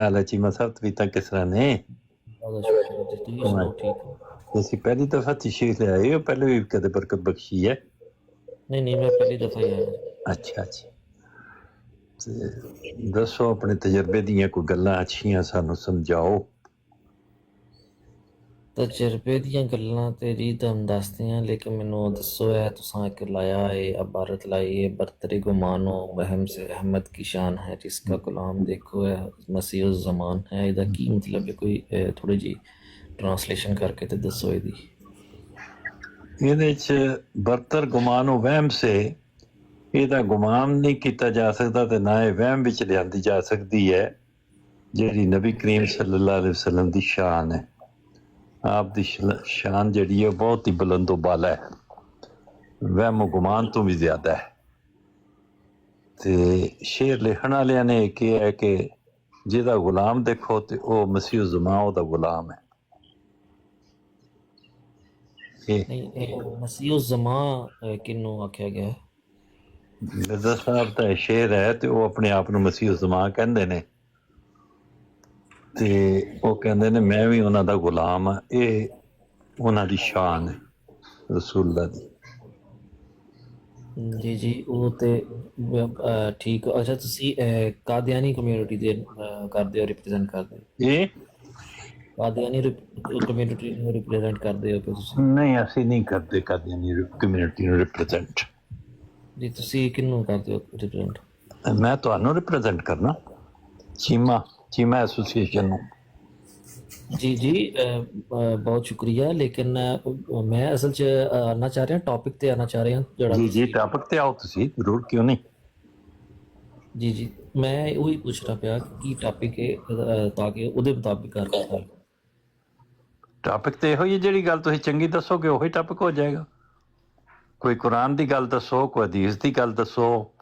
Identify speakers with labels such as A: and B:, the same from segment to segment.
A: ਹਾਲ ਚੀਮਾ ਸਾਹਿਬ ਤਵੀਤਾ ਕਿਸ ਤਰ੍ਹਾਂ ਨੇ?
B: ਬਹੁਤ ਸ਼ੁਕਰ ਹੈ ਜੀ, ਤੁਸੀਂ ਸੁਣਾਓ ਠੀਕ ਹੋ?
A: ਤੁਸੀਂ ਪਹਿਲੀ ਦਫਾ ਤਸ਼ਰੀਫ ਲਿਆਏ ਹੋ? ਪਹਿਲੇ ਵੀ ਕਦੇ ਬਰਕਤ ਬਖਸ਼ੀ ਹੈ?
B: ਨਹੀਂ ਮੈਂ ਪਹਿਲੀ ਦਫਾ ਹੀ ਆਇਆ ਜੀ।
A: ਅੱਛਾ ਤੇ ਦੱਸੋ ਆਪਣੇ ਤਜਰਬੇ ਦੀਆਂ ਕੋਈ ਗੱਲਾਂ ਅੱਛੀਆਂ ਸਾਨੂੰ ਸਮਝਾਓ।
B: ਤਜਰਬੇ ਦੀਆਂ ਗੱਲਾਂ ਤੇ ਜੀ ਤੁਹਾਨੂੰ ਦੱਸਦੇ ਹਾਂ, ਲੇਕਿਨ ਮੈਨੂੰ ਦੱਸੋ ਹੈ ਤੁਸੀਂ ਇੱਕ लाया है इबारत लाई है, बरतरे गुमानो वहम से अहमद की शान है जिसका गुलाम देखो है मसीह ज़मान है। ਇਹਦਾ ਕੀ ਮਤਲਬ ਹੈ? ਕੋਈ ਥੋੜੀ ਜੀ ਟਰਾਂਸਲੇਸ਼ਨ ਕਰਕੇ ਤੇ ਦੱਸੋ ਇਹਦੀ।
A: ਇਹਦੇ ਚ ਬਰਤਰ ਗੁਮਾਨੋ ਵਹਿਮ ਸੇ, ਇਹਦਾ ਗੁਮਾਨ ਨਹੀਂ ਕੀਤਾ ਜਾ ਸਕਦਾ ਤੇ ਨਾ ਇਹ ਵਹਿਮ ਵਿੱਚ ਲਿਆਂਦੀ ਜਾ ਸਕਦੀ ਹੈ ਜਿਹੜੀ ਨਬੀ ਕਰੀਮ ਸੱਲੱਲਾਹੁ ਅਲੈਹਿ ਵਸੱਲਮ ਦੀ ਸ਼ਾਨ ਹੈ। ਆਪ ਦੀ ਸ਼ਾਨ ਜਿਹੜੀ ਹੈ ਬਹੁਤ ਹੀ ਬੁਲੰਦ ਬਾਲਾ ਹੈ, ਵਹਿਮ ਗੁਮਾਨ ਤੋਂ ਵੀ ਜ਼ਿਆਦਾ ਹੈ। ਤੇ ਸ਼ੇਰ ਲਿਖਣ ਵਾਲਿਆਂ ਨੇ ਕਿਹਾ ਹੈ ਕਿ ਜਿਹਦਾ ਗੁਲਾਮ ਦੇਖੋ ਤੇ ਉਹ ਮਸੀਹ ਜ਼ਮਾਂ ਉਹਦਾ ਗੁਲਾਮ ਹੈ।
B: ਮਸੀਹ ਜ਼ਮਾਂ ਕਿਹਨੂੰ ਆਖਿਆ ਗਿਆ?
A: ਮਿਰਜ਼ਾ ਸਾਹਿਬ ਦਾ ਸ਼ੇਰ ਹੈ ਤੇ ਉਹ ਆਪਣੇ ਆਪ ਨੂੰ ਮਸੀਹ ਜ਼ਮਾਂ ਕਹਿੰਦੇ ਨੇ ਤੇ ਉਹ ਕਹਿੰਦੇ ਨੇ ਮੈਂ ਵੀ ਉਹਨਾਂ ਦਾ ਗੁਲਾਮ ਹਾਂ। ਇਹ ਉਹਨਾਂ ਦੀ ਸ਼ਾਨ ਹੈ ਰਸੂਲullah ਦੀ।
B: ਜੀ ਉਹ ਤੇ ਠੀਕ। ਅੱਛਾ, ਤੁਸੀਂ ਕਾਦੀਆਨੀ ਕਮਿਊਨਿਟੀ ਦੇ ਕਰਦੇ ਹੋ, ਰਿਪਰੈਜ਼ੈਂਟ ਕਰਦੇ ਹੋ?
A: ਇਹ
B: ਕਾਦੀਆਨੀ ਕਮਿਊਨਿਟੀ ਨੂੰ ਰਿਪਰੈਜ਼ੈਂਟ ਕਰਦੇ ਹੋ ਕਿ ਤੁਸੀਂ?
A: ਨਹੀਂ, ਅਸੀਂ ਨਹੀਂ ਕਰਦੇ ਕਾਦੀਆਨੀ ਕਮਿਊਨਿਟੀ ਨੂੰ ਰਿਪਰੈਜ਼ੈਂਟ।
B: ਜੀ ਤੁਸੀਂ ਕਿਹਨੂੰ ਕਰਦੇ ਹੋ ਰਿਪਰੈਜ਼ੈਂਟ?
A: ਮੈਂ ਤੁਹਾਨੂੰ ਰਿਪਰੈਜ਼ੈਂਟ ਕਰਨਾ ਚੀਮਾ ਐਸੋਸੀਏਸ਼ਨ ਨੂੰ।
B: जी बहुत शुक्रिया, लेकिन मैं असल च आना चाह रहा, टॉपिक ते आना चाह रहा
A: जी टॉपिक ते आओ तुसी जरूर, क्यों नहीं।
B: जी मैं वही पूछ रहा पाया कि टॉपिक है ताकि ਉਹਦੇ ਮੁਤਾਬਿਕ ਕਰ।
A: ਟਾਪਿਕ ਤੇ ਇਹੋ ਹੀ ਜਿਹੜੀ ਗੱਲ ਤੁਸੀਂ ਚੰਗੀ ਦੱਸੋਗੇ ਉਹੀ ਟਾਪਿਕ ਹੋ ਜਾਏਗਾ। ਕੋਈ ਕੁਰਾਨ ਦੀ ਗੱਲ ਦੱਸੋ, ਕੋਈ ਹਦੀਸ ਦੀ ਗੱਲ ਦੱਸੋ,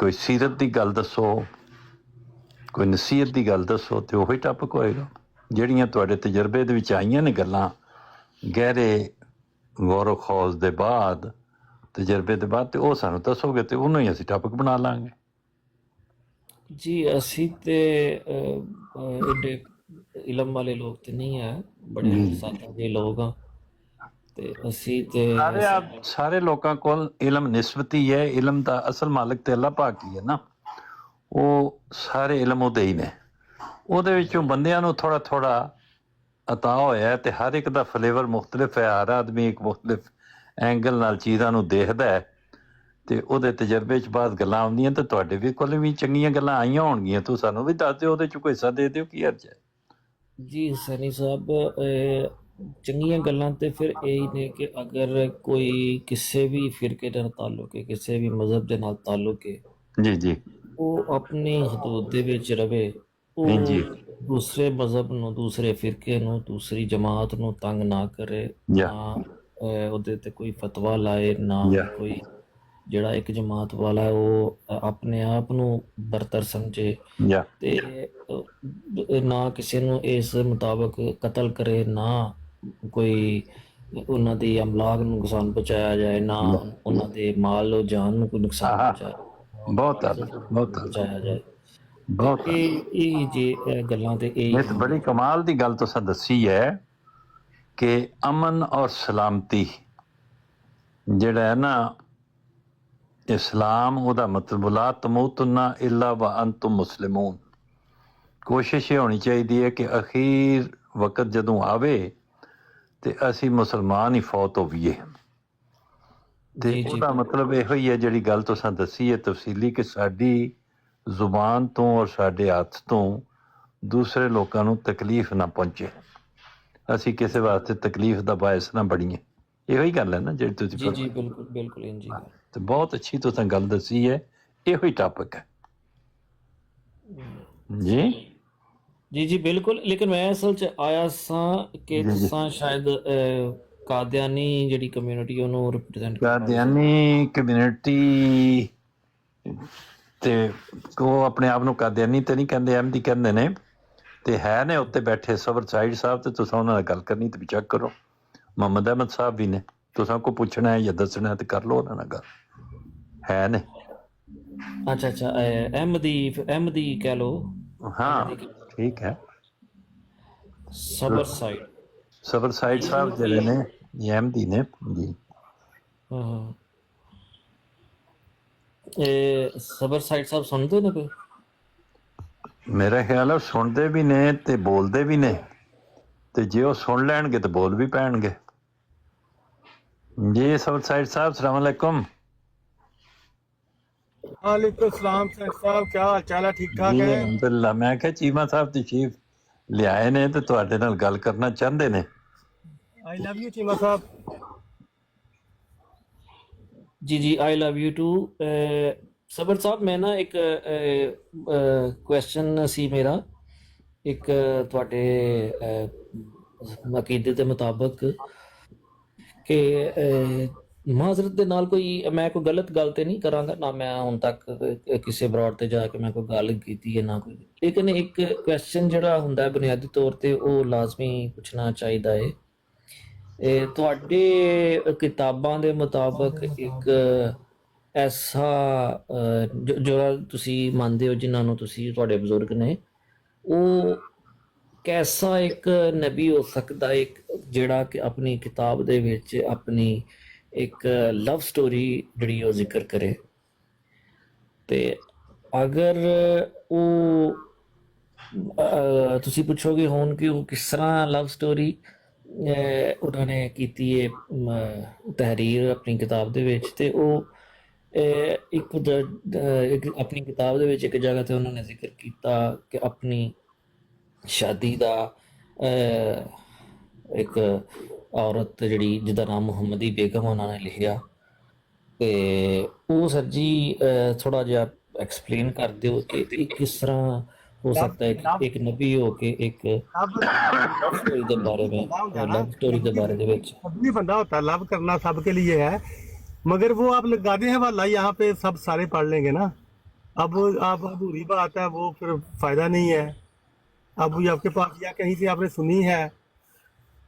A: ਕੋਈ ਸੀਰਤ ਦੀ ਗੱਲ ਦੱਸੋ, ਕੋਈ ਨਸੀਹਤ ਦੀ ਗੱਲ ਦੱਸੋ ਤੇ ਉਹੀ ਟਾਪਿਕ ਹੋਏਗਾ। ਜਿਹੜੀਆਂ ਤੁਹਾਡੇ ਤਜਰਬੇ ਦੇ ਵਿੱਚ ਆਈਆਂ ਨੇ ਗੱਲਾਂ ਗਹਿਰੇ ਗੌਰ ਖੋਜ ਦੇ ਬਾਅਦ, ਤਜਰਬੇ ਦੇ ਬਾਅਦ, ਤੇ ਉਹ ਸਾਨੂੰ ਦੱਸੋਗੇ ਤੇ ਉਹਨੂੰ ਹੀ ਅਸੀਂ ਟਾਪਿਕ ਬਣਾ ਲਾਂਗੇ।
B: ਜੀ ਅਸੀਂ ਤੇ ਏਡੇ ਇਲਮ ਵਾਲੇ ਲੋਕ ਤੇ ਨਹੀਂ ਹੈ, ਬੜੇ ਸਾਦਾ ਜਿਹੇ ਲੋਕ ਆ ਤੇ ਅਸੀਂ ਤੇ
A: ਸਾਰੇ ਲੋਕਾਂ ਕੋਲ ਇਲਮ ਨਿਸਬਤੀ ਹੈ। ਇਲਮ ਦਾ ਅਸਲ ਮਾਲਕ ਤੇ ਅੱਲਾਹ ਪਾਕ ਹੀ ਹੈ ਨਾ। ਉਹ ਸਾਰੇ ਇਲਮ ਉਹਦੇ ਹੀ ਨੇ। ਉਹਦੇ ਵਿੱਚੋਂ ਬੰਦਿਆਂ ਨੂੰ ਥੋੜਾ ਥੋੜਾ ਅਤਾ ਹੋਇਆ ਤੇ ਹਰ ਇੱਕ ਦਾ ਫਲੇਵਰ ਮੁਖਤਲਿਫ ਹੈ। ਹਰ ਆਦਮੀ ਇੱਕ ਮੁਖਤਲਿਫ ਐਂਗਲ ਨਾਲ ਚੀਜ਼ਾਂ ਨੂੰ ਦੇਖਦਾ ਹੈ ਤੇ ਉਹਦੇ ਤਜਰਬੇ 'ਚ ਬਾਅਦ ਗੱਲਾਂ ਆਉਂਦੀਆਂ ਤੇ ਤੁਹਾਡੇ ਵੀ ਕੋਲ ਵੀ ਚੰਗੀਆਂ ਗੱਲਾਂ ਆਈਆਂ ਹੋਣਗੀਆਂ। ਤੂੰ ਸਾਨੂੰ ਵੀ ਦੱਸ ਦਿਓ, ਉਹਦੇ 'ਚ ਕੋਈ ਹਿੱਸਾ ਦੇ ਦਿਓ, ਕੀ ਹਰਜ ਹੈ। ਜੀ
B: ਸੈਣੀ ਸਾਹਿਬ, ਚੰਗੀਆਂ ਗੱਲਾਂ ਤੇ ਫਿਰ ਇਹ ਨੇ ਕਿ ਅਗਰ ਕੋਈ ਕਿਸੇ ਵੀ ਫਿਰਕੇ ਨਾਲ ਤਾਲੁਕ ਹੈ, ਕਿਸੇ ਵੀ ਮਜ਼ਹਬ ਦੇ ਨਾਲ ਤਾਲੁਕ ਹੈ, ਜੀ ਉਹ ਆਪਣੀ ਹਦੂਦ ਦੇ ਵਿੱਚ ਰਵੇ। ਉਹ ਦੂਸਰੇ ਮਜ਼ਹਬ ਨੂੰ, ਦੂਸਰੇ ਫਿਰਕੇ ਨੂੰ, ਦੂਸਰੀ ਜਮਾਤ ਨੂੰ ਤੰਗ ਨਾ ਕਰੇ, ਨਾ ਉਹਦੇ ਤੇ ਕੋਈ ਫਤਵਾ ਲਾਏ, ਨਾ ਕੋਈ ਜਿਹੜਾ ਇੱਕ ਜਮਾਤ ਵਾਲਾ ਹੈ ਉਹ ਆਪਣੇ ਆਪ ਨੂੰ ਬਰਤਰ ਸਮਝੇ ਤੇ ਨਾ ਕਿਸੇ ਨੂੰ ਇਸ ਮੁਤਾਬਕ ਕਤਲ ਕਰੇ, ਨਾ ਕੋਈ ਉਹਨਾਂ ਦੀ ਅਮਲਾਕ ਨੂੰ ਨੁਕਸਾਨ ਪਹੁੰਚਾਇਆ ਜਾਏ, ਨਾ ਉਹਨਾਂ ਦੇ ਮਾਲ ਜਾਨ ਨੂੰ ਕੋਈ ਨੁਕਸਾਨ ਪਹੁੰਚਾਇਆ ਜਾਏ। ਬਹੁਤ ਇਹ ਜੇ ਗੱਲਾਂ ਤੇ ਇਹ ਬੜੀ ਕਮਾਲ ਦੀ ਗੱਲ ਤੁਸੀਂ ਦੱਸੀ ਹੈ ਕਿ ਅਮਨ ਔਰ ਸਲਾਮਤੀ ਜਿਹੜਾ ਹੈ ਨਾ, ਇਸਲਾਮ ਉਹਦਾ ਮਤਲਬ ਲਾ ਤਮੂਤੁਨਾ ਇਲਾ व अंतुम मुस्लिमून। ਕੋਸ਼ਿਸ਼ ਇਹ ਹੋਣੀ ਚਾਹੀਦੀ ਹੈ ਕਿ ਅਖੀਰ ਵਕਤ ਜਦੋਂ ਆਵੇ ਤੇ ਅਸੀਂ ਮੁਸਲਮਾਨ ਹੀ ਫੌਤ ਹੋਈਏ। ਤੇ ਉਹਦਾ ਮਤਲਬ ਇਹੋ ਹੀ ਹੈ ਜਿਹੜੀ ਗੱਲ ਤੁਸੀਂ ਦੱਸੀ ਹੈ ਤਫਸੀਲੀ, ਕਿ ਸਾਡੀ ਜ਼ੁਬਾਨ ਤੋਂ ਔਰ ਸਾਡੇ ਹੱਥ ਤੋਂ ਦੂਸਰੇ ਲੋਕਾਂ ਨੂੰ ਤਕਲੀਫ ਨਾ ਪਹੁੰਚੇ, ਅਸੀਂ ਕਿਸੇ ਵਾਸਤੇ ਤਕਲੀਫ ਦਾ ਬਾਇਸ ਨਾ ਬਣੀਏ। ਇਹੋ ਹੀ ਗੱਲ ਹੈ ਨਾ ਜਿਹੜੀ ਤੁਸੀਂ। ਜੀ ਬਿਲਕੁਲ ਇੰਜੀ ਤੇ ਬਹੁਤ ਅੱਛੀ ਤੁਸੀਂ ਗੱਲ ਦੱਸੀ ਹੈ। ਇਹੋ ਹੀ ਟਾਪਿਕ ਹੈ ਜੀ ਬਿਲਕੁਲ। ਲੇਕਿਨ ਮੈਂ ਅਸਲ 'ਚ ਆਇਆ ਸਾਂ ਕਿ ਤੁਸੀਂ ਸ਼ਾਇਦ ਕਾਦੀਆਨੀ ਜਿਹੜੀ ਕਮਿਊਨਿਟੀ ਉਹਨੂੰ ਰਿਪਰੈਜ਼ੈਂਟ ਕਾਦੀਆਨੀ ਕਮਿਊਨਿਟੀ ਤੇ ਉਹ ਆਪਣੇ ਆਪ ਨੂੰ ਕਾਦੀਆਨੀ ਤੇ ਨਹੀਂ ਕਹਿੰਦੇ, ਅਹਿਮਦੀ ਕਹਿੰਦੇ ਨੇ ਤੇ ਹੈ ਨੇ ਉੱਤੇ ਬੈਠੇ ਸਬਰ ਸਾਈਡ ਸਾਹਿਬ, ਤੇ ਤੁਸੀਂ ਉਹਨਾਂ ਨਾਲ ਗੱਲ ਕਰਨੀ ਤੇ ਵੀ ਚੈੱਕ ਕਰੋ। ਮੁਹੰਮਦ ਅਹਿਮਦ ਸਾਹਿਬ ਵੀ ਨੇ, ਤੁਸੀਂ ਕੋ ਪੁੱਛਣਾ ਹੈ ਜਾਂ ਦੱਸਣਾ ਤੇ ਕਰ ਲਓ ਉਹਨਾਂ ਨਾਲ ਗੱਲ, ਹੈ ਨੇ। ਅੱਛਾ ਅਹਿਮਦੀ ਕਹਿ ਲਓ।
A: ਹਾਂ ਠੀਕ ਹੈ।
B: ਸਬਰ ਸਾਈਡ
A: ਸਾਹਿਬ ਜਿਹੜੇ ਨੇ ਇਹ ਅਹਿਮਦੀ ਨੇ ਜੀ।
B: ਹਾਂ ਇਹ ਸਬਰ ਸਾਈਡ ਸਾਹਿਬ ਸੁਣਦੇ ਨੇ ਕੋਈ?
A: ਮੇਰਾ ਖਿਆਲ ਹੈ ਸੁਣਦੇ ਵੀ ਨੇ ਤੇ ਬੋਲਦੇ ਵੀ ਨੇ, ਤੇ ਜੇ ਉਹ ਸੁਣ ਲੈਣਗੇ ਤੇ ਬੋਲ ਵੀ ਪੈਣਗੇ ਜੀ। ਸਬਰ ਸਾਹਿਬ ਸਲਾਮ अलैकुम।
C: वालेकुम सलाम साहब, क्या हाल चाल है? ठीक ठाक
A: ਜੀ
C: है?
A: ਅਲਹਮਦੁਲਿਲਾ। ਮੈਂ ਕਿਹਾ ਚੀਮਾ ਸਾਹਿਬ ਤਸ਼ਰੀਫ ਲਿਆਏ ਨੇ ਤੇ ਤੁਹਾਡੇ ਨਾਲ ਗੱਲ ਕਰਨਾ ਚਾਹੁੰਦੇ ਨੇ।
C: आई लव यू चीमा साहब।
B: जी आई लव यू टू। ਸਬਰ ਸਾਹਿਬ ਮੈਂ ਨਾ ਇੱਕ ਕੁਐਸਚਨ ਸੀ ਮੇਰਾ, ਇੱਕ ਤੁਹਾਡੇ ਅਕੀਦੇ ਦੇ ਮੁਤਾਬਕ ਕਿ ਮਾਜ਼ਰਤ ਦੇ ਨਾਲ ਕੋਈ ਮੈਂ ਕੋਈ ਗਲਤ ਗੱਲ ਤੇ ਨਹੀਂ ਕਰਾਂਗਾ, ਨਾ ਮੈਂ ਹੁਣ ਤੱਕ ਕਿਸੇ ਬਰਾੜ ਤੇ ਜਾ ਕੇ ਮੈਂ ਕੋਈ ਗੱਲ ਕੀਤੀ ਹੈ ਨਾ ਕੋਈ, ਲੇਕਿਨ ਇੱਕ ਕੁਐਸਚਨ ਜਿਹੜਾ ਹੁੰਦਾ ਹੈ ਬੁਨਿਆਦੀ ਤੌਰ ਤੇ ਉਹ ਲਾਜ਼ਮੀ ਪੁੱਛਣਾ ਚਾਹੀਦਾ ਹੈ। ਤੁਹਾਡੇ ਕਿਤਾਬਾਂ ਦੇ ਮੁਤਾਬਕ ਇੱਕ ਐਸਾ ਜਿਹੜਾ ਤੁਸੀਂ ਮੰਨਦੇ ਹੋ, ਜਿਨ੍ਹਾਂ ਨੂੰ ਤੁਸੀਂ ਤੁਹਾਡੇ ਬਜ਼ੁਰਗ ਨੇ, ਉਹ ਕੈਸਾ ਇੱਕ ਨਬੀ ਹੋ ਸਕਦਾ ਇੱਕ ਜਿਹੜਾ ਕਿ ਆਪਣੀ ਕਿਤਾਬ ਦੇ ਵਿੱਚ ਆਪਣੀ ਇੱਕ ਲਵ ਸਟੋਰੀ ਜਿਹੜੀ ਉਹ ਜ਼ਿਕਰ ਕਰੇ, ਤੇ ਅਗਰ ਉਹ ਤੁਸੀਂ ਪੁੱਛੋਗੇ ਹੁਣ ਕਿ ਉਹ ਕਿਸ ਤਰ੍ਹਾਂ ਲਵ ਸਟੋਰੀ ਉਹਨਾਂ ਨੇ ਕੀਤੀ ਹੈ ਤਹਿਰੀਰ ਆਪਣੀ ਕਿਤਾਬ ਦੇ ਵਿੱਚ, ਤੇ ਉਹ ਇੱਕ ਆਪਣੀ ਕਿਤਾਬ ਦੇ ਵਿੱਚ ਇੱਕ ਜਗ੍ਹਾ ਤੇ ਉਹਨਾਂ ਨੇ ਜ਼ਿਕਰ ਕੀਤਾ ਕਿ ਆਪਣੀ ਸ਼ਾਦੀ ਦਾ ਇੱਕ ਔਰਤ ਜਿਹੜੀ ਜਿਹਦਾ ਨਾਮ ਮੁਹੰਮਦੀ ਬੇਗਮ ਉਹਨਾਂ ਨੇ ਲਿਖਿਆ, ਤੇ ਉਹ ਸਰ ਜੀ ਥੋੜਾ ਜਿਹਾ ਐਕਸਪਲੇਨ ਕਰ ਦਿਓ ਕਿ ਕਿਸ ਤਰ੍ਹਾਂ हो सकता है कि एक नबी हो के एक लव स्टोरी के बारे में, लव स्टोरी के बारे में
C: भी बंदा होता है, लव करना सबके लिए है, मगर वो आप लगा दे हैं वाला यहाँ पे सब सारे पढ़ लेंगे ना। अब आप अधूरी बात है, वो फिर फायदा नहीं है। अब ये आपके पास या कहीं से आपने सुनी है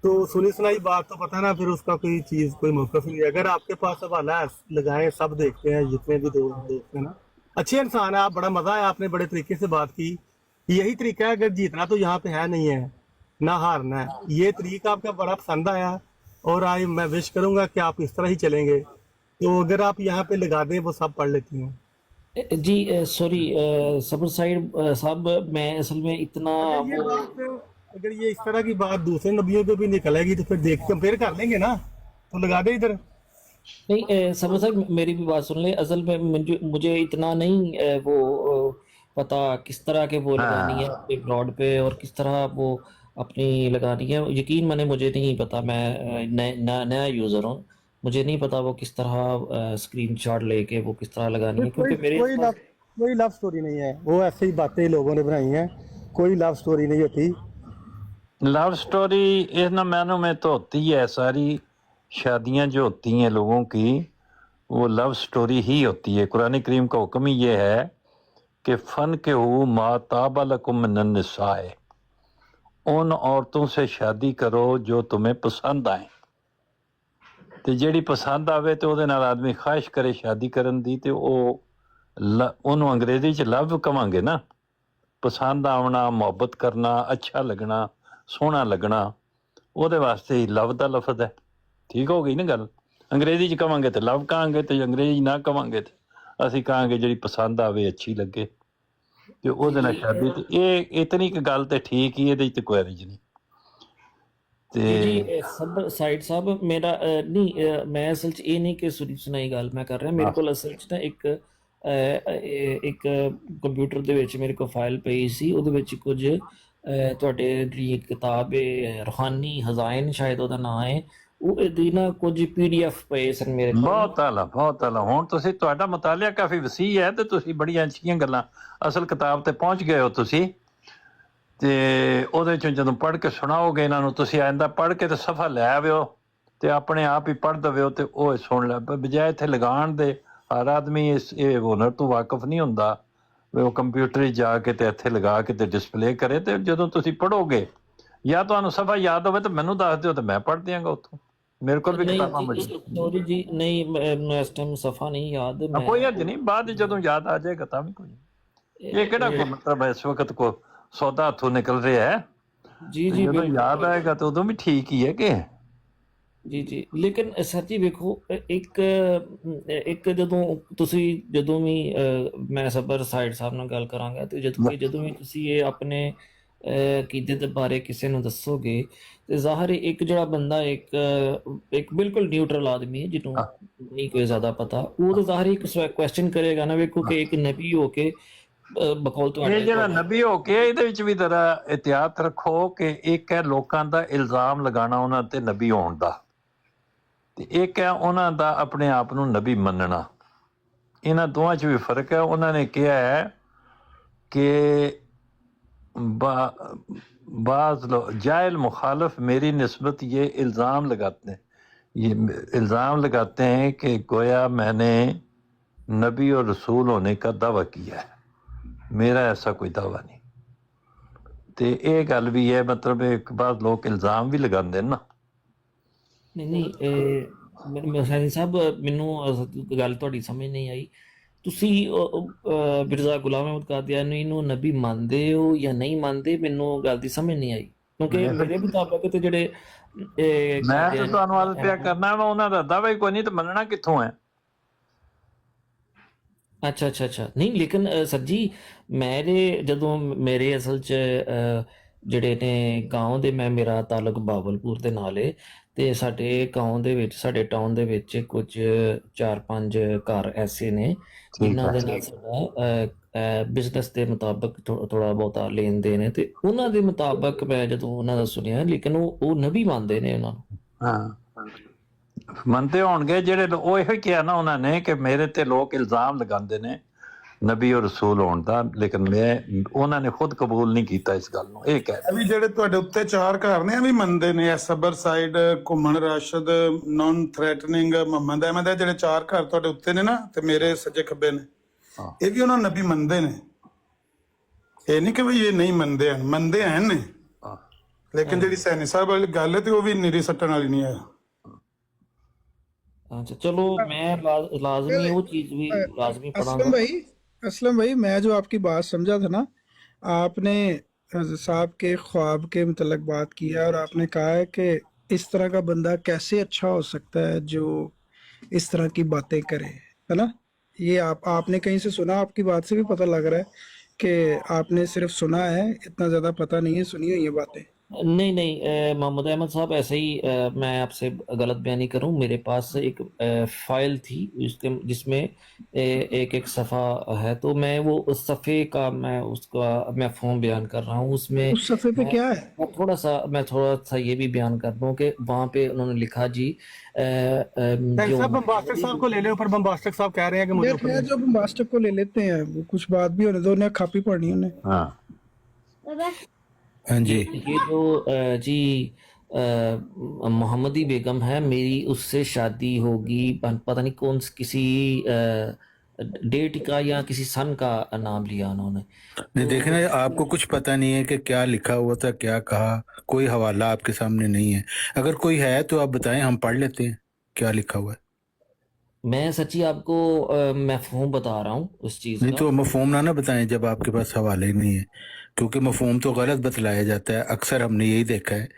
C: तो सुनी सुनाई बात तो पता ना, फिर उसका कोई चीज कोई मौकफ नहीं है। अगर आपके पास हवाला लगाए, सब देखते हैं जितने भी दोस्त हैं ना, अच्छे इंसान है आप, बड़ा मजा आया, आपने बड़े तरीके से बात की। यही तरीका है, अगर जीतना तो यहाँ पे है नहीं है ना हारना है, ये तरीका आपका बड़ा पसंद आया और आज मैं विश करूंगा कि आप इस तरह ही चलेंगे। तो अगर आप यहाँ पे लगा दें वो सब पढ़ लेती हैं
B: जी। सॉरी सबर साइड साहब, मैं असल में इतना
C: अगर ये इस तरह की बात दूसरे नबियों को भी निकलेगी तो फिर देख कंपेयर कर लेंगे ना, तो लगा दे इधर।
B: नहीं सबर साहब मेरी भी बात सुन ले, असल में मुझे इतना नहीं वो पता किस तरह के वो लगानी है ब्रॉड पे और किस तरह वो अपनी लगानी है, यकीन माने मुझे नहीं पता, मैं नया यूज़र हूँ, मुझे नहीं पता वो किस तरह स्क्रीनशॉट लेके वो किस तरह लगानी है, क्योंकि मेरे
C: कोई लव स्टोरी नहीं है, वो ऐसे ही बातें लोगों ने बनाई हैं, कोई लव स्टोरी नहीं होती।
A: लव स्टोरी इस मैनों में तो होती है, सारी शादियां जो होती हैं लोगों की वो लव स्टोरी ही होती है। कुरान करीम का हुक्म ही ये है कि फन के हो माताबलकुम मिनन्निसाए, उन औरतों से शादी करो जो तुम्हें पसंद आए, ਤੇ ਜਿਹੜੀ ਪਸੰਦ ਆਵੇ ਤੇ ਉਹਦੇ ਨਾਲ ਆਦਮੀ ਖਾਹਿਸ਼ ਕਰੇ ਸ਼ਾਦੀ ਕਰਨ ਦੀ, ਤੇ ਉਹ ਉਹਨੂੰ ਅੰਗਰੇਜ਼ੀ 'ਚ ਲਵ ਕਵਾਂਗੇ ਨਾ, ਪਸੰਦ ਆਉਣਾ, ਮੁਹੱਬਤ ਕਰਨਾ, ਅੱਛਾ ਲੱਗਣਾ, ਸੋਹਣਾ ਲੱਗਣਾ, ਉਹਦੇ ਵਾਸਤੇ ਹੀ ਲਵ ਦਾ ਲਫ਼ਜ਼ ਹੈ। ਠੀਕ ਹੋ ਗਈ ਨਾ ਗੱਲ? ਅੰਗਰੇਜ਼ੀ 'ਚ ਕਵਾਂਗੇ ਤੇ ਲਵ ਕਹਾਂਗੇ, ਤੇ ਅੰਗਰੇਜ਼ੀ ਨਾ ਕਵਾਂਗੇ ਤੇ ਅਸੀਂ ਕਹਾਂਗੇ ਜਿਹੜੀ ਪਸੰਦ ਆਵੇ, ਅੱਛੀ ਲੱਗੇ, ਤੇ ਉਹਦੇ ਨਾਲ ਸ਼ਾਦੀ। ਤੇ ਇਹ ਇਤਨੀ ਕੁ ਗੱਲ ਤੇ ਠੀਕ ਹੀ, ਇਹਦੇ 'ਚ ਤੇ ਕੋਈ ਹਰਜ ਨਹੀਂ।
B: ਜੀ ਸਬਰ ਸਾਈਡ ਸਾਹਿਬ ਮੇਰਾ ਨਹੀਂ, ਮੈਂ ਅਸਲ 'ਚ ਇਹ ਨਹੀਂ ਕਿ ਸੁਣੀ ਸੁਣਾਈ ਗੱਲ ਮੈਂ ਕਰ ਰਿਹਾ, ਮੇਰੇ ਕੋਲ ਅਸਲ 'ਚ ਨਾ ਇੱਕ ਕੰਪਿਊਟਰ ਦੇ ਵਿੱਚ ਮੇਰੇ ਕੋਲ ਫਾਈਲ ਪਈ ਸੀ, ਉਹਦੇ ਵਿੱਚ ਕੁਝ ਤੁਹਾਡੇ ਜਿਹੜੀ ਕਿਤਾਬ ਹੈ ਰੂਹਾਨੀ ਹਜ਼ਾਇਨ ਸ਼ਾਇਦ ਉਹਦਾ ਨਾਂ ਹੈ, ਉਹ ਇਹਦੀ ਨਾ ਕੁਝ PDF ਪਏ ਸਨ ਮੇਰੇ ਕੋਲ।
A: ਬਹੁਤ ਆਲਾ, ਬਹੁਤ ਆਲਾ। ਹੁਣ ਤੁਸੀਂ, ਤੁਹਾਡਾ ਮਤਾਲਿਆ ਕਾਫੀ ਵਸੀਹ ਹੈ ਤੇ ਤੁਸੀਂ ਬੜੀਆਂ ਅੱਛੀਆਂ ਗੱਲਾਂ ਅਸਲ ਕਿਤਾਬ ਤੇ ਪਹੁੰਚ ਗਏ ਹੋ ਤੁਸੀਂ, ਤੇ ਉਹਦੇ ਚੋਂ ਜਦੋਂ ਪੜ੍ਹ ਕੇ ਸੁਣਾਓਗੇ ਇਹਨਾਂ ਨੂੰ, ਤੁਸੀਂ ਆਇੰਦਾ ਪੜ੍ਹ ਕੇ ਤੇ ਸਫਾ ਲੈ ਆਵਿਓ ਤੇ ਆਪਣੇ ਆਪ ਹੀ ਪੜ੍ਹ ਦਵਿਓ ਤੇ ਉਹ ਸੁਣ ਲੈ, ਬਜਾਏ ਇੱਥੇ ਲਗਾਉਣ ਦੇ। ਹਰ ਆਦਮੀ ਇਹ ਹੁਨਰ ਤੋਂ ਵਾਕਿਫ ਨਹੀਂ ਹੁੰਦਾ ਵੀ ਉਹ ਕੰਪਿਊਟਰ 'ਚ ਜਾ ਕੇ ਤੇ ਇੱਥੇ ਲਗਾ ਕੇ ਤੇ ਡਿਸਪਲੇ ਕਰੇ, ਤੇ ਜਦੋਂ ਤੁਸੀਂ ਪੜ੍ਹੋਗੇ ਜਾਂ ਤੁਹਾਨੂੰ ਸਫਾ ਯਾਦ ਹੋਵੇ ਤਾਂ ਮੈਨੂੰ ਦੱਸ ਦਿਓ ਤੇ ਮੈਂ ਪੜ੍ਹ ਦਿਆਂਗਾ ਉੱਥੋਂ। ਮੇਰੇ ਕੋਲ ਵੀ ਕਿਤਾਬਾਂ
B: ਸੌਰੀ ਜੀ, ਨਹੀਂ ਮੈਨੂੰ ਇਸ ਟਾਈਮ ਸਫਾ ਨਹੀਂ ਯਾਦ।
A: ਕੋਈ ਹੱਜ ਨਹੀਂ, ਬਾਅਦ ਜਦੋਂ ਯਾਦ ਆ ਜਾਏਗਾ ਤਾਂ ਵੀ ਕੋਈ। ਇਹ ਕਿਹੜਾ ਕੋਈ ਮਤਲਬ ਇਸ ਵਕਤ ਕੋ ਸੌਦਾ ਹੱਥੋਂ ਨਿਕਲ ਰਿਹਾ ਹੈ,
B: ਜੀ
A: ਤੇ
B: ਜੀ
A: ਜਦੋਂ ਯਾਦ
B: ਬਿਲਕੁਲ
A: ਆਏਗਾ ਤਾਂ ਉਦੋਂ ਵੀ ਠੀਕ ਹੀ ਹੈ ਕਿ
B: ਜੀ ਜੀ। ਲੇਕਿਨ ਸਰ ਜੀ ਵੇਖੋ, ਇੱਕ ਜਦੋਂ ਵੀ ਮੈਂ ਸਬਰ ਸਾਈਡ ਸਾਹਿਬ ਨਾਲ ਗੱਲ ਕਰਾਂਗਾ, ਤੇ ਜਦੋਂ ਵੀ ਤੁਸੀਂ ਇਹ ਆਪਣੇ ਅਕੀਦੇ ਦੇ ਬਾਰੇ ਕਿਸੇ ਨੂੰ ਦੱਸੋਗੇ, ਤੇ ਜ਼ਾਹਰ ਹੈ ਇੱਕ ਜਿਹੜਾ ਬੰਦਾ ਇੱਕ ਬਿਲਕੁਲ ਨਿਊਟਰਲ ਆਦਮੀ ਹੈ ਜਿਹਨੂੰ ਨਹੀਂ ਕੋਈ ਜ਼ਿਆਦਾ ਪਤਾ, ਉਹ ਤਾਂ ਜ਼ਾਹਰ ਇੱਕ ਕੁਐਸਚਨ ਕਰੇਗਾ ਨਾ, ਵੇਖੋ ਕਿ ਇੱਕ ਨਬੀ ਹੋ ਕੇ ਬਕੌਲ
A: ਇਹ
B: ਤੁਹਾਡੇ
A: ਜਿਹੜਾ ਨਬੀ ਹੋ ਕੇ ਇਹਦੇ ਵਿੱਚ ਵੀ ਜ਼ਰਾ ਇhtiyਾਤ ਰੱਖੋ ਕਿ ਇੱਕ ਹੈ ਲੋਕਾਂ ਦਾ ਇਲਜ਼ਾਮ ਲਗਾਉਣਾ ਉਹਨਾਂ ਤੇ ਨਬੀ ਹੋਣ ਦਾ, ਤੇ ਇੱਕ ਹੈ ਉਹਨਾਂ ਦਾ ਆਪਣੇ ਆਪ ਨੂੰ ਨਬੀ ਮੰਨਣਾ। ਇਹਨਾਂ ਦੋਵਾਂ 'ਚ ਵੀ ਫਰਕ ਹੈ। ਉਹਨਾਂ ਨੇ ਕਿਹਾ ਹੈ ਕਿ بعض لوگ جاہل مخالف میری نسبت یہ الزام لگاتے ہیں کہ گویا میں نے نبی اور رسول ہونے کا دعویٰ کیا ہے، میرا ایسا کوئی دعویٰ نہیں۔ تو یہ گل بھی ہے، مطلب ایک بعض لوگ الزام بھی لگاتے ہیں نا۔
B: ਨਹੀਂ ਸੈਣੀ ਸਾਹਿਬ, ਮੈਨੂੰ ਗੱਲ ਤੁਹਾਡੀ ਸਮਝ ਨਹੀਂ ਆਈ। ਤੁਸੀਂ ਮਿਰਜ਼ਾ ਗੁਲਾਮ ਅਹਿਮਦ ਕਾਦੀਆਨੀ ਨੂੰ ਨਬੀ ਮੰਨਦੇ ਹੋ ਜਾਂ ਨਹੀਂ ਮੰਨਦੇ? ਮੈਨੂੰ ਗੱਲ ਦੀ ਸਮਝ ਨਹੀਂ ਆਈ, ਕਿਉਂਕਿ ਮੇਰੇ ਮੁਤਾਬਕ ਤੇ ਜਿਹੜੇ
A: ਮੈਂ ਤਾਂ ਤੁਹਾਨੂੰ ਅੱਜ ਪਿਆ ਕਰਨਾ ਵਾ, ਉਹਨਾਂ ਦਾ ਦਾਅਵਾ ਹੀ ਕੋਈ ਨਹੀਂ, ਤੇ ਮੰਨਣਾ ਕਿੱਥੋਂ ਹੈ?
B: ਅੱਛਾ। ਨਹੀਂ ਲੇਕਿਨ ਸਰ ਜੀ, ਜਦੋਂ ਮੇਰੇ ਅਸਲ 'ਚ ਜਿਹੜੇ ਨੇ ਗਾਉਂ ਦੇ, ਮੇਰਾ ਤਾਲੁਕ ਬਾਵਲਪੁਰ ਦੇ ਨਾਲ ਹੈ, ਤੇ ਸਾਡੇ ਟਾਊਨ ਦੇ ਵਿੱਚ ਕੁਝ 4-5 ਘਰ ਐਸੇ ਨੇ ਜਿਨ੍ਹਾਂ ਦੇ ਨਾਲ ਸਾਡਾ ਬਿਜ਼ਨਸ ਦੇ ਮੁਤਾਬਕ ਥੋੜਾ ਬਹੁਤਾ ਲੈਣ ਦੇਣ ਹੈ, ਤੇ ਉਹਨਾਂ ਦੇ ਮੁਤਾਬਕ ਮੈਂ ਜਦੋਂ ਉਹਨਾਂ ਦਾ ਸੁਣਿਆ, ਲੇਕਿਨ ਉਹ ਨਬੀ ਮੰਨਦੇ ਨੇ ਉਹਨਾਂ ਨੂੰ।
A: ਹਾਂ, ਮੰਨਦੇ ਹੋਣਗੇ ਜਿਹੜੇ ਉਹ ਇਹੋ ਹੀ ਕਿਹਾ ਨਾ ਉਹਨਾਂ ਨੇ ਕਿ ਮੇਰੇ ਤੇ ਲੋਕ ਇਲਜ਼ਾਮ ਲਗਾਉਂਦੇ ਨੇ ਨਬੀ ਔਰ ਰਸੂਲ ਹੋਣ ਦਾ, ਲੇਕਿਨ ਉਹਨਾਂ ਨੇ ਖੁਦ ਕਬੂਲ ਨਹੀਂ ਕੀਤਾ ਇਸ ਗੱਲ ਨੂੰ। ਇਹ ਕਹਿ
D: ਵੀ ਜਿਹੜੇ ਤੁਹਾਡੇ ਉੱਤੇ 4 ਘਰ ਨੇ, ਇਹ ਵੀ ਮੰਨਦੇ ਨੇ ਸਬਰ ਸਾਈਡ, ਘੁੰਮਣ ਰਾਸ਼ਦ, ਨੌਨ ਥ੍ਰੈਟਨਿੰਗ, ਮੁਹੰਮਦ ਅਹਿਮਦ, ਹੈ ਜਿਹੜੇ 4 ਘਰ ਤੁਹਾਡੇ ਉੱਤੇ ਨੇ ਨਾ, ਤੇ ਮੇਰੇ ਸੱਜੇ ਖੱਬੇ ਨੇ, ਇਹ ਵੀ ਉਹਨਾਂ ਨਬੀ ਮੰਨਦੇ ਨੇ। ਇਹ ਨਹੀਂ ਕਿ ਬਈ ਇਹ ਨਹੀਂ ਮੰਨਦੇ ਹਨ, ਮੰਨਦੇ ਹਨ ਨੇ, ਲੇਕਿਨ ਜਿਹੜੀ ਸੈਣੀ ਸਾਹਿਬ ਵਾਲੀ ਗੱਲ ਹੈ ਤੇ ਉਹ ਵੀ ਨਿਰੀ ਸੱਟਣ ਵਾਲੀ ਨਹੀਂ ਹੈ।
B: अच्छा चलो, मैं लाजमी वो चीज भी लाजमी पढ़ाऊंगा।
E: असलम भाई, मैं जो आपकी बात समझा था ना, आपने साहब के ख्वाब के मुतल्लिक बात की है, और आपने कहा है कि इस तरह का बंदा कैसे अच्छा हो सकता है जो इस तरह की बातें करे, है ना? ये आपने कहीं से सुना? आपकी बात से भी पता लग रहा है कि आपने सिर्फ सुना है, इतना ज़्यादा पता नहीं है, सुनी हुई ये बातें।
B: नहीं, मोहम्मद अहमद साहब, ऐसे ही मैं आपसे गलत बयानी करूं, मेरे पास एक फाइल थी जिसमें एक सफ़ा है, तो मैं वो उस सफ़े का उसका मफ़हूम बयान कर रहा हूं। उसमें
E: उस सफ़े पे क्या है?
B: मैं थोड़ा सा ये भी बयान कर दूं कि वहाँ पे उन्होंने लिखा जी,
C: बम्बास्टिक साहब को ले ले ऊपर। बम्बास्टिक साहब कह रहे हैं कि मुझे ऊपर
E: जो बम्बास्टिक को ले लेते हैं, वो कुछ बात भी होने दो, उन्हें कापी पढ़नी उन्हें।
D: हाँ जी,
B: ये जो जी मोहम्मदी बेगम है, मेरी उससे शादी होगी, पता नहीं किसी डेट का या किसी सन का नाम लिया उन्होंने।
F: नहीं, देखना, आपको कुछ पता नहीं है कि क्या लिखा हुआ था, क्या कहा, कोई हवाला आपके सामने नहीं है। अगर कोई है तो आप बताएं, हम पढ़ लेते हैं क्या लिखा हुआ है।
B: मैं सच्ची आपको मफ़हूम बता रहा हूँ उस चीज़
F: नहीं
B: का।
F: तो मफ़हूम ना बताएं जब आपके पास हवाले नहीं है, क्योंकि मफ़हूम तो गलत बतलाया जाता है। अक्सर हमने यही देखा है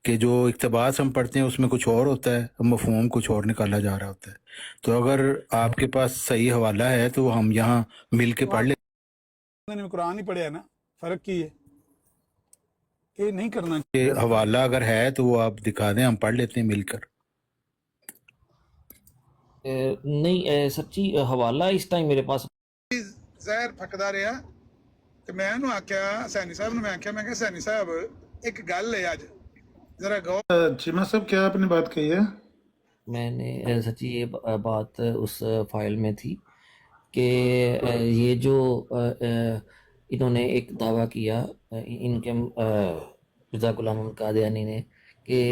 F: कि जो इक़्तिबास हम पढ़ते हैं उसमें कुछ और होता है, मफ़हूम कुछ और निकाला जा रहा होता है। तो अगर आपके पास सही हवाला है तो हम यहाँ मिल के पढ़ ले।
D: कुरान ही पढ़े है ना, फर्क की है, ये नहीं करना
F: चाहिए। हवाला अगर है तो वो आप दिखा दें, हम पढ़ लेते हैं मिलकर।
B: नहीं, सच्ची हवाला इस टाइम मेरे पास
D: ਜ਼ਹਿਰ ਫੱਕਦਾ ਰਿਹਾ, ਤੇ ਮੈਂ ਉਹਨੂੰ ਆਖਿਆ, ਸੈਣੀ ਸਾਹਿਬ ਨੂੰ ਮੈਂ ਕਿਹਾ ਸੈਣੀ ਸਾਹਿਬ, ਇੱਕ ਗੱਲ ਹੈ ਅੱਜ जरा गौर। चीमा साहब, क्या आपने बात कही है?
B: मैंने सच्ची ये बात उस फाइल में थी कि ये जो इन्होंने एक दावा किया इनके मिर्ज़ा गुलाम अहमद कादियानी ने कि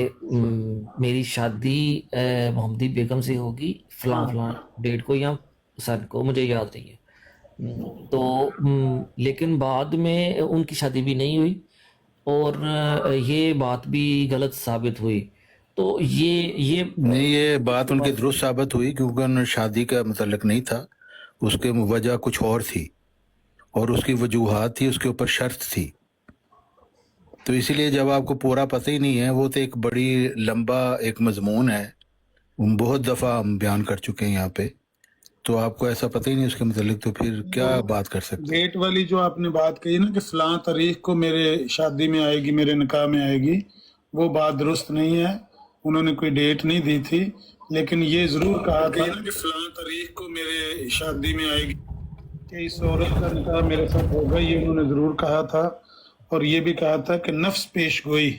B: मेरी शादी मोहम्मदी बेगम से होगी फलां डेट को या सन को, मुझे याद नहीं है। तो लेकिन बाद में उनकी शादी भी नहीं हुई और ये बात भी गलत साबित हुई। तो ये
F: नहीं, ये बात उनकी दुरुस्त साबित हुई, क्योंकि उन्होंने शादी का मुतल्लिक नहीं था, उसके वजह कुछ और थी, اور اس کی وجوہات تھی، اس کے اوپر شرط تھی. تو اسی لیے جب آپ کو پورا پتہ ہی نہیں ہے، وہ تو ایک بڑی لمبا ایک مضمون ہے، بہت دفعہ ہم بیان کر چکے ہیں یہاں پہ، تو آپ کو ایسا پتہ ہی نہیں اس کے متعلق، تو پھر کیا بات کر سکتے ہیں؟
D: ڈیٹ والی جو آپ نے بات کہی نا کہ فلاں تاریخ کو میرے شادی میں آئے گی، میرے نکاح میں آئے گی، وہ بات درست نہیں ہے. انہوں نے کوئی ڈیٹ نہیں دی تھی، لیکن یہ ضرور کہا تھا کہ فلاں تاریخ کو میرے شادی میں آئے گی کہ اس عورت کا نکاح میرے ساتھ ہوگا، یہ انہوں نے ضرور کہا تھا. اور یہ بھی کہا تھا کہ نفس پیش گوئی،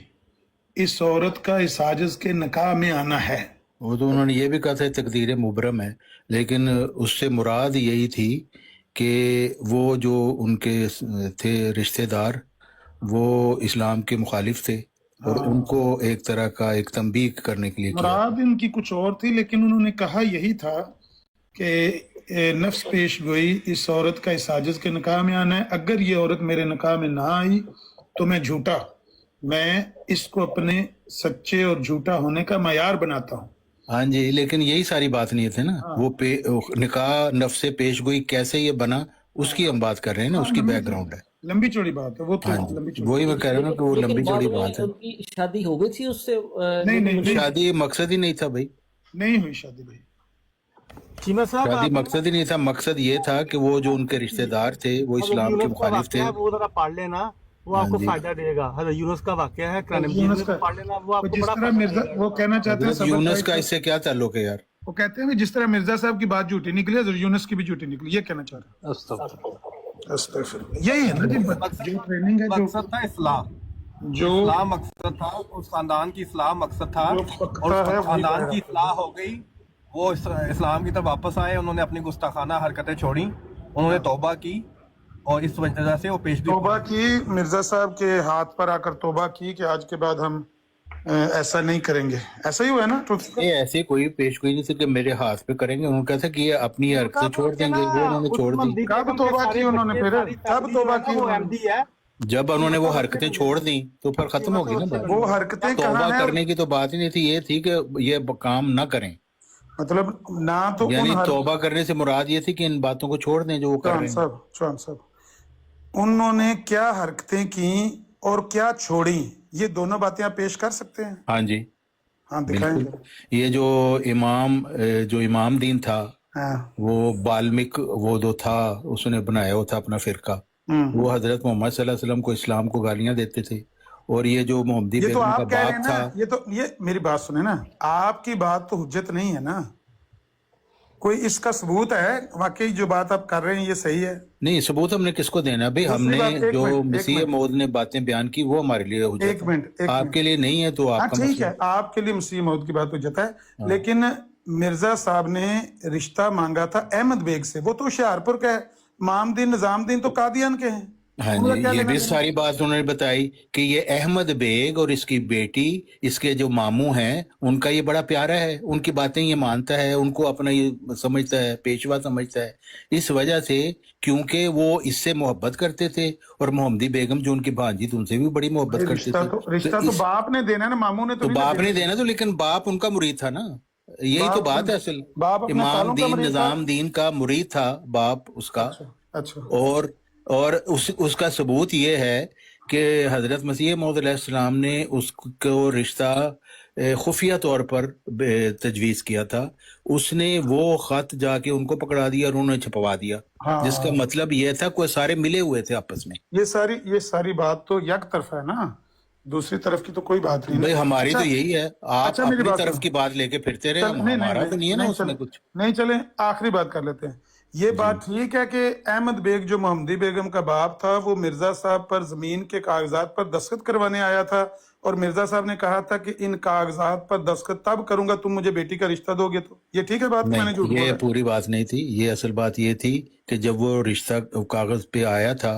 D: اس عورت کا اس عاجز کے نکاح میں آنا ہے.
F: وہ تو انہوں نے یہ بھی کہا تھا تقدیر مبرم ہے، لیکن اس سے مراد یہی تھی کہ وہ جو ان کے تھے رشتہ دار، وہ اسلام کے مخالف تھے، اور ان کو ایک طرح کا ایک تنبیہ کرنے کے لیے کیا.
D: مراد ان کی کچھ اور تھی، لیکن انہوں نے کہا یہی تھا کہ نفس پیش گوئی، اس عورت کا اس عاجز کے نکاح میں آنا ہے. اگر یہ عورت میرے نکاح میں نہ آئی تو میں جھوٹا، میں اس کو اپنے سچے اور جھوٹا ہونے کا معیار بناتا ہوں.
F: ہاں جی، لیکن یہی ساری بات نہیں تھے نا، وہ نکاح نفس سے پیش گوئی کیسے یہ بنا، اس کی ہم بات کر رہے ہیں نا، اس کی بیک گراؤنڈ ہے.
D: لمبی چوڑی بات ہے وہ تو.
F: ہاں
D: لمبی
F: جی،
D: چوڑی
F: وہی میں کہہ رہا ہوں کہ وہ
B: لیکن
F: لمبی
B: بعد
F: چوڑی
B: میں
F: بات ہے.
B: ان کی شادی ہو گئی تھی اس سے
D: نہیں
F: شادی مقصد ہی نہیں تھا بھائی،
D: نہیں ہوئی شادی بھائی.
C: چیمہ صاحب
F: شادی
C: آپ
F: مقصد ہی نہیں تھا. مقصد یہ تھا کہ وہ جو ان کے رشتہ دار تھے وہ
C: حضرت
F: اسلام کے
C: یونس کا
F: مخالف تھے.
C: واقعہ ہے، وہ ذرا پڑھ لینا، وہ آپ
F: ہاں
C: کو
F: جی،
C: فائدہ دے گا. حضرت یونس کا واقعہ ہے قرآن مجید
D: یونس
C: میں،
D: کا
C: تو پڑھ لینا، وہ آپ کو
D: جس
C: بڑا
D: طرح
C: فائدہ
D: مرزا
C: دے گا.
D: وہ کہنا چاہتے ہیں
F: حضرت
D: صبر
F: یونس کا
D: سائد
F: اس سے کیا تعلق ہے یار؟
D: وہ کہتے ہیں جس طرح مرزا صاحب کی بات جھوٹی نکلی، حضرت یونس کی بھی جھوٹی نکلی، یہ کہنا چاہ رہے ہیں. استغفر اللہ. یہی ہے نا جی جو ٹریننگ ہے، جو
G: مقصد تھا اصلاح،
D: جو
G: اصلاح مقصد تھا، اس خاندان کی اصلاح مقصد تھا،
D: جو
G: اور
D: پکا
G: اس
D: ہے وہی
G: خاندان
D: کہہ
G: کی
D: رہا
G: اصلاح ہو گئی. وہ اسلام کی طرف واپس آئے، انہوں نے اپنی گستاخانہ حرکتیں چھوڑی، انہوں نے توبہ کی، اور اس وجہ سے وہ پیشگی
D: توبہ کی. مرزا صاحب کے ہاتھ پر آ کر توبہ کی کہ آج کے بعد ہم ایسا نہیں کریں گے. ایسا ہی ہوا ہے نا ٹروت کا؟
F: یہ ایسے کوئی پیش گوئی نہیں تھی کہ میرے ہاتھ پہ کریں گے. انہوں نے کہا تھا کہ یہ اپنی حرکتیں چھوڑ دیں گے، وہ انہوں نے چھوڑ دی.
D: کب توبہ کی انہوں نے؟ پھر کب توبہ کی
C: وہ
D: انہوں
C: احمدی ہے.
F: جب انہوں نے وہ حرکتیں چھوڑ دیں تو پھر ختم ہوگی نا بات.
D: نے؟ وہ حرکتیں
F: توبہ
D: کہاں ہیں؟
F: کرنے کی تو بات ہی نہیں تھی، یہ تھی کہ یہ کام نہ کریں.
D: مطلب نہ تو
F: یعنی
D: ان
F: توبہ کرنے سے مراد یہ تھی کہ ان باتوں کو چھوڑ دیں جو وہ کر رہے ہیں.
D: چوہان صاحب انہوں نے کیا حرکتیں کی اور کیا چھوڑی، یہ دونوں باتیں آپ پیش کر سکتے ہیں؟
F: ہاں جی
D: ہاں دکھائیں.
F: بالکل. یہ جو امام دین تھا،
D: ہاں
F: وہ بالمک، وہ جو تھا اس نے بنایا ہوا تھا اپنا فرقہ، وہ حضرت محمد صلی اللہ علیہ وسلم کو اسلام کو گالیاں دیتے تھے. اور یہ جو محمدی
D: یہ تو
F: بیگم کا
D: آپ کہہ رہے ہیں
F: باپ
D: نا،
F: تھا،
D: یہ میری بات سنیں نا، آپ کی بات تو حجت نہیں ہے نا، کوئی اس کا ثبوت ہے واقعی جو بات آپ کر رہے ہیں یہ صحیح ہے؟
F: نہیں ثبوت ہم نے کس کو دینا بھائی؟ ہم
D: دوسری
F: نے
D: بات، ایک
F: جو
D: منٹ،
F: مسیح موعود نے باتیں بیان کی وہ ہمارے لیے حجت
D: ایک
F: ہے.
D: منٹ
F: آپ کے لیے نہیں ہے تو
D: ہاں
F: آپ کا
D: ٹھیک
F: مسئلہ.
D: ہے، آپ کے لیے مسیح موعود کی بات حجت ہے، لیکن مرزا صاحب نے رشتہ مانگا تھا احمد بیگ سے، وہ تو ہوشیارپور کا ہے. امام دین نظام دین تو قادیان کے ہیں.
F: ہاں
D: ان کا
F: جی،
D: کیا
F: یہ
D: لینا
F: بھی
D: دینا؟
F: ساری بات انہوں نے بتائی کہ یہ احمد بیگ اور اس کی بیٹی، اس کے جو ماموں ہیں، ان کا یہ بڑا پیارا ہے، ان کی باتیں یہ مانتا ہے، ان کو اپنا یہ سمجھتا ہے، پیشوا سمجھتا ہے. اس وجہ سے کیونکہ وہ اس سے محبت کرتے تھے، اور محمدی بیگم جو ان کی بھانجی تھی ان سے بھی بڑی محبت کرتے تھے.
D: رشتہ تو باپ نے دینا ہے نا، ماموں نے
F: تو
D: نہیں
F: باپ نے دینا، تو لیکن باپ ان کا مرید تھا نا، یہی تو بات ہے اصل.
D: باپ اپنے
F: امام
D: سالوں کا
F: دین
D: مرید تھا.
F: نظام دین کا مرید تھا باپ اس کا.
D: اچھا
F: اور اس کا ثبوت یہ ہے کہ حضرت مسیح موعود علیہ السلام نے اس کو رشتہ خفیہ طور پر تجویز کیا تھا. اس نے وہ خط جا کے ان کو پکڑا دیا اور انہوں نے چھپوا دیا، جس کا مطلب یہ تھا کہ سارے ملے ہوئے تھے آپس میں.
D: یہ ساری بات تو یک طرف ہے نا، دوسری طرف کی تو کوئی بات نہیں.
F: بھائی ہماری تو یہی ہے، آپ
D: میری
F: اپنی
D: بات
F: طرف
D: سنو.
F: کی بات لے کے پھرتے رہے، ہمارا تو نہیں ہے نا اس میں کچھ.
D: نہیں چلیں آخری بات کر لیتے ہیں. یہ بات ٹھیک ہے کہ احمد بیگ جو محمدی بیگم کا باپ تھا وہ مرزا صاحب پر زمین کے کاغذات پر دستخط کروانے آیا تھا، اور مرزا صاحب نے کہا تھا کہ ان کاغذات پر دستخط تب کروں گا تم مجھے بیٹی کا رشتہ دو گے. تو یہ ٹھیک ہے بات کہ میں نے جھوٹ
F: نہیں، یہ
D: بولا؟
F: پوری بات نہیں تھی. یہ اصل بات یہ تھی کہ جب وہ رشتہ کاغذ پہ آیا تھا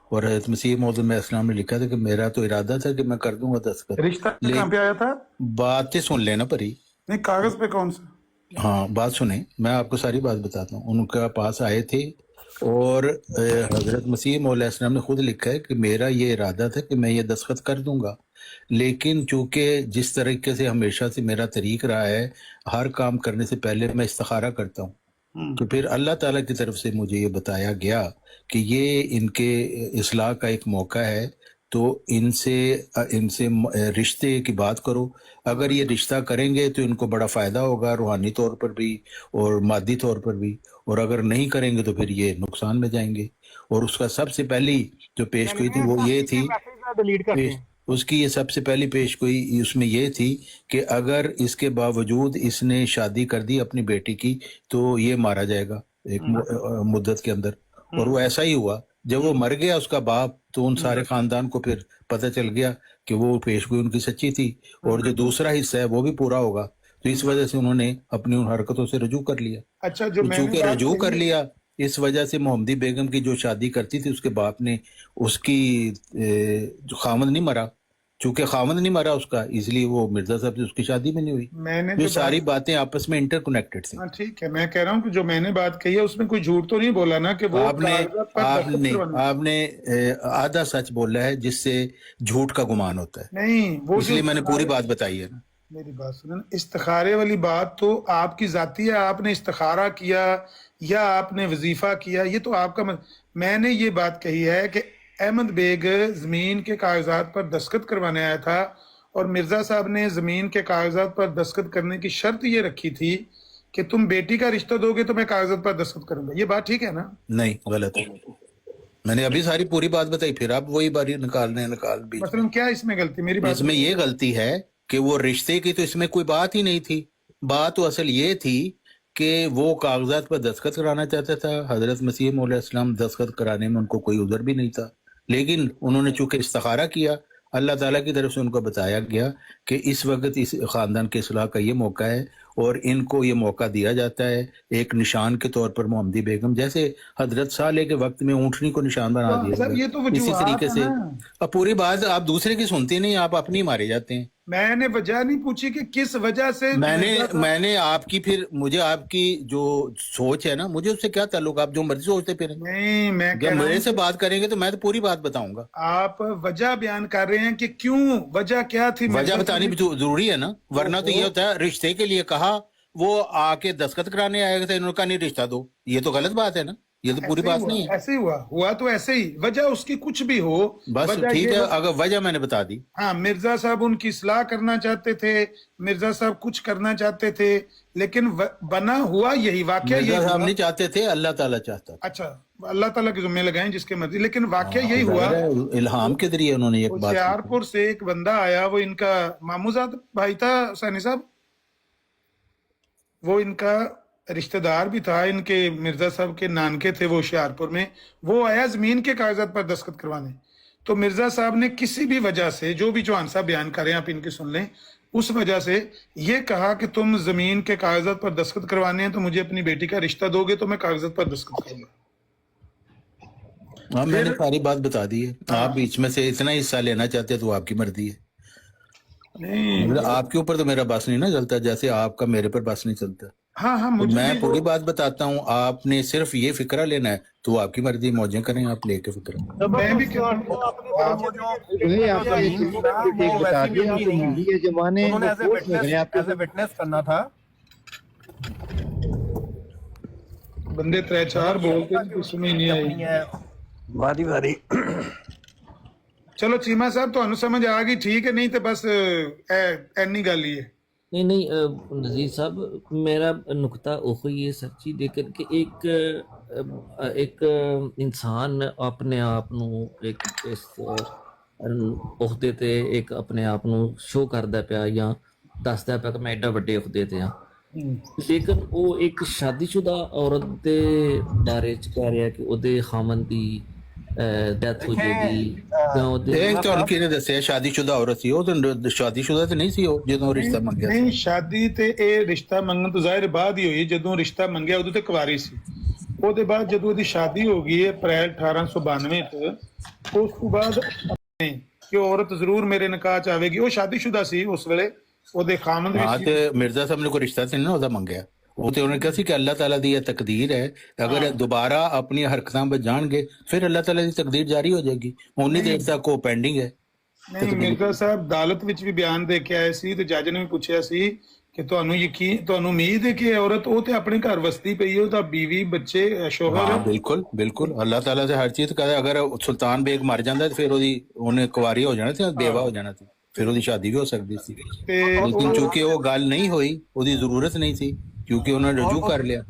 F: اور حضرت مسیح موعود علیہ السلام نے لکھا تھا کہ میرا تو ارادہ تھا کہ میں کر دوں گا دستخط.
D: رشتہ کہاں پہ آیا تھا؟
F: باتیں سن لینا پری.
D: نہیں کاغذ پہ کون سا؟
F: ہاں بات سنیں، میں آپ کو ساری بات بتاتا ہوں. ان کے پاس آئے تھے اور حضرت مسیح موعود علیہ السلام نے خود لکھا ہے کہ میرا یہ ارادہ تھا کہ میں یہ دستخط کر دوں گا، لیکن چونکہ جس طریقے سے ہمیشہ سے میرا طریق رہا ہے، ہر کام کرنے سے پہلے میں استخارہ کرتا ہوں. تو پھر اللہ تعالیٰ کی طرف سے مجھے یہ بتایا گیا کہ یہ ان کے اصلاح کا ایک موقع ہے، تو ان سے رشتے کی بات کرو. اگر یہ رشتہ کریں گے تو ان کو بڑا فائدہ ہوگا روحانی طور پر بھی اور مادی طور پر بھی، اور اگر نہیں کریں گے تو پھر یہ نقصان میں جائیں گے. اور اس کا سب سے پہلی جو پیش گوئی تھی وہ یہ تھی،
C: ڈیلیٹ کرتے ہیں.
F: اس کی یہ سب سے پہلی پیش گوئی اس میں یہ تھی کہ اگر اس کے باوجود اس نے شادی کر دی اپنی بیٹی کی تو یہ مارا جائے گا ایک مدت کے اندر. اور وہ ایسا ہی ہوا. جب وہ مر گیا اس کا باپ تو ان سارے خاندان کو پھر پتہ چل گیا کہ وہ پیش گوئی ان کی سچی تھی، اور جو دوسرا حصہ ہے وہ بھی پورا ہوگا. تو اس وجہ سے انہوں نے اپنی ان حرکتوں سے رجوع کر لیا.
D: اچھا جو میں
F: چونکہ رجوع کر لیا، اس وجہ سے محمدی بیگم کی جو شادی کرتی تھی اس کے باپ نے اس کی جو خامد نہیں مرا، چونکہ خامد نہیں مرا اس کا، اس لیے وہ مرزا صاحب سے اس کی شادی میں نہیں ہوئی.
D: میں نے
F: یہ ساری باتیں آپس میں انٹر کنیکٹڈ تھیں.
D: ہاں ٹھیک ہے، میں کہہ رہا ہوں کہ جو میں نے بات کہی ہے اس میں کوئی جھوٹ تو نہیں بولا نا کہ وہ
F: آپ نے آدھا سچ بولا ہے جس سے جھوٹ کا گمان ہوتا ہے.
D: نہیں، وہ
F: اس لیے میں نے پوری بات بتائی ہے نا.
D: میری بات سنیں، استخارے والی بات تو آپ کی ذاتی ہے، آپ نے استخارہ کیا یا آپ نے وظیفہ کیا، یہ تو آپ کا میں نے یہ بات کہی ہے کہ احمد بیگ زمین کے کاغذات پر دستخط کروانے آیا تھا، اور مرزا صاحب نے زمین کے کاغذات پر دستخط کرنے کی شرط یہ رکھی تھی کہ تم بیٹی کا رشتہ دو گے تو میں کاغذات پر دستخط کروں گا. یہ بات ٹھیک ہے نا؟
F: نہیں، غلط ہے. میں نے ابھی ساری پوری بات بتائی، پھر آپ وہی باری نکال بھی.
D: مثلا کیا اس میں غلطی؟ میری بات
F: اس میں یہ غلطی ہے کہ وہ رشتے کی تو اس میں کوئی بات ہی نہیں تھی. بات تو اصل یہ تھی کہ وہ کاغذات پر دستخط کرانا چاہتا تھا. حضرت مسیح موعود علیہ السلام دستخط کرانے میں ان کو کوئی عذر بھی نہیں تھا، لیکن انہوں نے چونکہ استخارہ کیا، اللہ تعالیٰ کی طرف سے ان کو بتایا گیا کہ اس وقت اس خاندان کے اصلاح کا یہ موقع ہے، اور ان کو یہ موقع دیا جاتا ہے ایک نشان کے طور پر. محمدی بیگم جیسے حضرت صالح کے وقت میں اونٹنی کو نشان بنا دیا
D: یہ تو
F: گیا، اسی طریقے سے.
D: نا.
F: اب پوری بات آپ دوسرے کی سنتے نہیں، آپ اپنی مارے جاتے ہیں.
D: میں نے وجہ نہیں پوچھی کہ کس وجہ سے
F: میں نے آپ کی، پھر مجھے آپ کی جو سوچ ہے نا، مجھے اس سے کیا تعلق؟ آپ جو مرضی سوچتے پھر
D: نہیں، میں
F: جب میرے سے بات کریں گے تو میں تو پوری بات بتاؤں گا.
D: آپ وجہ بیان کر رہے ہیں کہ کیوں، وجہ کیا تھی؟
F: وجہ بتانی بھی ضروری ہے نا، ورنہ تو یہ ہوتا ہے رشتے کے لیے کہا، وہ آ کے دستخط کرانے آئے تھے، انہوں نے کہا نہیں رشتہ دو. یہ تو غلط بات ہے نا، یہ تو پوری بات نہیں ہے.
D: ایسے ہی ہوا تو ایسے ہی. وجہ اس کی کچھ بھی ہو،
F: بس ٹھیک ہے، اگر وجہ میں نے بتا دی.
D: ہاں، مرزا صاحب ان کی اصلاح کرنا چاہتے تھے، مرزا صاحب کچھ کرنا چاہتے تھے، لیکن بنا ہوا یہی واقعہ.
F: مرزا صاحب نہیں چاہتے تھے، اللہ تعالیٰ چاہتا تھا.
D: اچھا، اللہ تعالیٰ کے ذمہ لگائیں جس کے مرضی، لیکن واقعہ یہی ہوا.
F: الہام کے ذریعے انہوں نے ایک بات.
D: ہوشیارپور سے ایک بندہ آیا، وہ ان کا ماموزاد بھائی تھا حسینی صاحب، وہ ان کا رشتہ دار بھی تھا، ان کے مرزا صاحب کے نانکے تھے وہ ہوشیارپور میں. وہ آیا زمین کے کاغذات پر دستخط کروانے، تو مرزا صاحب نے کسی بھی وجہ سے، جو بھی چوہان صاحب بیان کریں آپ ان کی سن لیں، اس وجہ سے یہ کہا کہ تم زمین کے کاغذات پر دستخط کروانے ہیں تو مجھے اپنی بیٹی کا رشتہ دو گے تو میں کاغذات پر دستخط کروں گا.
F: ہاں، میں نے ساری بات بتا دی ہے. آپ بیچ میں سے اتنا حصہ لینا چاہتے تو آپ کی مرضی ہے.
D: نہیں،
F: آپ کے اوپر تو میرا بس نہیں نا چلتا، جیسے آپ کا میرے پر بس نہیں چلتا.
D: ہاں
F: میں پوری بات بتاتا ہوں. آپ نے صرف یہ فکرہ لینا ہے تو آپ کی مرضی، موجیں کریں آپ لے کے فکرہ.
D: میں بھی
G: کرنا تھا.
D: بندے 3-4 بولتے سنی نہیں آئی.
A: واری واری.
D: چلو چیمہ صاحب تو سمجھ آ گئی، ٹھیک ہے. نہیں تو بس اینی گل ہی ہے.
B: نہیں نذیر صاحب، میرا نقطہ اوہی ہے سچی، لیکن کہ ایک انسان اپنے آپ نو ایک اس عہدے تے ایک اپنے آپ نو شو کردا پیا یا دسدا پیا کہ میں ایڈا وڈے عہدے تے ہاں، لیکن وہ ایک شادی شدہ عورت دے بارے چ کہہ رہا کہ وہ خامن دی ڈیتھ ہو جائے گی.
F: ایک تو ان کی نے دسیا شادی شدہ عورت سی، وہ تو شادی شدہ تو نہیں سی وہ جدوں رشتہ منگیا.
D: نہیں، شادی تے اے رشتہ منگن تو ظاہر بعد ہی ہوئی. جدوں رشتہ منگیا ادو تے کواری سی. وہ دے بعد جدوں دی شادی ہو گئی اپریل 1892 تے، اس تو بعد کہ عورت ضرور میرے نکاح چ آوے گی. وہ شادی شدہ سی اس ویلے، وہ دے خامند
F: ہاں
D: بھی
F: تے مرزا صاحب نے کوئی رشتہ تے نہیں نہ منگیا. وہ تو انہوں نے کہا سی کہ اللہ تعالیٰ دی یہ تقدیر ہے، اگر دوبارہ اپنی حرکتاں پہ جان گے پھر اللہ تعالیٰ دی تقدیر جاری ہو جائے گی. اونی دیر تک وہ پینڈنگ ہے.
D: نہیں، مرزا صاحب عدالت وچ بھی بیان دے کے آئے سی تے جج نے بھی پوچھیا سی ਕਿ ਤੁਹਾਨੂੰ ਯਕੀਨ, ਤੁਹਾਨੂੰ ਉਮੀਦ ਹੈ ਕਿ ਔਰਤ ਉਹ ਤੇ ਆਪਣੇ ਘਰ ਵਸਦੀ ਪਈ ਹੈ, ਉਹਦਾ ਬੀਵੀ ਬੱਚੇ ਸ਼ੋਹਰ
F: हाँ बिल्कुल बिल्कुल, अल्लाह ताला से हर चीज कहता है। अगर सुल्तान बेग मर जाता है तो फिर ਉਹਨੇ ਕੁਵਾਰੀ ਹੋ ਜਾਣਾ ਸੀ, ਬੇਵਾ ਹੋ ਜਾਣਾ ਸੀ, ਫਿਰ ਉਹਦੀ ਸ਼ਾਦੀ ਵੀ ਹੋ ਸਕਦੀ ਸੀ।
D: ਤੇ
F: ਲੇਕਿਨ ਚूंकि ਉਹ ਗੱਲ ਨਹੀਂ ਹੋਈ, ਉਹਦੀ ਜ਼ਰੂਰਤ ਨਹੀਂ ਸੀ, ਕਿਉਂਕਿ ਉਹਨਾਂ ਨੇ ਰਜੂ ਕਰ ਲਿਆ।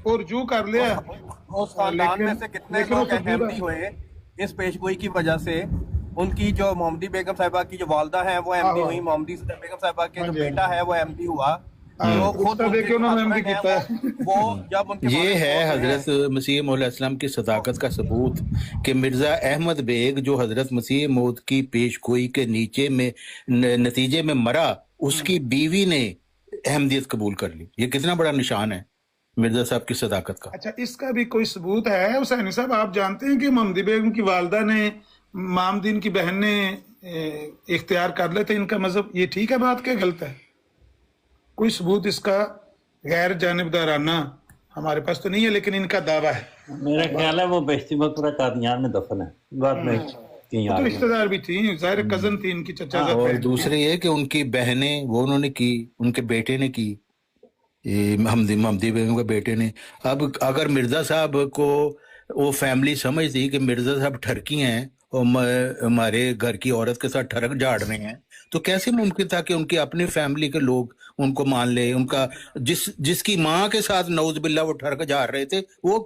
D: ਉਹ ਰਜੂ ਕਰ ਲਿਆ।
G: उस खानदान में से कितने लोग अहमदी हुए इस पेशगोई की वजह से। उनकी जो मोहम्मदी बेगम साहिबा की जो वालदा है वो अहमदी हुई, मोहम्मदी बेगम साहिबा के जो बेटा है वो अहमदी हुआ, तो खुद
D: देखिए उन्होंने अहमदी किया
G: वो जब उनके
F: ये है हजरत मसीह मौला इस्लाम की सदाकत का सबूत कि मिर्जा अहमद बेग जो हजरत मसीह मौद की पेशगोई के नीचे में नतीजे में मरा, उसकी बीवी ने अहमदियत कबूल कर ली। ये कितना बड़ा निशान है मिर्जा साहब की सदाकत का।
D: अच्छा, इसका भी कोई सबूत है हुसैनी साहब? आप जानते हैं कि मोहम्मदी बेगम की वालदा ने मामदीन की बहन ने इख्तियार कर लेते इनका मजहब, ये ठीक है बात क्या गलत है? कोई सबूत इसका गैर जानिबदाराना हमारे पास तो नहीं है, लेकिन इनका दावा है।
A: मेरा ख्याल है वो बेहती मकबरा कादियान में दफन है, बाद में कहीं आ
D: तो
A: गया।
D: रिश्तेदार भी थी, जाहिर कजन थी इनकी, चचा
F: और दूसरी ये कि उनकी बहनें वो उन्होंने की, उनके बेटे ने की, ये महमदी बेगम के बेटे ने। अब अगर मिर्जा साहब को वो फैमिली समझती कि मिर्जा साहब ठरकी हैं और हमारे घर की औरत के साथ ठरक झाड़ रहे हैं, तो कैसे मुमकिन था कि उनकी अपनी फैमिली के लोग उनको मान ले? उनका जिसकी माँ के साथ नौज बिल्ला वो ठरक झाड़ रहे थे, वो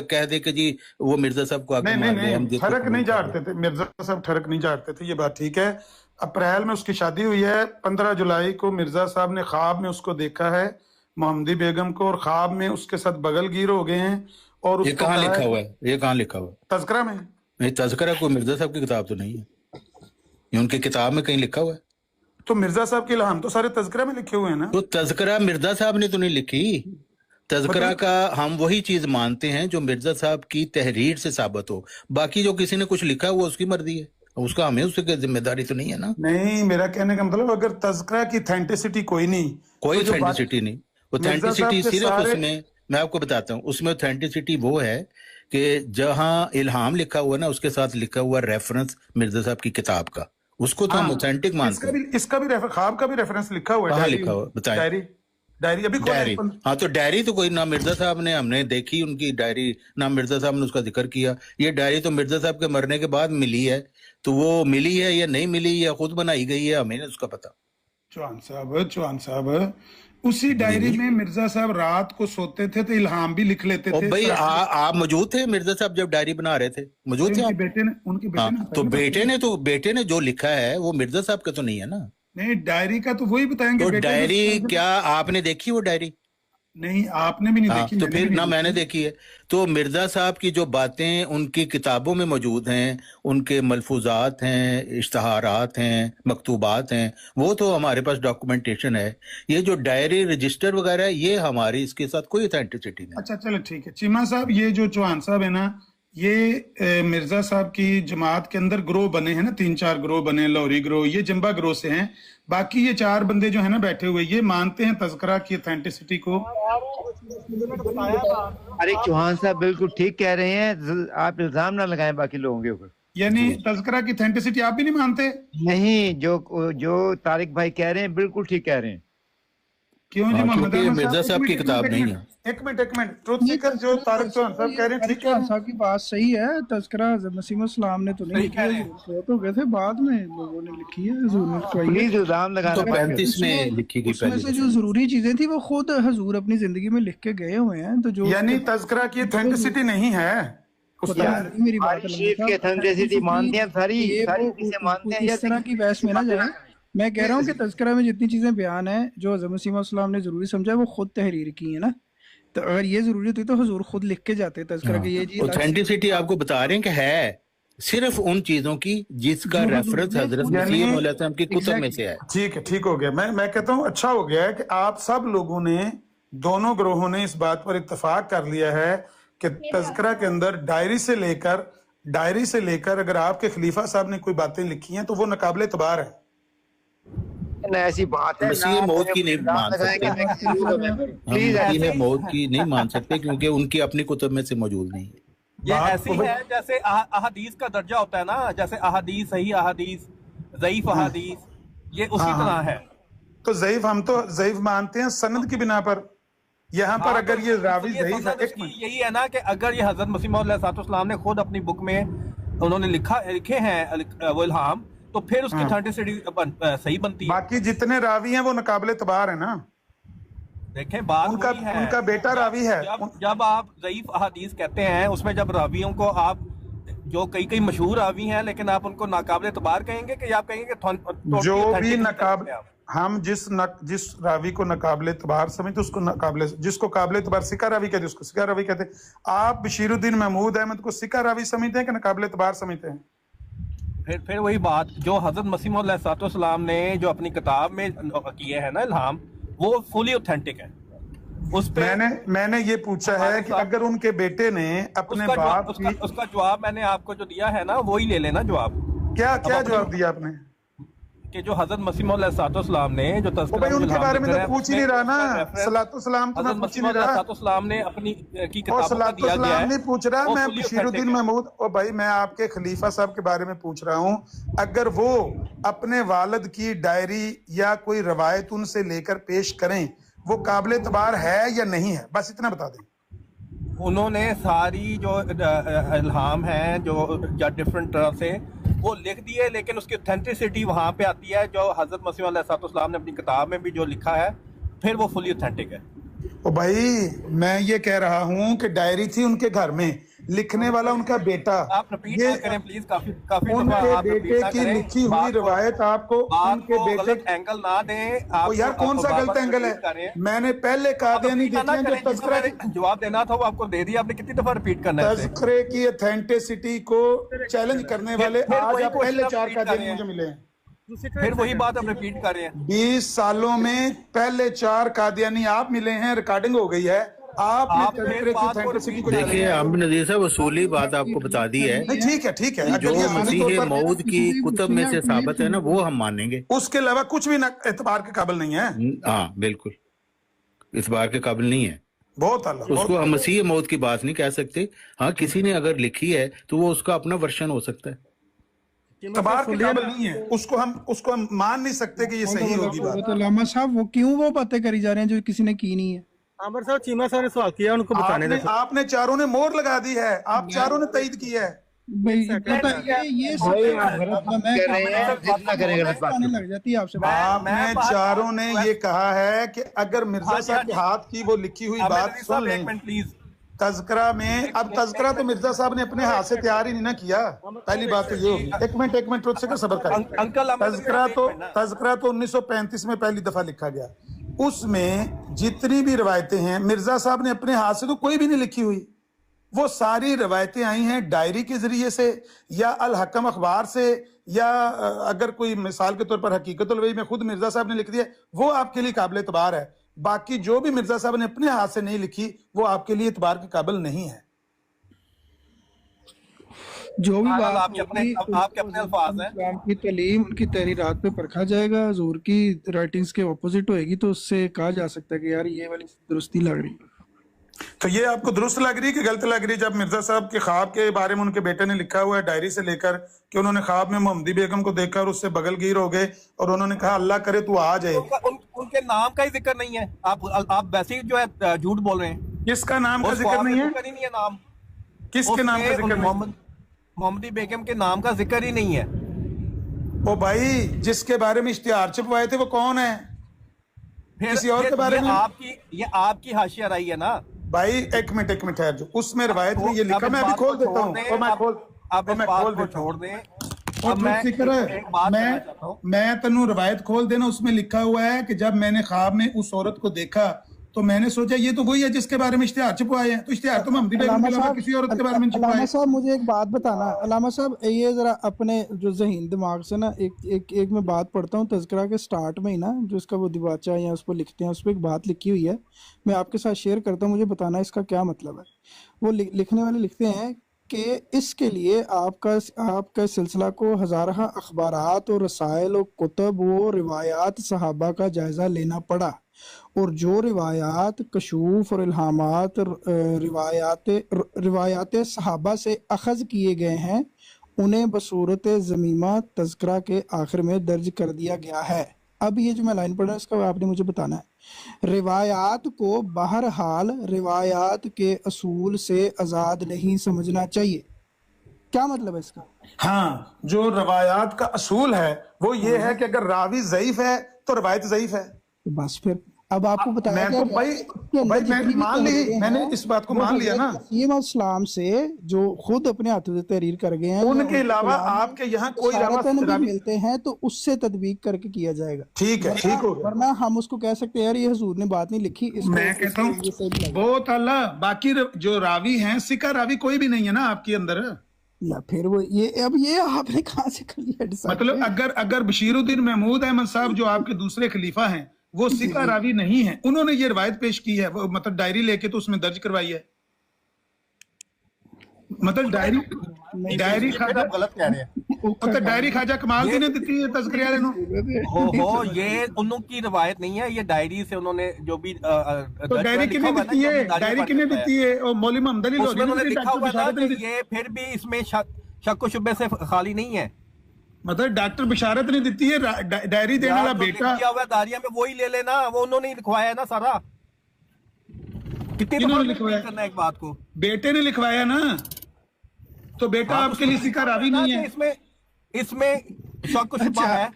F: कह दे कि जी वो मिर्जा साहब को आके मार दे। हम
D: ठरक नहीं झाड़ते थे, मिर्जा साहब ठरक नहीं झाड़ते थे, ये बात ठीक है। अप्रैल में उसकी शादी हुई है, 15 जुलाई को मिर्जा साहब ने ख्वाब में उसको देखा है मोहम्मदी बेगम को, और ख्वाब में उसके साथ बगलगीर हो गए हैं। और
F: ये कहाँ लिखा हुआ है? ये कहाँ लिखा हुआ है?
D: तज़किरा में।
F: नहीं, तज़किरा कोई मिर्जा साहब की किताब तो नहीं है, ये उनकी किताब में कहीं लिखा हुआ है।
D: तो मिर्जा साहब के इल्हाम तो सारे तज़किरा में लिखे हुए हैं ना।
F: तो तज़किरा मिर्जा साहब ने तो नहीं लिखी, तज़किरा का हम वही चीज मानते हैं जो मिर्जा साहब की तहरीर से साबित हो। बाकी जो किसी ने कुछ लिखा हुआ उसकी मर्जी है, उसका हमें उसकी जिम्मेदारी तो नहीं है ना।
D: नहीं, मेरा कहने का मतलब अगर तज़किरा की ऑथेंटिसिटी कोई नहीं,
F: कोई ऑथेंटिसिटी नहीं। ऑथेंटिसिटी सिर्फ उसमें, मैं आपको बताता हूँ, उसमें ऑथेंटिसिटी वो है कि जहाँ इल्हाम लिखा हुआ ना उसके साथ लिखा हुआ रेफरेंस मिर्जा साहब की किताब का, उसको तो हम ऑथेंटिक मानते हैं।
D: इसका भी ख्वाब का भी रेफरेंस लिखा हुआ है।
F: कहाँ लिखा हुआ बताइए?
D: डायरी अभी
F: डायरी, हाँ तो डायरी तो कोई ना मिर्जा साहब ने, हमने देखी उनकी डायरी, ना मिर्जा साहब ने उसका जिक्र किया। ये डायरी तो मिर्जा साहब के मरने के बाद मिली है, तो वो मिली है या नहीं मिली या खुद बनाई गई है, हमें नहीं उसका पता।
D: चौहान साहब उसी डायरी में मिर्जा साहब रात को सोते थे तो इल्हाम भी लिख लेते थे।
F: भाई आप मौजूद थे मिर्जा साहब जब डायरी बना रहे थे? मौजूद थे आप?
D: उनके बेटे ने
F: तो बेटे ने जो लिखा है वो मिर्जा साहब का तो नहीं है ना।
D: नहीं, डायरी का तो वही बताएंगे।
F: तो डायरी क्या आपने देखी वो डायरी?
D: नहीं, आपने भी नहीं देखी।
F: तो फिर ना मैंने देखी है। तो मिर्जा साहब की जो बातें उनकी किताबों में मौजूद हैं, उनके मलफूजात हैं, इश्तहारात हैं, मकतूबात हैं, वो तो हमारे पास डॉक्यूमेंटेशन है। ये जो डायरी रजिस्टर वगैरह है, ये हमारी इसके साथ कोई ऑथेंटिसिटी नहीं।
D: अच्छा चलो ठीक है। चीमा साहब, ये जो चौहान साहब है ना, ये मिर्जा साहब की जमात के अंदर ग्रोह बने हैं ना, 3-4 ग्रोह बने, लाहौरी ग्रोह, ये जंबा ग्रोह से हैं। बाकी ये 4 बंदे जो है ना बैठे हुए, ये मानते हैं तज़किरा की ऑथेंटिसिटी को।
H: अरे चौहान साहब बिल्कुल ठीक कह रहे हैं, आप इल्जाम ना लगाएं बाकी लोगों के ऊपर।
D: यानी तज़किरा की ऑथेंटिसिटी आप भी नहीं मानते?
H: नहीं, जो तारिक भाई कह रहे हैं बिल्कुल ठीक कह रहे हैं।
D: क्यों जी? मोहम्मद
F: मिर्जा साहब की किताब नहीं है।
D: एक मिनट ट्रुथ सीकर जो तारिक चौहान साहब कह रहे हैं ठीक है,
E: साहब की बात सही है। तज़किरा मसीह मौला ने तो नहीं लिखा, बहुत हो गए थे, बाद में लोगों ने लिखी है, हुजूर ने लिखवाई है।
H: प्लीज इल्जाम लगाना।
F: तो 35 में लिखी गई
E: उसमें
F: पहले
E: से जो जरूरी चीजें थी वो खुद हुजूर अपनी जिंदगी में लिख के गए हुए हैं। तो जो
D: यानी तज़किरा की ऑथेंटिसिटी नहीं है।
E: मेरी बात
H: शरीफ की ऑथेंटिसिटी मानते हैं, सारी चीजें मानते हैं।
E: इस तरह की बहस में ना जाए। मैं कह रहा हूँ कि तज़किरा में जितनी चीजें बयान है जो हज़रत मसीह मौला ने जरूरी समझा है, वो खुद तहरीर की है ना। तो अगर ये जरूरी होती तो हुजूर खुद लिख के जाते तज़किरा के। ये जी
F: ऑथेंटिसिटी आपको बता रहे हैं कि है सिर्फ उन चीजों की जिसका रेफरेंस हजरत मसीह मौला साहब की कुतुब में से है।
D: ठीक हो गया। मैं कहता हूँ अच्छा हो गया है कि आप सब लोगों ने, दोनों ग्रोहों ने इस बात पर इत्तेफाक कर लिया है कि तज़किरा के अंदर डायरी से लेकर अगर आपके खलीफा साहब ने कोई बातें लिखी हैं तो वो नाकाबिल एतबार है।
H: ऐसी बात है,
F: मसीह मौत की नहीं मान सकते,
H: प्लीज
F: मसीह मौत की नहीं मान सकते क्योंकि उनकी अपनी कुतुब में से मौजूद नहीं है।
G: ये ऐसी है जैसे अहादीस का दर्जा होता है ना, जैसे अहादीस, सही अहादीस, ज़ईफ अहादीस, ये उसी तरह है।
D: تو ضعیف ہم تو ضعیف مانتے ہیں سند کی بنا پر. یہاں پر اگر یہ راوی ضعیف ہے, ایک منٹ,
G: یہی ہے نا کہ اگر یہ حضرت مسیح موعود علیہ السلام نے خود اپنی بک میں انہوں نے لکھے ہیں وہ الہام, تو پھر اس کی اتھینٹسٹی صحیح بنتی ہے.
D: باقی جتنے راوی ہیں وہ ناقابل اعتبار ہیں نا.
G: دیکھیں بات
D: ان کا بیٹا راوی ہے.
G: جب آپ ضعیف احادیث کہتے ہیں اس میں جب راویوں کو آپ جو کئی مشہور راوی ہیں لیکن آپ ان کو ناقابل اعتبار کہیں گے کہ آپ کہیں گے کہ
D: جو بھی ناقابل, ہم جس راوی کو ناقابل اعتبار سمجھتے اس کو جس کو قابل اعتبار سکہ راوی کہتے ہیں اس کو سکہ راوی کہتے ہیں. آپ بشیر الدین محمود احمد کو سکہ راوی سمجھتے ہیں کہ ناقابل اعتبار سمجھتے ہیں؟
G: پھر وہی بات جو حضرت مسیح موعود علیہ السلام نے جو اپنی کتاب میں کیے ہیں نا الہام, وہ فلی اوتھینٹک ہے. اس پہ
D: میں نے یہ پوچھا ہے کہ اگر ان کے بیٹے نے اپنے باپ کی,
G: اس کا جواب میں نے آپ کو جو دیا ہے نا وہی لے لینا جواب.
D: کیا جواب دیا آپ نے؟
G: کہ جو حضرت مسیح موعود علیہ السلام نے جو تذکرہ
D: بھائی ان کے بارے میں تو پوچھ ہی نہیں رہا نا. صلاۃ والسلام تو میں
G: حضرت
D: پوچھ ہی
G: مسیح
D: نہیں
G: موعود
D: رہا.
G: علیہ السلام نے اپنی کی
D: اور
G: کتابوں کا
D: صلاۃ
G: دیا گیا
D: والسلام
G: ہے.
D: نہیں پوچھ رہا, میں بشیر الدین محمود, اور بھائی میں آپ کے خلیفہ صاحب کے بارے میں پوچھ رہا ہوں. اگر وہ اپنے والد کی ڈائری یا کوئی روایت ان سے لے کر پیش کریں, وہ قابل اعتبار ہے یا نہیں ہے؟ بس اتنا بتا دیں.
G: انہوں نے ساری جو الہام ہیں جو ڈفرنٹ طرح سے وہ لکھ دیے, لیکن اس کی اوتھینٹسٹی وہاں پہ آتی ہے جو حضرت مسیح علیہ السلام نے اپنی کتاب میں بھی جو لکھا ہے, پھر وہ فلی اوتھینٹک ہے.
D: او بھائی میں یہ کہہ رہا ہوں کہ ڈائری تھی ان کے گھر میں, لکھنے والا ان کا بیٹا.
G: آپ رپیٹ نہ کریں پلیز, کافی
D: ان
G: دفعہ
D: کے
G: آپ
D: بیٹے
G: رپیٹ نہ
D: کی
G: کریں.
D: لکھی ہوئی روایت آپ کو ان کے بیٹے
G: غلط اینگل نہ دیں.
D: یار کون سا غلط اینگل ہے؟ میں نے پہلے قادیانی دیکھے ہیں جو تذکرہ
G: جواب دینا تھا وہ آپ کو دے دیا, آپ نے کتنی دفعہ ریپیٹ کرنا ہے؟
D: تذکرے کی اتھینٹسٹی کو چیلنج کرنے والے آج آپ پہلے 4 قادیانی مجھے ملے ہیں.
G: پھر وہی بات آپ ریپیٹ کر رہے ہیں.
D: 20 سالوں میں پہلے 4 قادیانی آپ ملے ہیں, ریکارڈنگ ہو گئی ہے. آپ نے تذکرے کی اتھینٹسٹی کو
F: دیکھیے عامر نذیر صاحب اصولی بات آپ کو بتا دی ہے.
D: ٹھیک ہے
F: جو مسیح موعود کی کتب میں سے ثابت ہے نا وہ ہم مانیں گے,
D: اس کے علاوہ کچھ بھی اعتبار کے قابل نہیں ہے.
F: ہاں بالکل اعتبار کے قابل نہیں ہے.
D: بہت اللہ,
F: اس کو ہم مسیح موعود کی بات نہیں کہہ سکتے. ہاں کسی نے اگر لکھی ہے تو وہ اس کا اپنا ورشن ہو سکتا ہے,
D: اعتبار کے قابل نہیں ہے. اس کو ہم مان نہیں سکتے کہ یہ صحیح ہوگی بات.
E: علامہ صاحب وہ کیوں وہ باتیں کری جا رہے ہیں جو کسی نے کی نہیں ہے؟
C: عامر صاحب چیمہ صاحب نے سوال کیا, ان کو بتانے دیں.
D: آپ نے چاروں نے مور لگا دی ہے, آپ چاروں نے تائید کی ہے. آپ نے چاروں نے یہ کہا ہے کہ اگر مرزا صاحب کے ہاتھ کی وہ لکھی ہوئی بات سن لیں تذکرہ میں, اب تذکرہ تو مرزا صاحب نے اپنے ہاتھ سے تیار ہی نہیں نہ کیا. پہلی بات تو یہ ہوگی. ایک منٹ رک سے صبر کریں. تذکرہ تو 1935 میں پہلی دفعہ لکھا گیا. اس میں جتنی بھی روایتیں ہیں مرزا صاحب نے اپنے ہاتھ سے تو کوئی بھی نہیں لکھی ہوئی. وہ ساری روایتیں آئی ہیں ڈائری کے ذریعے سے یا الحکم اخبار سے, یا اگر کوئی مثال کے طور پر حقیقت الوحی میں خود مرزا صاحب نے لکھ دیا, وہ آپ کے لیے قابل اعتبار ہے. باقی جو بھی مرزا صاحب نے اپنے ہاتھ سے نہیں لکھی وہ آپ کے لیے اعتبار کے قابل نہیں ہے.
E: جو بھی بات
G: آپ کے اپنے الفاظ ہیں,
E: اسلام کی تعلیم ان کی تحریرات پہ پرکھا جائے گا. حضور کی رائٹنگز کے اپوزٹ ہوئے گی تو اس سے کہا جا سکتا ہے کہ یار یہ والی درستی لگ رہی.
D: تو یہ آپ کو درست لگ رہی کہ غلط لگ رہی؟ جب مرزا صاحب کے خواب کے بارے میں ان کے بیٹے نے لکھا ہوا ہے ڈائری سے لے کر کہ انہوں نے خواب میں محمدی بیگم کو دیکھا اور اس سے بغل گیر ہو گئے اور انہوں نے کہا اللہ کرے تو آ جائے.
G: ان کے نام کا ہی ذکر نہیں ہے. آپ ویسے ہی جو ہے جھوٹ بول رہے ہیں.
D: کس کا نام کا ذکر نہیں ہے؟
G: نام
D: کس کے نام کا ذکر نہیں؟
G: محمدی بیگم کے نام کا ذکر ہی نہیں ہے.
D: وہ بھائی جس کے بارے میں اشتہار چھپوائے تھے وہ کون ہے؟ کسی اور کے بارے میں؟
G: یہ آپ کی حاشیہ رہی ہے نا
D: بھائی. ایک منٹ ٹھہر جو, اس میں روایت میں یہ لکھا, میں ابھی کھول دیتا ہوں. میں تنوں روایت کھول دینا. اس میں لکھا ہوا ہے کہ جب میں نے خواب میں اس عورت کو دیکھا تو میں نے سوچا یہ تو وہی ہے جس کے بارے میں اشتہار چھپوائے ہیں. تو اشتہار تو محمدی بیگم کے علاوہ کسی عورت کے بارے میں چھپوائے.
E: علامہ صاحب مجھے ایک بات بتانا. علامہ صاحب یہ ذرا اپنے جو ذہین دماغ سے نا ایک میں بات پڑھتا ہوں. تذکرہ کے سٹارٹ میں ہی نا جو اس کا وہ دیباچہ یا اس پہ لکھتے ہیں, اس پہ ایک بات لکھی ہوئی ہے, میں آپ کے ساتھ شیئر کرتا ہوں, مجھے بتانا اس کا کیا مطلب ہے. وہ لکھنے والے لکھتے ہیں کہ اس کے لیے آپ کا سلسلہ کو ہزارہ اخبارات اور رسائل و کتب و روایات صحابہ کا جائزہ لینا پڑا, اور جو روایات کشوف اور الہامات روایات صحابہ سے اخذ کیے گئے ہیں انہیں بصورت ضمیمہ تذکرہ کے آخر میں درج کر دیا گیا ہے. अब ये जो मैं लाइन पढ़ रहा हूँ इसका आपने मुझे बताना है। रिवायात को बहरहाल रिवायात के असूल से आज़ाद नहीं समझना चाहिए। क्या मतलब है इसका?
D: हाँ, जो रवायात का असूल है वो ये है कि अगर रावी ज़ईफ है तो रवायत ज़ईफ है।
E: तो बस फिर अब आपको बताया
D: मैं
E: क्या
D: तो भाई मैं मान ली, मैंने इस बात को मान लिया ना।
E: वसीम और इस्लाम से जो खुद अपने हाथों से तहरीर कर गए हैं,
D: उनके अलावा आपके यहाँ कोई
E: भी मिलते हैं तो उससे तदबीक करके किया जाएगा।
D: ठीक है, ठीक हो गया।
E: वरना हम उसको कह सकते हैं यार ये हुजूर ने बात नहीं लिखी,
D: मैं कहता हूँ बहुत अल्लाह, बाकी जो रावी हैं सिका रावी कोई भी नहीं है ना आपके अंदर।
E: या फिर वो ये अब ये आपने कहाँ से कर लिया डिसाइड?
D: मतलब अगर बशीरुद्दीन महमूद अहमद साहब जो आपके दूसरे खलीफा हैं वो सिका रावी नहीं है, उन्होंने ये रिवायत पेश की है, वो मतलब डायरी लेके तो उसमें दर्ज करवाई है, मतलब डायरी खाजा
G: गलत कह रहे हैं।
D: मतलब डायरी खाजा कमाल ने दी है तज़किरे वाले नु।
G: हो ये उनकी रिवायत नहीं है, ये डायरी से उन्होंने जो भी
D: तो डायरी किने दी है, डायरी किने दी है? और मौलवी मोहम्मद अली लोधी ने
G: लिखा हुआ था कि ये फिर भी इसमें शक व शुबे से खाली नहीं है।
D: मतलब डॉक्टर बिशारत ने दी है, डायरी देने वाला बेटा
G: किया हुआ दारिया में वही ले लेना, वो उन्होंने लिखवाया है ना सारा। कितनी दफा लिखवाया करना एक बात को?
D: बेटे ने लिखवाया ना, तो बेटा आपके लिए सिका रावी नहीं है।
G: इसमें शक व शुबा है।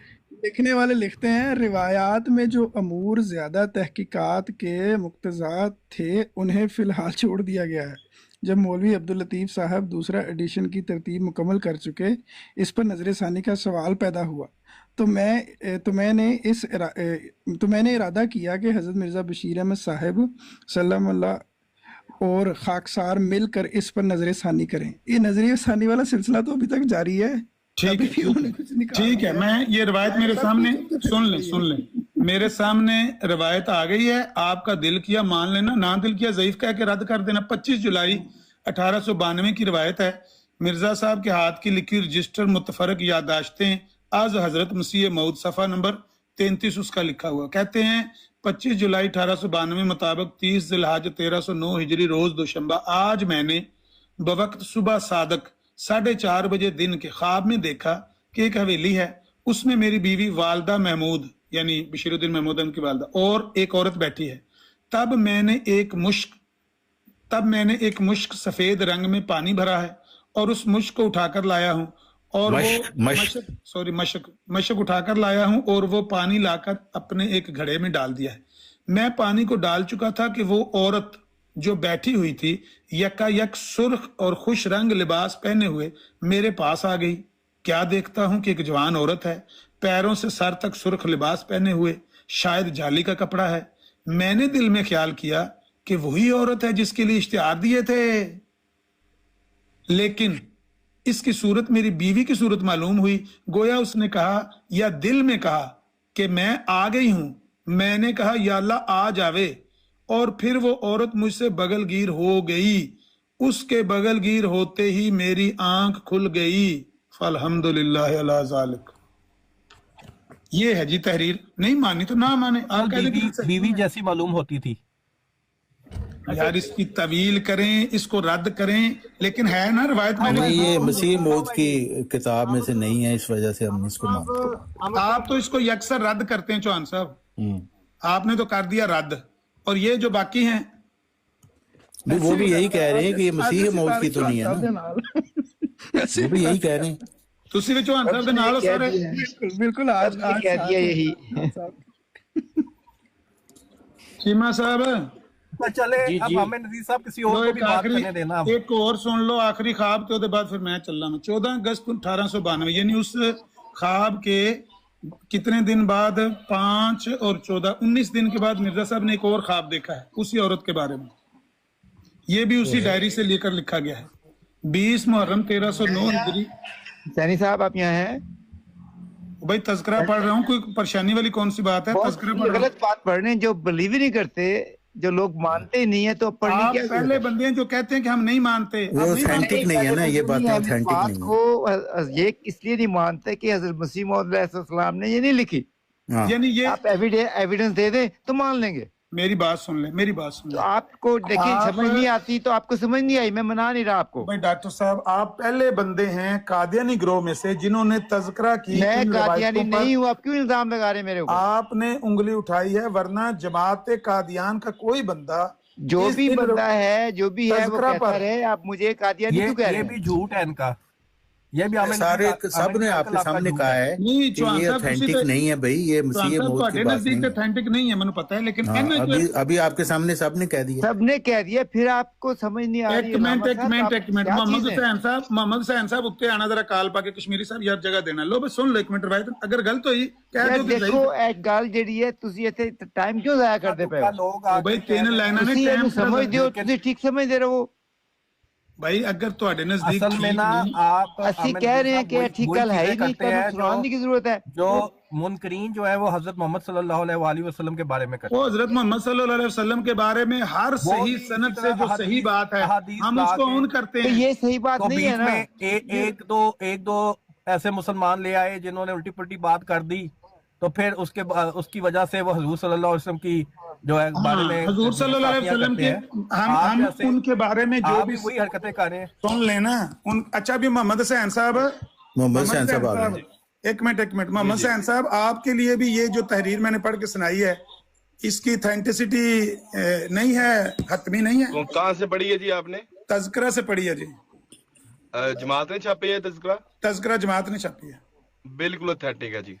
E: लिखने वाले लिखते हैं रिवायात में जो अमूर ज्यादा तहकीकात के मुक्तज़ा थे उन्हें फिलहाल छोड़ दिया गया है। जब मौलवी अब्दुल लतीफ़ साहब दूसरा एडिशन की तरतीब मुकम्मल कर चुके, इस पर नजर सानी का सवाल पैदा हुआ तो मैंने इरादा किया कि हज़रत मिर्ज़ा बशीर अहमद साहब सल्लल्लाहु और खाकसार मिलकर इस पर नजर सानी करें। ये नजर सानी वाला सिलसिला तो अभी तक जारी है।
D: ठीक है, मैं ये रिवायत मेरे सामने सुन लें मेरे सामने रिवायत आ गई है। आपका दिल किया मान लेना, ना दिल किया ज़ईफ कह के रद्द कर देना। 25 जुलाई 1892 की रिवायत है। मिर्जा साहब के हाथ की लिखी रजिस्टर मुतफरक याददाश्तें आज हजरत मसीह मऊद सफ़ा नंबर 33 उसका लिखा हुआ। कहते हैं 25 जुलाई 1892 मुताबिक 30 ज़िलहज 1309 हिजरी रोज दोशंबा आज मैंने बवक्त सुबह सादक 4:30 बजे दिन के ख्वाब में देखा कि एक हवेली है, उसमें मेरी बीवी वालदा महमूद यानी बशीरुद्दीन महमूद उनकी वालदा और एक औरत बैठी है। तब मैंने एक मुश्क सफेद रंग में पानी भरा है और उस मुश्क को उठाकर लाया हूँ और मशक उठाकर लाया हूँ और वो पानी लाकर अपने एक घड़े में डाल दिया है। मैं पानी को डाल चुका था कि वो औरत जो बैठी हुई थी यकायक सुर्ख और खुश रंग लिबास पहने हुए मेरे पास आ गई। क्या देखता हूं कि एक जवान औरत है, पैरों से सर तक सुर्ख लिबास पहने हुए, शायद जाली का कपड़ा है। मैंने दिल में ख्याल किया कि वही औरत है जिसके लिए इश्तिहार दिए थे, लेकिन इसकी सूरत मेरी बीवी की सूरत मालूम हुई। गोया उसने कहा या दिल में कहा कि मैं आ गई हूं। मैंने कहा या अल्लाह आ जावे, और फिर वो औरत मुझसे बगलगीर हो गई। उसके बगलगीर होते ही मेरी आंख खुल गई। अल्हम्दुलिल्लाह अला ज़ालिक। ये है जी तहरीर। नहीं मानी तो ना माने, आप
G: बीवी जैसी मालूम होती थी।
D: यार इसकी तवील करें, इसको रद्द करें, लेकिन है ना रिवायत में।
F: ये मसीह मौत की किताब में से नहीं है, इस वजह से हम इसको मानते।
D: आप तो इसको यकसर रद्द करते हैं चौहान साहब, आपने तो कर दिया रद्द। और ये जो बाकी हैं
F: वो भी यही कह रहे हैं कि ये मसीह मौत की तो नहीं है ना, वो भी यही कह रहे हैं।
D: तुसी भी चौहान साहब दे नाल हो सारे।
E: बिल्कुल आज
H: कह दिया यही।
D: चीमा साहब
G: तो चले अब हमें नजीर साहब किसी और को भी बात करने देना।
D: एक और सुन लो आखिरी ख्वाब के बाद फिर मैं चल रहा हूँ। 14 अगस्त 1892 यानी उस ख्वाब के कितने दिन बाद, 5 और 14 19 दिन के बाद मिर्जा साहब ने एक और ख्वाब देखा है उसी औरत के बारे में। ये भी उसी डायरी से लेकर लिखा गया है। 20 मुहर्रम 1309 हिजरी।
H: सैनी साहब आप यहाँ हैं?
D: भाई तज़किरा पढ़ रहा हूँ, कोई परेशानी वाली कौन सी बात है? तज़किरा पढ़ रहा हूँ।
H: गलत बात पढ़ रहे हैं, जो बिलीव ही नहीं करते, जो लोग मानते ही नहीं है तो पढ़ने
D: आप
H: क्या
D: पहले बंदे हैं जो कहते हैं कि हम नहीं मानते।
F: वो ऑथेंटिक नहीं है ना, ये बात ऑथेंटिक नहीं है।
H: को ये इसलिए नहीं मानते कि हज़रत मसीह मौद अलैहिस्सलाम ने ये नहीं लिखी।
D: यानी ये
H: आप एविडेंस दे दें तो मान लेंगे।
D: मेरी बात सुन ले, मेरी बात सुन
H: तो
D: ले।
H: आपको देखिए
D: आप-
H: समझ नहीं आती तो आपको समझ नहीं आई, मैं मना नहीं रहा आपको।
D: भाई डॉक्टर साहब, आप पहले बंदे हैं कादियानी ग्रोह में से जिन्होंने तज़किरा की
H: मैं
D: इन
H: कादियानी
D: रवायतों पर।
H: नहीं हूँ, आप क्यों इल्जाम लगा रहे हैं मेरे ऊपर?
D: आपने उंगली उठाई है, वरना जमात कादियान का कोई बंदा
H: जो
D: इस
H: भी
D: इन
H: बंदा है, जो भी है, वो
D: तज़किरा
H: कहता
D: पर-
H: रहे, आप मुझे कादियानी क्यों कह रहे
G: ये
H: हैं?
G: भी झूठ है इनका, ये भी आमिर
F: सारे
G: नबी का-
F: सब
G: आमिर
F: ने
G: नबी
F: आपके
G: का
F: सामने
G: झूठ
F: कहा
G: है।
F: है
D: नहीं,
F: कि
D: चौहान
F: ये
D: साहब,
F: ऑथेंटिक
D: उसी पे-
F: नहीं है भाई, ये मसीह
D: साहब,
F: मौत की
D: ਤੁਹਾਡੇ
F: बात
D: नजदीक
F: नहीं
D: तो
F: है।
D: ऑथेंटिक नहीं है, मैंने पता है, लेकिन
F: हाँ,
D: इन्हें जो-
F: अभी आपके सामने सब ने कह दिया।
H: सबने कह दिया, फिर आपको समझ नहीं आ रही
D: एक
H: है।
D: मिनट
H: रामा साहब, आप
D: एक मिनट
H: क्या
D: मोहम्मद
H: चीज़ है?
D: हुसैन साहब उत्ते आना जरा काल पाके कश्मीरी साहब यार जगह देना। लो बस सुन लो एक मिनट रवायत, अगर गलत होई कह
H: यार
D: दो कि
H: देखो
D: सही।
H: एक गल ਜਿਹੜੀ ਹੈ ਤੁਸੀਂ ਇੱਥੇ ਟਾਈਮ ਕਿਉਂ ਜ਼ਾਇਆ ਕਰਦੇ ਪਏ ਹੋ?
G: लोग
D: ਉਹ ਬਈ ਤਿੰਨ ਲਾਈਨਾਂ ਨੇ
H: ਤੁਸੀਂ
D: ਟਾਈਮ
H: ਇਹਨੂੰ ਸਮਝਦੇ ਹੋ, ਤੁਸੀਂ ਠੀਕ ਸਮਝਦੇ ਰਹੋ।
D: भाई अगर ਤੁਹਾਡੇ नजदीक
G: असल में ना
D: ठीक नहीं-
G: आप
H: ਅਸੀਂ
G: आमिर
H: कह
G: नबी
H: रहे हैं
G: साहब
H: कि
G: वही-
H: ठीक
G: वही
H: गल है ही
G: चीजें
H: नहीं,
G: करते
H: तब
G: हैं
H: सुनाने की जरूरत है।
G: जो मुनकरीन जो है वो हजरत मोहम्मद सल्लल्लाहु अलैहि वसल्लम के बारे में करते
D: वो हजरत मोहम्मद सल्लल्लाहु अलैहि वसल्लम के बारे में हर सही
G: भी
D: सनद
G: इसी
D: से
G: तरह
D: जो सही बात है
G: अहादीस
D: हम
G: ला
D: उसको
G: के-
D: ऑन करते
H: तो
D: हैं।
H: ये सही बात
G: तो
H: नहीं
G: बीच
H: है ना।
G: में एक दो ऐसे मुसलमान ले आए जिन्होंने उल्टी पुल्टी बात कर दी, तो फिर उसकी वजह से वो हजूर सल्लल्लाहु अलैहि वसल्लम की जो है बारे में
D: हजूर सल्लल्लाहु अलैहि वसल्लम के हम उनके बारे में जो
G: आप
D: भी
G: भी वही हरकतें कर रहे हैं।
D: सुन लेना उन। अच्छा भी मोहम्मद हुसैन साहब
F: मोहम्मद हुसैन साहब आ गए।
D: एक मिनट मोहम्मद हुसैन साहब, आपके लिए भी ये जो तहरीर मैंने पढ़ के सुनाई है इसकी ऑथेंटिसिटी नहीं है, हतमी नहीं है?
I: कहाँ से पढ़ी है जी आपने?
D: तज़किरा से पढ़ी है जी।
I: जमात ने छापी है तज़किरा?
D: तज़किरा जमात ने छापी है।
I: बिल्कुल ऑथेंटिक है जी।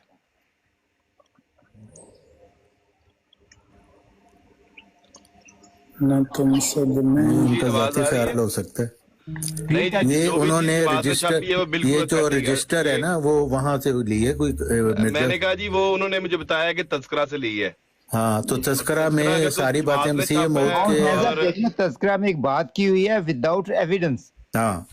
D: ना तुम सब में
F: उनका
I: आवाज
F: जाति
I: आ
F: से
I: रही है?
F: हल हो सकता है।
I: नहीं जी,
F: ये
I: जो भी
F: उन्होंने
I: चीज़ जमात ने
F: रजिस्टर,
I: छापी है वो बिल्कुल
F: ये जो
I: authentic है।
F: रजिस्टर है ना वो वहां से ली है कोई
I: मैंने कहा जी वो उन्होंने मुझे बताया कि तज़किरा से ली है।
F: हाँ, तो तस्करा में
I: तज़किरा
F: सारी
I: तो
F: बातें
I: जमात ने
F: मसीह
I: छापा
F: मौत
I: है
F: के
H: और
I: और-
H: देखिए तज़किरा में एक बात की हुई है विदाउट एविडेंस।
F: हाँ,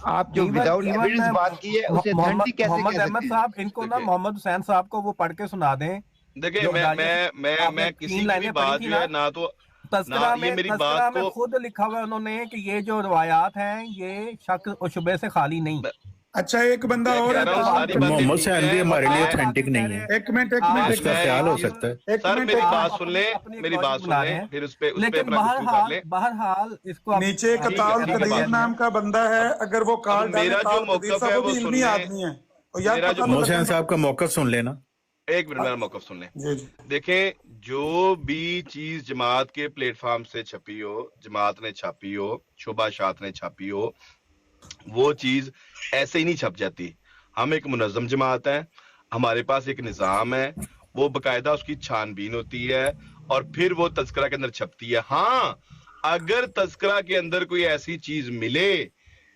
H: आप जो विदाउट एविडेंस बात की है उसे ऑथेंटिक कैसे
G: मोहम्मद
H: कह
G: अहमद
H: सकते हैं?
G: साहब, इनको ना
I: देखिए।
G: मोहम्मद हुसैन साहब को वो पढ़ के सुना दें।
I: देखिए
G: जो
I: मैं
G: आपने
I: किसी
G: तीन
I: की भी
G: लाइनें पढ़ी
I: बात
G: थी
I: जो है
G: ना,
I: ना तो
G: तज़किरा
I: ये मेरी
G: तज़किरा
I: बात
G: में
I: को
G: खुद लिखा हुआ है उन्होंने कि ये जो रवायात हैं ये शक और शुबे से खाली नहीं।
D: अच्छा एक बंदा
I: मैं
D: और
I: कह
D: है
I: रहा हूँ सारी
F: तो
I: बातें
F: मोहम्मद
I: ठीक
F: हुसैन भी
I: हैं।
F: हमारे लिए
G: आप
F: ऑथेंटिक नहीं है।
D: एक मिनट
F: इसका
I: मैं-
F: ख्याल हो सकता है।
D: एक
I: सर
D: मिनट
I: मेरी
D: एक
I: बात
D: मिनट।
I: सुन ले,
G: अपनी
I: मेरी
G: लॉजिक
I: बात सुन
G: बना
I: ले,
G: रहे हैं।
I: फिर उस पे
G: लेकिन
I: अपना गुफ्तगू कर ले।
G: बहरहाल इसको आप-
D: नीचे
G: आप-
D: कताल
I: ठीक है,
D: कदीर
I: बात
D: नाम का बंदा है, अगर वो काल
I: अब मेरा
D: डाले
I: जो मौक़िफ़ है वो
D: इल्मी
I: सुनने-
D: आदमी है और यार
I: मेरा जो
D: पता
F: मोहम्मद
D: नहीं
F: हुसैन साहब का मौक़िफ़ सुन लेना।
I: एक मिनट मेरा मौक़िफ़ सुन ले।
D: जी जी
I: देखें, जो भी चीज जमात के प्लेटफॉर्म से छपी हो, जमात ने छापी हो, शुबा शात ने छापी हो, वो चीज ऐसे ही नहीं छप जाती। हम एक मुनज़्ज़म जमात है, हमारे पास एक निज़ाम है, वो बकायदा उसकी छानबीन होती है और फिर वो तज़किरा के अंदर छपती है। हाँ, अगर तज़किरा के अंदर कोई ऐसी चीज मिले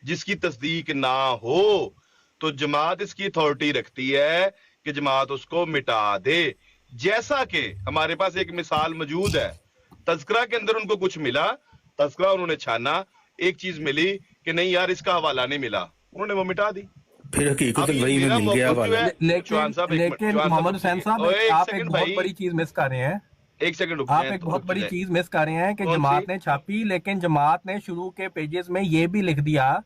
I: जिसकी तस्दीक ना हो तो जमात इसकी अथॉरिटी रखती है कि जमात उसको मिटा दे। जैसा कि हमारे पास एक मिसाल मौजूद है, तज़किरा के अंदर उनको कुछ मिला, तज़किरा उन्होंने छाना, एक चीज मिली कि नहीं यार इसका हवाला नहीं मिला, उन्होंने वो मिटा दी।
F: फिर हकीकत
I: अब ये
F: वही में
I: मेरा
F: मिल गया
I: मौक़िफ़ जो
F: वाला।
I: है, चौहान साहब, एक मिनट,
G: लेकिन
I: चौहान
G: मोहम्मद हुसैन साहब
I: ओए, एक
G: आप एक
I: सेकंड
G: बहुत
I: भाई,
G: बड़ी चीज मिस कर रहे हैं।
I: एक सेकंड रुक
G: आप
I: जाएं,
G: एक बहुत
I: रुक
G: बड़ी
I: जाएं।
G: चीज मिस कर रहे हैं कि
I: कौन सी?
G: जमात ने छापी, लेकिन जमात ने शुरू के पेजेस में ये भी लिख दिया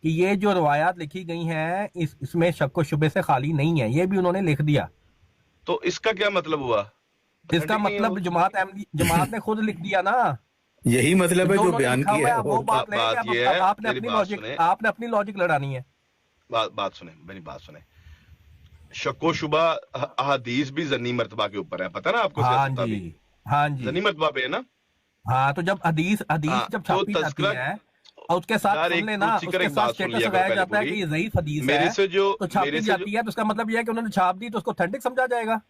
G: कि ये जो रवायात लिखी गई हैं इसमें शक व शुबे से खाली नहीं है। ये भी उन्होंने लिख दिया।
I: तो इसका क्या मतलब हुआ?
G: इसका मतलब जमात ने खुद लिख दिया ना।
F: यही मतलब है जो
G: उन्होंने
F: बयान
G: लिखा हुआ
F: किया है।
G: है, वो
F: और
G: बात नहीं
I: बात
G: कि
I: ये है,
G: आपने
I: मेरी
G: अपनी
I: बात
G: लॉजिक
I: सुने।
G: आपने अपनी लॉजिक लड़ानी है।
I: बात सुने, मेरी बात सुने। शक्को शुबा अहादीस भी जन्नी मर्तबा के ऊपर है, पता ना आपको?
G: हाँ
I: सियासत
G: जी,
I: भी
G: हाँ जी,
I: जन्नी मर्तबा पे है ना।
G: हाँ। तो जब हदीस
I: हाँ,
G: जब
I: तो
G: छापी जाती
I: तज़किरा-
G: है और उसके साथ
I: यार,
G: सुन
I: एक
G: लेना,
I: कुर्सी कर,
G: उसके
I: एक
G: साथ
I: बात सुन
G: स्टेटस
I: लिया
G: लगाया
I: करो
G: जाता है
I: पहले
G: कि ये ज़ईफ़ हदीस
I: मेरे
G: है,
I: से जो
G: तो छापी
I: मेरे से
G: जाती
I: जो
G: है, तो उसका मतलब ये है कि उन्होंने छाप दी तो उसको ऑथेंटिक समझा जाएगा।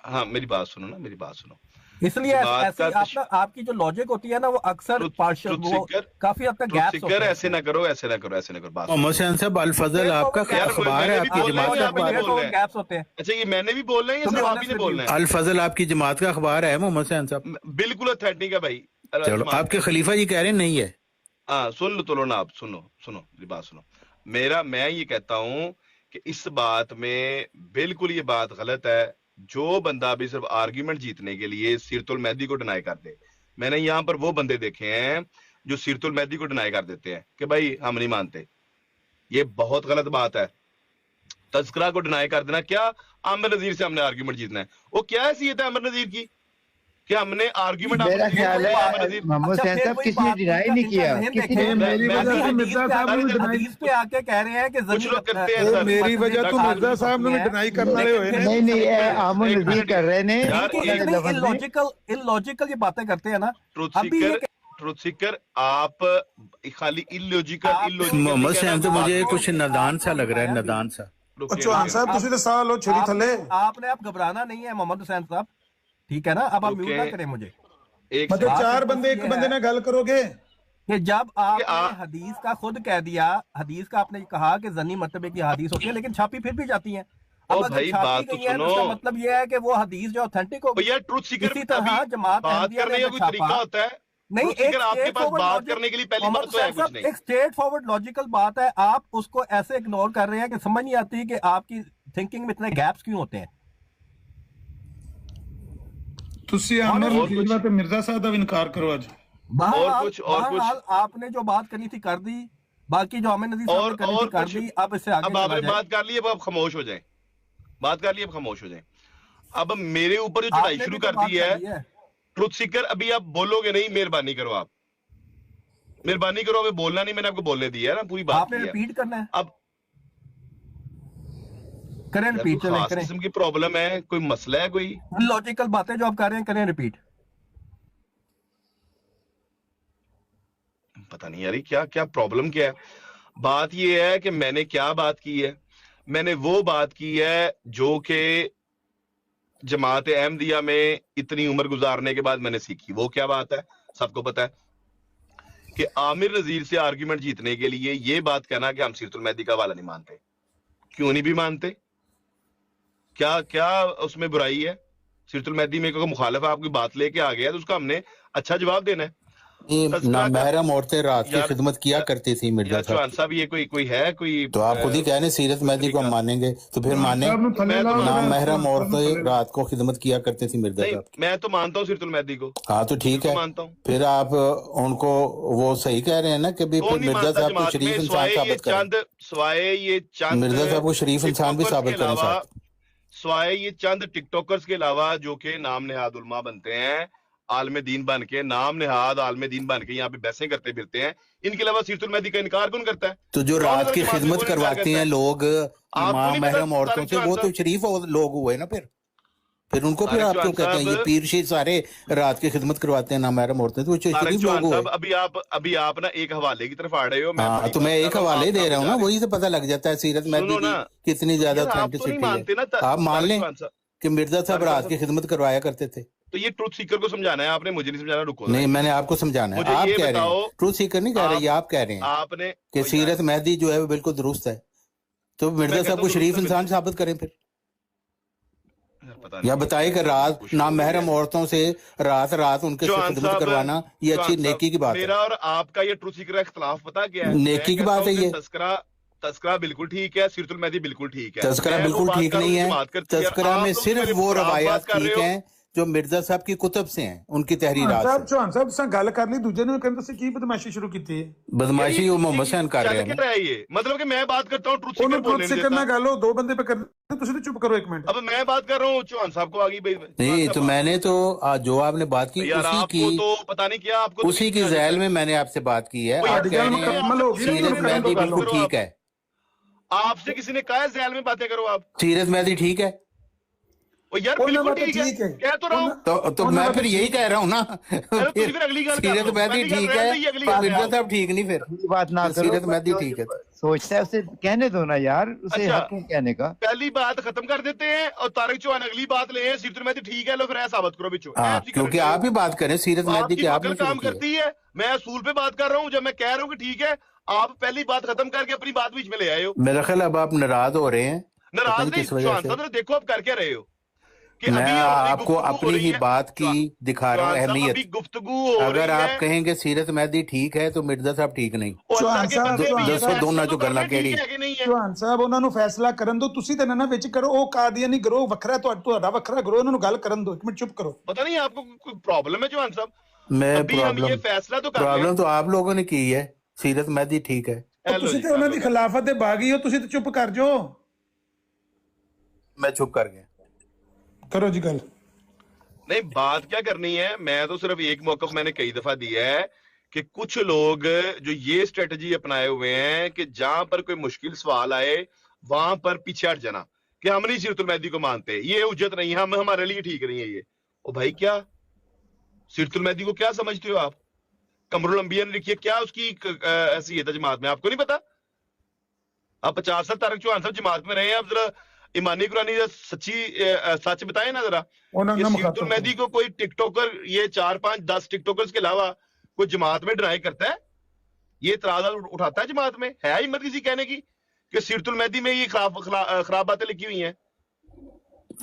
I: हाँ, मेरी बात सुनो ना, मेरी बात सुनो।
G: इसलिए
I: जमात
G: ऐसे
I: का
G: आपकी जो लॉजिक होती है ना वो अक्सर पार्शियल, वो काफी हद तक गैप्स होते
I: सिकर
G: हैं।
I: ऐसे ना करो, ऐसे ना करो, ऐसे ना करो। बात
F: मोहम्मद हुसैन साहब, अल फजल आपका
I: यार,
F: अखबार है,
I: मैंने
F: आपकी
I: भी बोला
F: जमात
I: है,
F: का
I: आप भी
F: अखबार है।
I: बोल रहे हैं।
G: गैप्स होते हैं।
I: अच्छा, ये मैंने भी बोलना है या सिर्फ आप ही ने बोलना है?
F: अल फजल आपकी जमात का अखबार है मोहम्मद हुसैन साहब।
I: बिल्कुल ऑथेंटिक है भाई।
F: चलो, आपके खलीफा जी कह रहे हैं नहीं है।
I: हाँ, सुन लो, तो लो ना आप, सुनो सुनो मेरी बात सुनो। मैं ये कहता हूं कि इस बात में बिल्कुल ये बात गलत है। जो बंदा भी सिर्फ आर्ग्यूमेंट जीतने के लिए सीरतुल मेहदी को डिनाई कर दे, मैंने यहाँ पर वो बंदे देखे हैं जो सीरतुल मेहदी को डिनाई कर देते हैं कि भाई हम नहीं मानते। ये बहुत गलत बात है। तज़किरा को डिनाई कर देना, क्या आमिर नजीर से हमने आर्ग्यूमेंट जीतना है? वो क्या हैसियत है आमिर नजीर की کہ ہم نے آرگیومنٹ
H: میرا خیال ہے محمد حسین صاحب کسی نے ڈینائی نہیں کیا.
C: میری وجہ سے مرزا صاحب نے ڈینائی
G: حدیث پہ آ کے کہہ رہے ہیں کہ
I: کچھ لوگ کرتے ہیں سر.
C: میری وجہ تو مرزا صاحب نے ڈینائی کرنے والے ہوئے نا.
H: نہیں احمد نذیر کر رہے نے
G: لوجیکل یہ باتیں کرتے ہیں نا.
I: ٹروتھ سیکر آپ خالی illogical
F: محمد حسین تو مجھے کچھ نادان سا لگ رہا ہے, نادان سا.
D: چوہان صاحب تسی تے سال ہو چھری تھلے.
G: آپ نے اب گھبرانا نہیں ہے محمد حسین صاحب, ٹھیک ہے نا. اب آپ میوٹ نہ کریں مجھے.
D: مطلب 4 بندے ایک بندے نہ گل کرو گے
G: کہ جب آپ نے حدیث کا خود کہہ دیا, حدیث کا آپ نے کہا کہ زنی مرتبے کی حدیث ہوتی ہے لیکن چھاپی پھر بھی جاتی ہیں. اب اگر چھاپی گئی ہے تو اس کا مطلب یہ ہے کہ وہ حدیث جو اوتھینٹک ہوگی. اسی طرح جماعت
I: بات کرنے کا کوئی طریقہ ہوتا ہے
G: نہیں,
I: آپ کے پاس بات کرنے کے لیے پہلی بات تو ہے کچھ نہیں.
G: ایک اسٹریٹ فارورڈ لاجیکل بات ہے, آپ اس کو ایسے اگنور کر رہے ہیں کہ سمجھ نہیں آتی کہ آپ کی تھنکنگ میں اتنے گیپس کیوں ہوتے ہیں.
D: تسی عامر نذیر تے مرزا صاحب دا انکار کرو اج.
G: بہرحال آپ نے جو بات کرنی تھی کر دی, باقی جو عامر نذیر صاحب نے کرنی تھی کر دی. اب اس سے آگے
I: اب آپ نے بات کر لی, اب آپ خاموش ہو جائیں. بات کر لی, اب خاموش ہو جائیں. اب میرے اوپر جو چڑھائی شروع کر دی ہے ٹروتھ سیکر, ابھی آپ بولو گے نہیں, مہربانی کرو, آپ مہربانی کرو, ابھی بولنا نہیں, میں نے آپ کو بولنے دیا ہے نا, پوری بات
G: آپ نے ریپیٹ کرنا ہے.
I: اب
G: کریں ریپیٹ, چلیں
I: خاص
G: کریں.
I: قسم کی پرابلم ہے, کوئی مسئلہ ہے, کوئی
G: لاجیکل باتیں جو آپ کر رہے ہیں کریں ریپیٹ.
I: پتہ نہیں یاری کیا پرابلم کیا ہے. بات یہ ہے کہ میں نے کیا بات کی ہے, میں نے وہ بات کی ہے جو کہ جماعت احمدیہ میں اتنی عمر گزارنے کے بعد میں نے سیکھی. وہ کیا بات ہے, سب کو پتا ہے کہ عامر نذیر سے آرگیومنٹ جیتنے کے لیے یہ بات کہنا کہ ہم سیرت المہدی کا حوالہ نہیں مانتے. کیوں نہیں بھی مانتے, کیا اس میں برائی ہے؟ سیرت المہدی میں کوئی مخالف آپ کی بات لے کے آ گیا تو اس کا ہم نے اچھا جواب دینا ہے.
F: نامحرم عورتیں رات کی خدمت کیا کرتی تھی مرزا
I: چوہان صاحب, یہ کوئی ہے کوئی,
F: تو آپ خود ہی کہہ رہے سیرت مہدی کو ہم مانیں گے تو پھر مانیں. نامحرم عورتیں رات کو خدمت کیا کرتی تھی مرزا صاحب.
I: میں تو مانتا ہوں سیرت المہدی کو.
F: ہاں تو ٹھیک ہے, پھر آپ ان کو وہ صحیح کہہ رہے ہیں نا کہ مرزا صاحب کو شریف انسان ثابت کریں.
I: سوائے یہ چند
F: مرزا صاحب کو شریف انسان بھی ثابت کریں ساتھ.
I: سوائے یہ چند ٹک ٹاکرز کے علاوہ جو کہ نام نہاد علماء بنتے ہیں, عالم دین بن کے, نام نہاد عالم دین بن کے یہاں پہ بحثیں کرتے پھرتے ہیں, ان کے علاوہ سیرت المہدی کا انکار کون کرتا ہے؟
F: تو جو رات کی خدمت کرواتے ہیں لوگ محرم عورتوں سے, وہ تو شریف لوگ ہوئے نا. پھر ان کو پھر آپ کیوں کہتے ہیں یہ پیر شیر سارے رات کی خدمت کرواتے ہیں نامحرم عورتیں, تو وہ شریف لوگ ہوئے.
I: ابھی آپ نا ایک حوالے کی طرف آ رہے ہو.
F: ہاں تو میں ایک حوالے دے رہا ہوں نا, وہی سے پتہ لگ جاتا ہے سیرت مہدی کی کتنی زیادہ اتھینٹسٹی ہے. آپ مان لیں کہ مرزا صاحب رات کی خدمت کروایا کرتے تھے.
I: تو یہ ٹروتھ سیکر کو سمجھانا ہے آپ نے, مجھے نہیں سمجھانا. رکو
F: نہیں, میں نے آپ کو سمجھانا ہے. آپ کہہ رہے ہیں ٹروتھ سیکر نہیں کہہ رہے, یہ آپ کہہ رہے ہیں کہ سیرت مہدی جو ہے وہ بالکل درست ہے. تو مرزا صاحب کو شریف انسان ثابت کریں پھر, یا بتائے کہ رات نامحرم عورتوں سے رات ان کے خدمت کروانا یہ اچھی نیکی کی بات ہے.
I: میرا اور آپ کا یہ ٹروتھ سیکر کا اختلاف پتا کیا ہے؟
F: نیکی کی بات ہے. یہ
I: تذکرہ بالکل ٹھیک ہے, سیرت المہدی بالکل ٹھیک ہے.
F: تذکرہ بالکل ٹھیک نہیں ہے. تذکرہ میں صرف وہ روایات ٹھیک ہیں جو مرزا صاحب کی کتب سے ہیں, ان کی تحریرات سے.
D: چوہان صاحب سے گل کر لی, دوجے نے کہندے سے کی بدماشی شروع کیتی ہے.
F: بدماشی وہ محمد حسین کر رہے
I: ہیں. مطلب کہ میں بات کرتا ہوں ٹروتھ سیکر
D: ٹروتھ سیکر نہ گل ہو, 2 بندے پہ کرنا, تسی تو چپ کرو 1 منٹ.
I: اب میں بات کر رہا ہوں, چوہان صاحب کو آگے
F: نہیں, تو میں نے تو جو آپ نے بات کی اسی کی ذیل میں نے آپ سے بات کی ہے. آپ کہہ رہے ہیں سیرت مہدی بالکل ٹھیک ہے.
I: آپ سے کسی نے کہا ہے ذیل میں باتیں کرو. آپ
F: سیرت مہدی ٹھک ہے
I: یار بالکل ٹھیک ہے, کہہ تو رہا ہوں.
F: تو میں پھر یہی کہہ رہا ہوں نا, سیرت مہدی ٹھیک ہے, مرزا صاحب ٹھیک نہیں. پھر
H: بات نہ کرو,
F: سیرت مہدی ٹھیک ہے.
H: سوچتا ہے اسے کہنے دو نا یار, اسے حق ہے کہنے کا.
I: پہلی بات ختم کر دیتے ہیں اور طارق چوہان اگلی بات لے ہیں, سیرت المہدی ٹھیک ہے, لو پھر ثابت کرو بچو.
F: کیونکہ آپ ہی بات کریں سیرت مہدی کی, آپ
I: کام کرتی ہے. میں اصول پہ بات کر رہا ہوں, جب میں کہہ رہا ہوں کہ ٹھیک ہے, آپ پہلی بات ختم کر کے اپنی بات بیچ میں لے آئے ہو.
F: میرا خیال اب آپ ناراض ہو رہے ہیں.
I: ناراض نہیں, چوہان صاحب دیکھو آپ کر کے رہے ہو.
F: میں آپ کو اپنی ہی بات کی دکھا رہا ہوں اہمیت. اگر آپ کہیں گے سیرت مہدی ٹھیک ہے تو مرزا صاحب ٹھیک نہیں. دسو دونوں جو گلاں کیڑی.
D: چوہان صاحب انہاں نو فیصلہ کرن دو, تسی تے نہ وچ کرو. او قادیانی گروہ وکھرا ہے, تہاڈا وکھرا گروہ, انہاں نو گل کرن دو. 1 منٹ چپ کرو.
I: پتہ نہیں آپ کو کوئی پرابلم ہے چوہان صاحب؟
F: میں
I: پرابلم
F: تو آپ لوگوں نے کی ہے, سیرت مہدی ٹھیک ہے.
D: تسی تے انہاں دی خلافت دے باغی ہو, تسی تے چپ کر جو.
F: میں چپ کر گیا.
D: کرو جی گل.
I: نہیں بات کیا کرنی ہے, میں تو صرف ایک موقف میں نے کئی دفعہ دیا ہے کہ کچھ لوگ جو یہ اسٹریٹجی اپنائے ہوئے ہیں کہ جہاں پر کوئی مشکل سوال آئے وہاں پر پیچھے ہٹ جانا کہ ہم نہیں سیرت المہدی کو مانتے, یہ حجت نہیں ہے, ہمارے لیے ٹھیک نہیں ہے یہ. او بھائی کیا سیرت المہدی کو کیا سمجھتے ہو آپ؟ قمر الانبیاء نے لکھی ہے, کیا اس کی حیثیت ہے جماعت میں, آپ کو نہیں پتا؟ آپ 50 سال طارق چوہان صاحب جماعت میں رہے ہیں, آپ ذرا ایمانی قرآنی سچ بتائیں نا ذرا. یہ سیرت المہدی کو کوئی ٹک ٹاکر, یہ 4 5 10 ٹک ٹاکرز کے علاوہ کوئی جماعت میں ڈرائی کرتا ہے؟ یہ اعتراضات اٹھاتا ہے جماعت میں؟ ہے ہمت کسی کہنے کی کہ سیرت المہدی میں یہ خراب باتیں لکھی ہوئی ہیں؟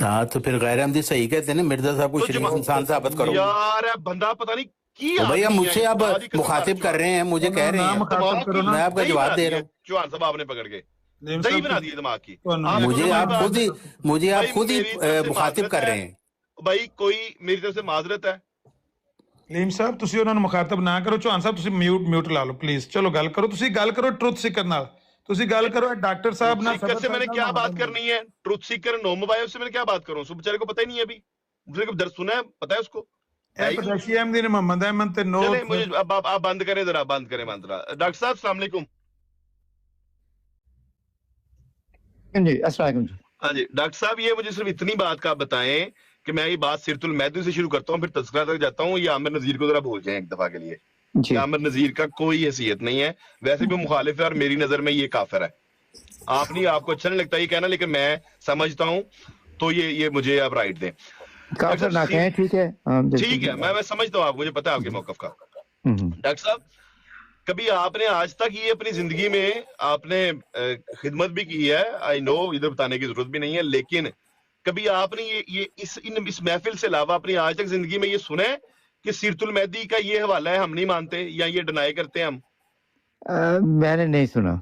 F: ہاں تو پھر غیر احمدی صحیح کہتے ہیں نا, مرزا صاحب کو شریف انسان ثابت کرو.
I: یار بندہ پتہ نہیں کی
F: بھائی مجھ سے آپ مخاطب کر رہے ہیں, مجھے کہہ رہے ہیں, میں آپ کا جواب دے رہا ہوں.
I: چوہان صاحب آپ نے پکڑ کے صحیح بنا دیے دماغ کی,
F: مجھے آپ خود ہی مخاطب کر رہے ہیں.
I: بھائی کوئی میری طرف سے معذرت ہے.
D: ਕਲੀਮ ਸਾਹਿਬ ਤੁਸੀਂ ਉਹਨਾਂ ਨੂੰ ਮੁਖਾਤਬ ਨਾ ਕਰੋ. ਚੌਹਾਨ ਸਾਹਿਬ ਤੁਸੀਂ ਮਿਊਟ ਲਾ ਲਓ ਪਲੀਜ਼. ਚਲੋ ਗੱਲ ਕਰੋ, ਤੁਸੀਂ ਗੱਲ ਕਰੋ ਟਰੁੱਥ ਸੀਕਰ ਨਾਲ, ਤੁਸੀਂ ਗੱਲ ਕਰੋ ਡਾਕਟਰ ਸਾਹਿਬ ਨਾਲ.
I: सीकर से मैंने क्या बात करनी है? ट्रुथ सीकर नो मोबाइल से मैंने क्या बात करूं? उसको बेचारे को पता ही नहीं है अभी, दूसरे को दर्द सुना है, पता है उसको?
D: ਪਟਾਸ਼ੀ ਅਹਿਮਦੀ ਨੇ ਮੁਹੰਮਦ ਅਹਿਮਦ ਤੇ ਨੋ.
I: चले मुझे अब आप बंद करें जरा, बंद करें मंत्रा. डॉक्टर साहब अस्सलाम वालेकुम.
H: जी अस्सलाम वालेकुम.
I: हाँ जी डॉक्टर साहब, ये मुझे सिर्फ इतनी बात का आप बताएं कि मैं ये बात सीरतुल महदी से शुरू करता हूँ, फिर तज़किरा तक जाता हूँ. ये आमिर नज़ीर को जरा भूल जाएं एक दफा के लिए. आमिर नज़ीर का कोई हैसियत नहीं है, वैसे भी मुखालिफ है और मेरी नजर में ये काफिर है. आप नहीं, आपको अच्छा नहीं लगता ये कहना, लेकिन मैं समझता हूँ तो ये मुझे आप राइट दें.
H: काफिर ना कहें, ठीक है,
I: ठीक है, मैं समझता हूँ, आप मुझे पता है आपके मौकफ का. डॉक्टर साहब, कभी आपने आज तक ये अपनी जिंदगी में आपने खिदमत भी की है, आई नो, इधर बताने की जरूरत भी नहीं है, लेकिन कभी आपने ये इस महफिल से अलावा अपनी आज तक जिंदगी में ये सुना है कि सीरतुल महदी का ये हवाला है हम नहीं मानते या ये डिनाई करते हैं हम?
H: मैंने नहीं सुना.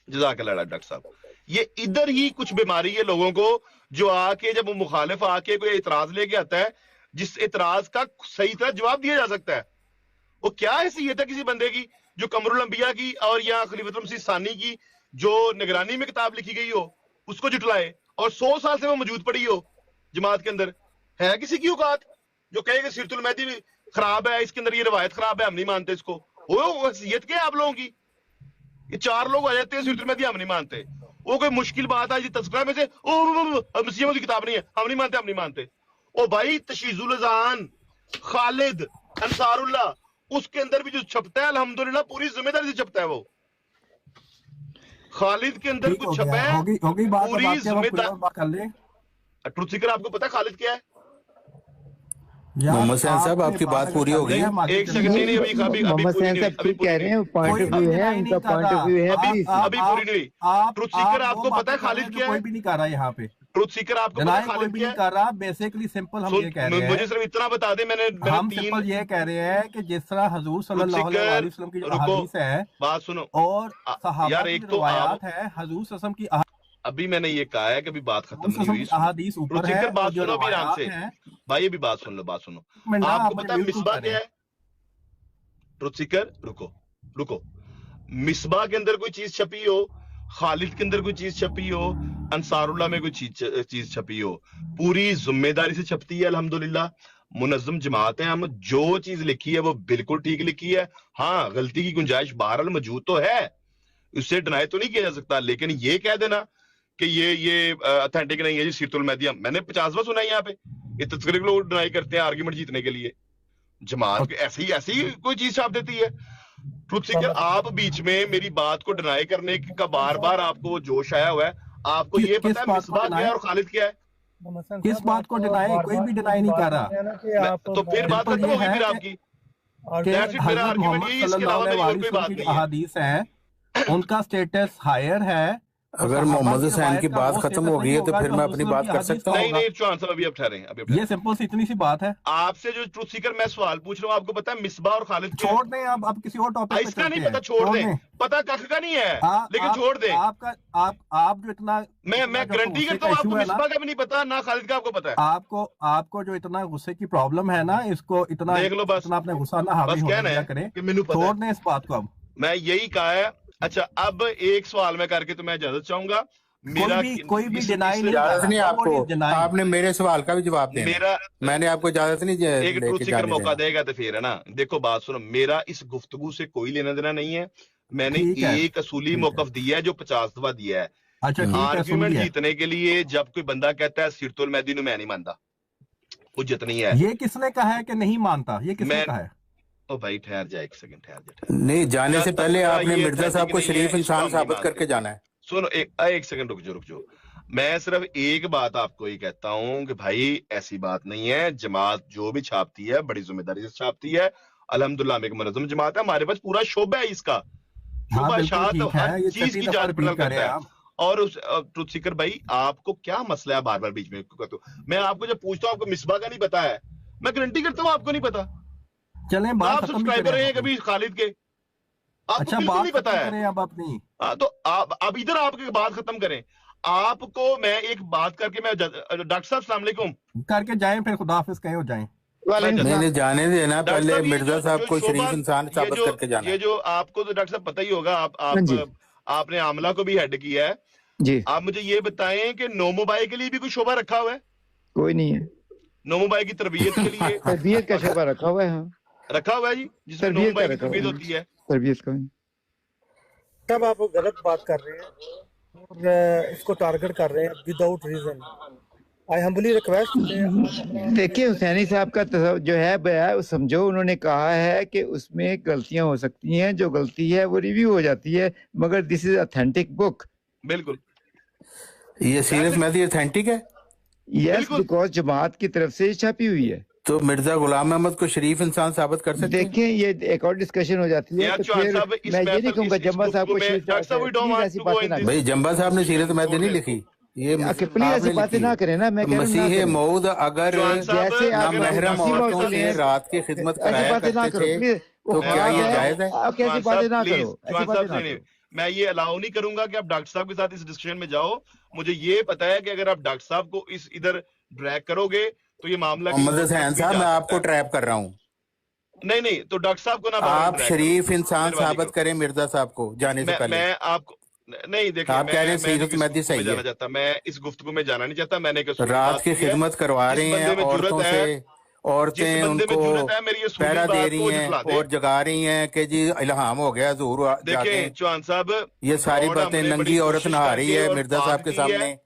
I: जज़ाकल्लाह डॉक्टर साहब. ये इधर ही कुछ बीमारी है लोगों को, जो आके जब वो मुखालिफ आके कोई एतराज लेके आता है जिस एतराज का सही तरह जवाब दिया जा सकता है, वो क्या हैसियत है किसी बंदे की जो कमरुल अंबिया की और या खलीफतुल मसीह सानी की जो निगरानी में किताब लिखी गई हो उसको जुटलाए और 100 साल से वो मौजूद पड़ी हो जमात के अंदर? है किसी की औकात जो कहे कि सीरतुल महदी खराब है, इसके अंदर ये रवायत खराब है, हम नहीं मानते इसको? वो हैसियत क्या है आप लोगों की? ये 4 लोग आ जाते हैं सीरतुल महदी हम नहीं मानते, वो कोई मुश्किल बात है तज़किरा में से मसीहों की किताब नहीं है, हम नहीं मानते, हम नहीं मानते. ओ भाई तशीजुल अज़ान, खालिद, अंसारुल्लाह, उसके अंदर भी जो छपता है अल्हम्दुलिल्लाह पूरी जिम्मेदारी से छपता है. वो खालिद के अंदर कुछ छपा है, पूरी जिम्मेदारी. ट्रुथ सीकर आपको पता है खालिद क्या है?
F: मोहम्मद सैन साहब आपकी बात पूरी हो गई.
I: एक सेकंड, नहीं अभी
H: मोहम्मद सैन साहब ठीक कह रहे हैं, पॉइंट ऑफ व्यू है, उनका पॉइंट ऑफ व्यू है,
I: अभी पूरी नहीं. ट्रुथ सीकर आपको पता है खालिद क्या है?
G: कोई भी नहीं कर रहा यहाँ पे.
I: ट्रुथ सीकर आपको पता है खालिद क्या है?
G: कर रहा. बेसिकली सिंपल हम ये कह रहे हैं,
I: मुझे सिर्फ इतना बता दे,
G: हम सिंपल ये कह रहे हैं कि जिस तरह हुजूर सल्लल्लाहु अलैहि वसल्लम की जो हदीस है,
I: बात सुनो,
G: और सहाबा की रिवायात है, हुजूर सल्लल्लाहु अलैहि वसल्लम की
I: अभी मैंने ये कहा है कि अभी बात खत्म नहीं हुई.
G: अहादीस ऊपर है,
I: बात सुनो अभी आराम से भाई, अभी बात सुन लो, बात सुनो. आपको पता है मिसबा क्या है? ट्रुथ सीकर रुको. मिसबा के अंदर कोई चीज छपी हो, खालिद के अंदर कोई चीज छपी हो, अंसारुल्लाह में कोई चीज छपी हो, पूरी जिम्मेदारी से छपती है अल्हम्दुलिल्लाह. मुनज्जम जमात है हम, जो चीज लिखी है वो बिल्कुल ठीक लिखी है. हाँ, गलती की गुंजाइश बहरहाल मौजूद तो है, उससे डिनाई तो नहीं किया जा सकता, लेकिन ये कह देना कि ये ऑथेंटिक नहीं है जी सीरतुल महदी, मैंने 50वां सुना है यहाँ पे. ये तस्करी लोग डिनाई करते हैं आर्गुमेंट जीतने के लिए. जमात ऐसी कोई चीज छाप देती है. ट्रुथ सीकर आप बीच में मेरी बात को डिनाई करने का बार बार आपको जोश आया हुआ है. आपको ये पता है मिसबा क्या है और खालिद क्या है?
G: किस बात को डिनाई? कोई भी डिनाई नहीं कर रहा.
I: तो फिर बात खत्म होगी फिर आपकी. मेरा आर्गुमेंट यही, इसके अलावा मेरी और कोई बात नहीं है.
G: अहादीस है, उनका स्टेटस हायर है.
F: अगर मोहम्मद हुसैन की बात खत्म हो गई है तो फिर मैं अपनी बात कर सकता हूँ?
I: नहीं चौहान साहब अभी आप ठहरे.
G: ये सिंपल सी इतनी सी बात है.
I: आपसे जो ट्रुथ सीकर मैं सवाल पूछ रहा हूँ, आपको पता है मिसबा और खालिद
G: छोड़ दें, आप किसी और टॉपिक पे
I: इसका नहीं पता, छोड़ दें. पता कख का नहीं है, लेकिन छोड़ दें.
G: आप जो इतना,
I: मैं गारंटी करता हूँ आपको मिसबा का भी नहीं पता, ना खालिद का आपको पता है.
G: आपको जो इतना गुस्से की प्रॉब्लम है ना, इसको इतना
I: देख लो बस,
G: अपना गुस्सा ना हावी होने करें, छोड़ दें इस बात को. अब
I: मैं यही कहा है. अच्छा, अब एक सवाल मैं करके तो मैं इजाजत चाहूंगा.
G: कोई भी डिनाई नहीं
F: इजाजत नहीं आपको,
G: deny।
F: आपने मेरे सवाल का भी जवाब देना।
I: मेरा
F: मैंने आपको इजाजत नहीं
I: एक ट्रूथ
F: लेके
I: सीकर
F: जाने
I: मौका
F: देना।
I: देगा तो फिर है ना, देखो बात सुनो, मेरा इस गुफ्तगू से कोई लेना देना नहीं है। मैंने
G: ठीक है,
I: एक असूली
G: ठीक है।
I: मौकफ दिया है जो 50 दफा दिया है।
G: अच्छा ठीक है,
I: आर्ग्यूमेंट
G: सुनिए,
I: जीतने के लिए जब कोई बंदा कहता है सिरतुल मैदी नु मैं नहीं मानता, वो जितनी है।
G: ये किसने कहा है कि नहीं मानता, ये किसने
I: मैं-
G: कहा है?
I: ओ भाई ठहर जा एक सेकंड, ठहर जा।
F: नहीं, जाने से पहले
I: तबका
F: आपने
I: ये
F: मिर्जा साहब को
I: authentic
F: शरीफ
I: नहीं है,
F: इंसान
I: इसको हम
F: साबित
I: नहीं
F: करके
I: मानते।
F: जाना है।
I: सुनो एक सेकंड रुक जाओ। मैं सिर्फ एक बात आपको ही कहता हूं कि भाई ऐसी बात नहीं है। जमात जो भी छापती है बड़ी जिम्मेदारी से छापती है। अल्हम्दुलिल्लाह हम एक मुनज़्ज़म जमात है, हमारे पास पूरा शोबा है इसका।
G: हाँ
I: शोबा
G: बिल्कुल
I: शात
G: ठीक है,
I: हर
G: ये
I: चीज
G: छठी
I: की
G: दफा
I: जांच
G: रिपीट
I: पड़ताल
G: कर रहे
I: करता
G: हैं
I: है।
G: आप।
I: और उस ट्रुथ सीकर भाई आपको क्या मसला है बार बार बीच में कहते हो? मैं आपको जब पूछता हूँ आपको मिसबा का नहीं पता है, मैं गारंटी करता हूँ आपको नहीं पता।
G: चलें
I: आप
G: बात खत्म भी
I: सब्सक्राइबर
G: करें
I: हैं
G: आप
I: कभी खालिद के, आपको
G: अच्छा
I: बिल्कुल
G: बात
I: नहीं पता
G: खत्म
I: है।
G: करें अब अपनी।
I: हाँ तो आप इधर आपकी बात खत्म करें। आपको मैं एक बात करके मैं डॉक्टर साहब अस्सलाम वालेकुम
G: करके जाएं, फिर खुदा हाफिज कहीं हो जाएं।
F: नहीं, जाने देना,
I: डॉक्टर
F: पहले
I: साहब, ये
F: मिर्जा
I: जो-
F: साहब
I: जो
F: को
I: शोभा-
F: शरीफ इंसान
I: ये
F: साबित
I: जो-
F: करके जाना
I: ये
F: है।
I: जो आपको तो डॉक्टर साहब पता ही होगा,
H: हाँ जी।
I: आपने आमला को भी हेड किया है।
H: जी,
I: आप मुझे ये बताएं कि नोमोबाई के लिए भी कोई शोभा रखा हुआ है?
H: कोई नहीं है,
I: नोमोबाई की तरबियत के लिए
H: तरबियत का शोबा रखा हुआ है। हाँ,
I: रखा हुआ है जी, जिसमें
H: तरबियत
I: नोमोबाई
H: का
I: की
H: रखा हुआ
I: तरबियत
H: है।
I: होती है।
H: तरबियत का
C: तब आप गलत बात कर रहे हैं और इसको टारगेट कर रहे हैं without reason. I humbly request.
H: देखिए, हुसैनी साहब का जो है बयान वो समझो, उन्होंने कहा है कि उसमें गलतियां हो सकती हैं, जो गलती है वो रिव्यू हो जाती है, मगर दिस इज ऑथेंटिक बुक।
I: बिल्कुल
F: ये सीरत मेहदी ऑथेंटिक है?
H: यस,
I: बिल्कुल।
H: बिकॉज जमात की तरफ से छपी हुई है।
F: तो मिर्जा गुलाम अहमद को शरीफ इंसान साबित कर सकते हैं?
H: देखें, ये एक और डिस्कशन हो जाती है।
I: यार,
H: तो
I: चौहान
H: फिर
I: साहब, इस
H: मैं ये नहीं
I: महफिल-
H: कहूंगा
I: इस
H: जम्बा साहब को
I: गुफ्तगू में-
H: शरीफ
I: डॉक्टर साहब, we don't want
H: ऐसी
I: to go
H: बातें
I: in
H: ना
I: this-
H: करें।
F: भाई जंबा साहब ने सीरत मेहदी नहीं लिखी, ये
H: प्लीज ऐसी
F: आपने
H: बातें
F: लिखी।
H: ना करें ना, मैं कह रहा हूं ना
F: मसीह
H: करें।
F: मौद अगर
I: चौहान साहब,
H: जैसे आप
I: अगर
F: नामहरम
I: डॉक्टर साहब
F: औरतों
I: को
F: से रात की खिदमत
H: ऐसी
F: कराया
H: बातें ना
F: करते
H: करो
F: थे,
H: प्लीज।
F: तो क्या ये जायज है?
H: आप कैसी
I: चौहान
H: बातें
I: साहब,
H: ना
I: प्लीज,
H: करो, ऐसी
I: चौहान
H: बातें
I: साहब,
H: ना
I: नहीं,
H: करो।
I: मैं ये अलाउ नहीं करूंगा कि आप डॉक्टर साहब के साथ इस डिस्कशन में जाओ। मुझे ये पता है कि अगर आप डॉक्टर साहब को इधर ड्रैग करोगे तो ये मामला
F: मोहम्मद हसैन साहब, मैं आपको ट्रैप कर रहा हूँ।
I: नहीं, तो डॉक्टर साहब को ना
F: आप
I: drag
F: शरीफ
I: करो।
F: इंसान
I: मेहरबानी
F: साबित
I: करो।
F: करें मिर्जा साहब को जाने से पहले।
I: मैं आपको नहीं, देखिए,
F: आप कह रहे हैं
I: मैं
F: सीरत
I: इस
F: मेहदी
I: गुफ्तगू में
F: सही
I: जाना
F: है।
I: चाहता, मैं इस गुफ्तगू में जाना नहीं चाहता। मैंने एक असूली
F: रात
I: बात
F: की
I: की है।
F: खिदमत करवा
I: जिस
F: रही
I: बंदे
F: हैं
I: में
F: औरतों
I: जुर्रत
F: से,
I: है, जिस
F: औरतें
I: बंदे में
F: उनको
I: जुर्रत है, मेरी असूली
F: पहरा दे
I: बात
F: रही
I: को झुठला
F: हैं
I: दे।
F: और जगा रही हैं कि जी इल्हाम हो गया, ज़हूर
I: देखें
F: जाके
I: चौहान साहब,
F: ये सारी
I: और
F: बातें
I: हमने बड़ी
F: नंगी औरत
I: कोशिश
F: नहा रही
I: करके
F: है
I: और
F: मिर्जा
I: बात
F: साहब के
I: की है।
F: सामने,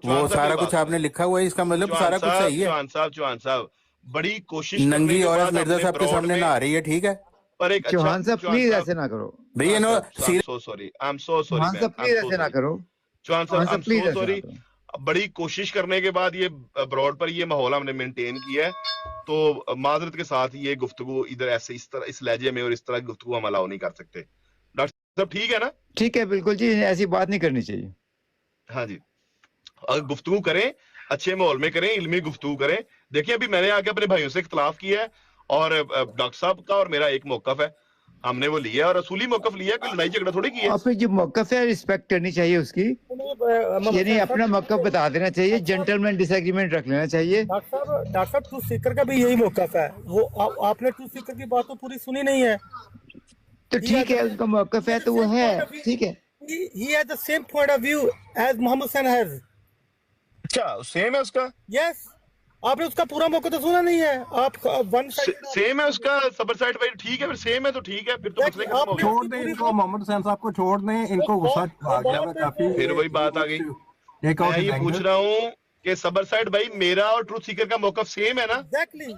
I: चौहान
F: वो
I: साहब
F: सारा
I: की
F: कुछ
I: बात
F: आपने लिखा हुआ है, इसका मतलब
I: चौहान
F: सारा कुछ
I: साहब,
F: सही है।
I: चौहान साहब, बड़ी कोशिश करने
F: नंगी
I: के
F: औरत
I: बाद
F: मिर्जा
I: हमने
F: साहब के
I: ब्रॉड
F: सामने
I: में-
F: नहा रही है, ठीक है?
I: पर एक अच्छा
H: चौहान साहब प्लीज ऐसे ना करो।
F: भैया no
I: I'm so sorry, I'm so sorry,
H: Chauhan sahab
I: man.
H: Please
I: I'm so
H: ऐसे ना
I: sorry.
H: करो।
I: चौहान
H: चौहान
I: साहब,
H: साहब
I: I'm
H: प्लीज
I: so
H: ऐसे ना
I: sorry.
H: करो।
I: बड़ी कोशिश करने के बाद ये ब्रॉड पर ये माहौल हमने मेंटेन किया है, तो माजरत के साथ ये गुफ्तगू इधर ऐसे इस तरह इस लहजे में और इस तरह की गुफ्तगू हम अलाउ नहीं कर सकते। डॉक्टर साहब ठीक है ना?
H: ठीक है, बिल्कुल जी, ऐसी बात नहीं करनी चाहिए।
I: हाँ जी, अगर गुफ्तगू करें अच्छे माहौल में करें, इल्मी गुफ्तगू करें। देखिए, अभी मैंने आके अपने भाइयों से इख्तलाफ किया है और डॉक्टर साहब का और मेरा एक मौकफ है, हमने वो लिया और असूली मौकफ लिया, कोई लड़ाई झगड़ा थोड़ी किया।
H: और फिर जो मौकफ है रिस्पेक्ट करनी चाहिए उसकी, यानी अपना मौकफ बता देना चाहिए, जेंटलमैन डिसएग्रीमेंट रख लेना चाहिए।
C: डॉक्टर साहब ट्रूथ सीकर का भी यही मौकफ है। वो आपने ट्रूथ सीकर की बात तो पूरी सुनी नहीं है।
H: तो ठीक है, उसका मौकफ है तो वो है, ठीक है।
C: He has the same point of view as Mohammed Hussain has.
I: अच्छा, सेम है उसका?
C: Yes. आपने उसका पूरा मौका तो सुना नहीं है। आप वन साइड
I: सेम है उसका सबर साइड भाई, ठीक है, फिर सेम है तो ठीक है, फिर तो मसले खत्म हो गए।
G: छोड़ दें इनको, मोहम्मद हुसैन साहब को छोड़ दें, इनको गुस्सा आ गया है काफी।
I: फिर वही बात आ गई।
G: एक और
I: मैं ये पूछ रहा हूँ कि सबर साइड भाई मेरा और ट्रूथ सीकर का मौकफ सेम है ना?
C: एग्जैक्टली।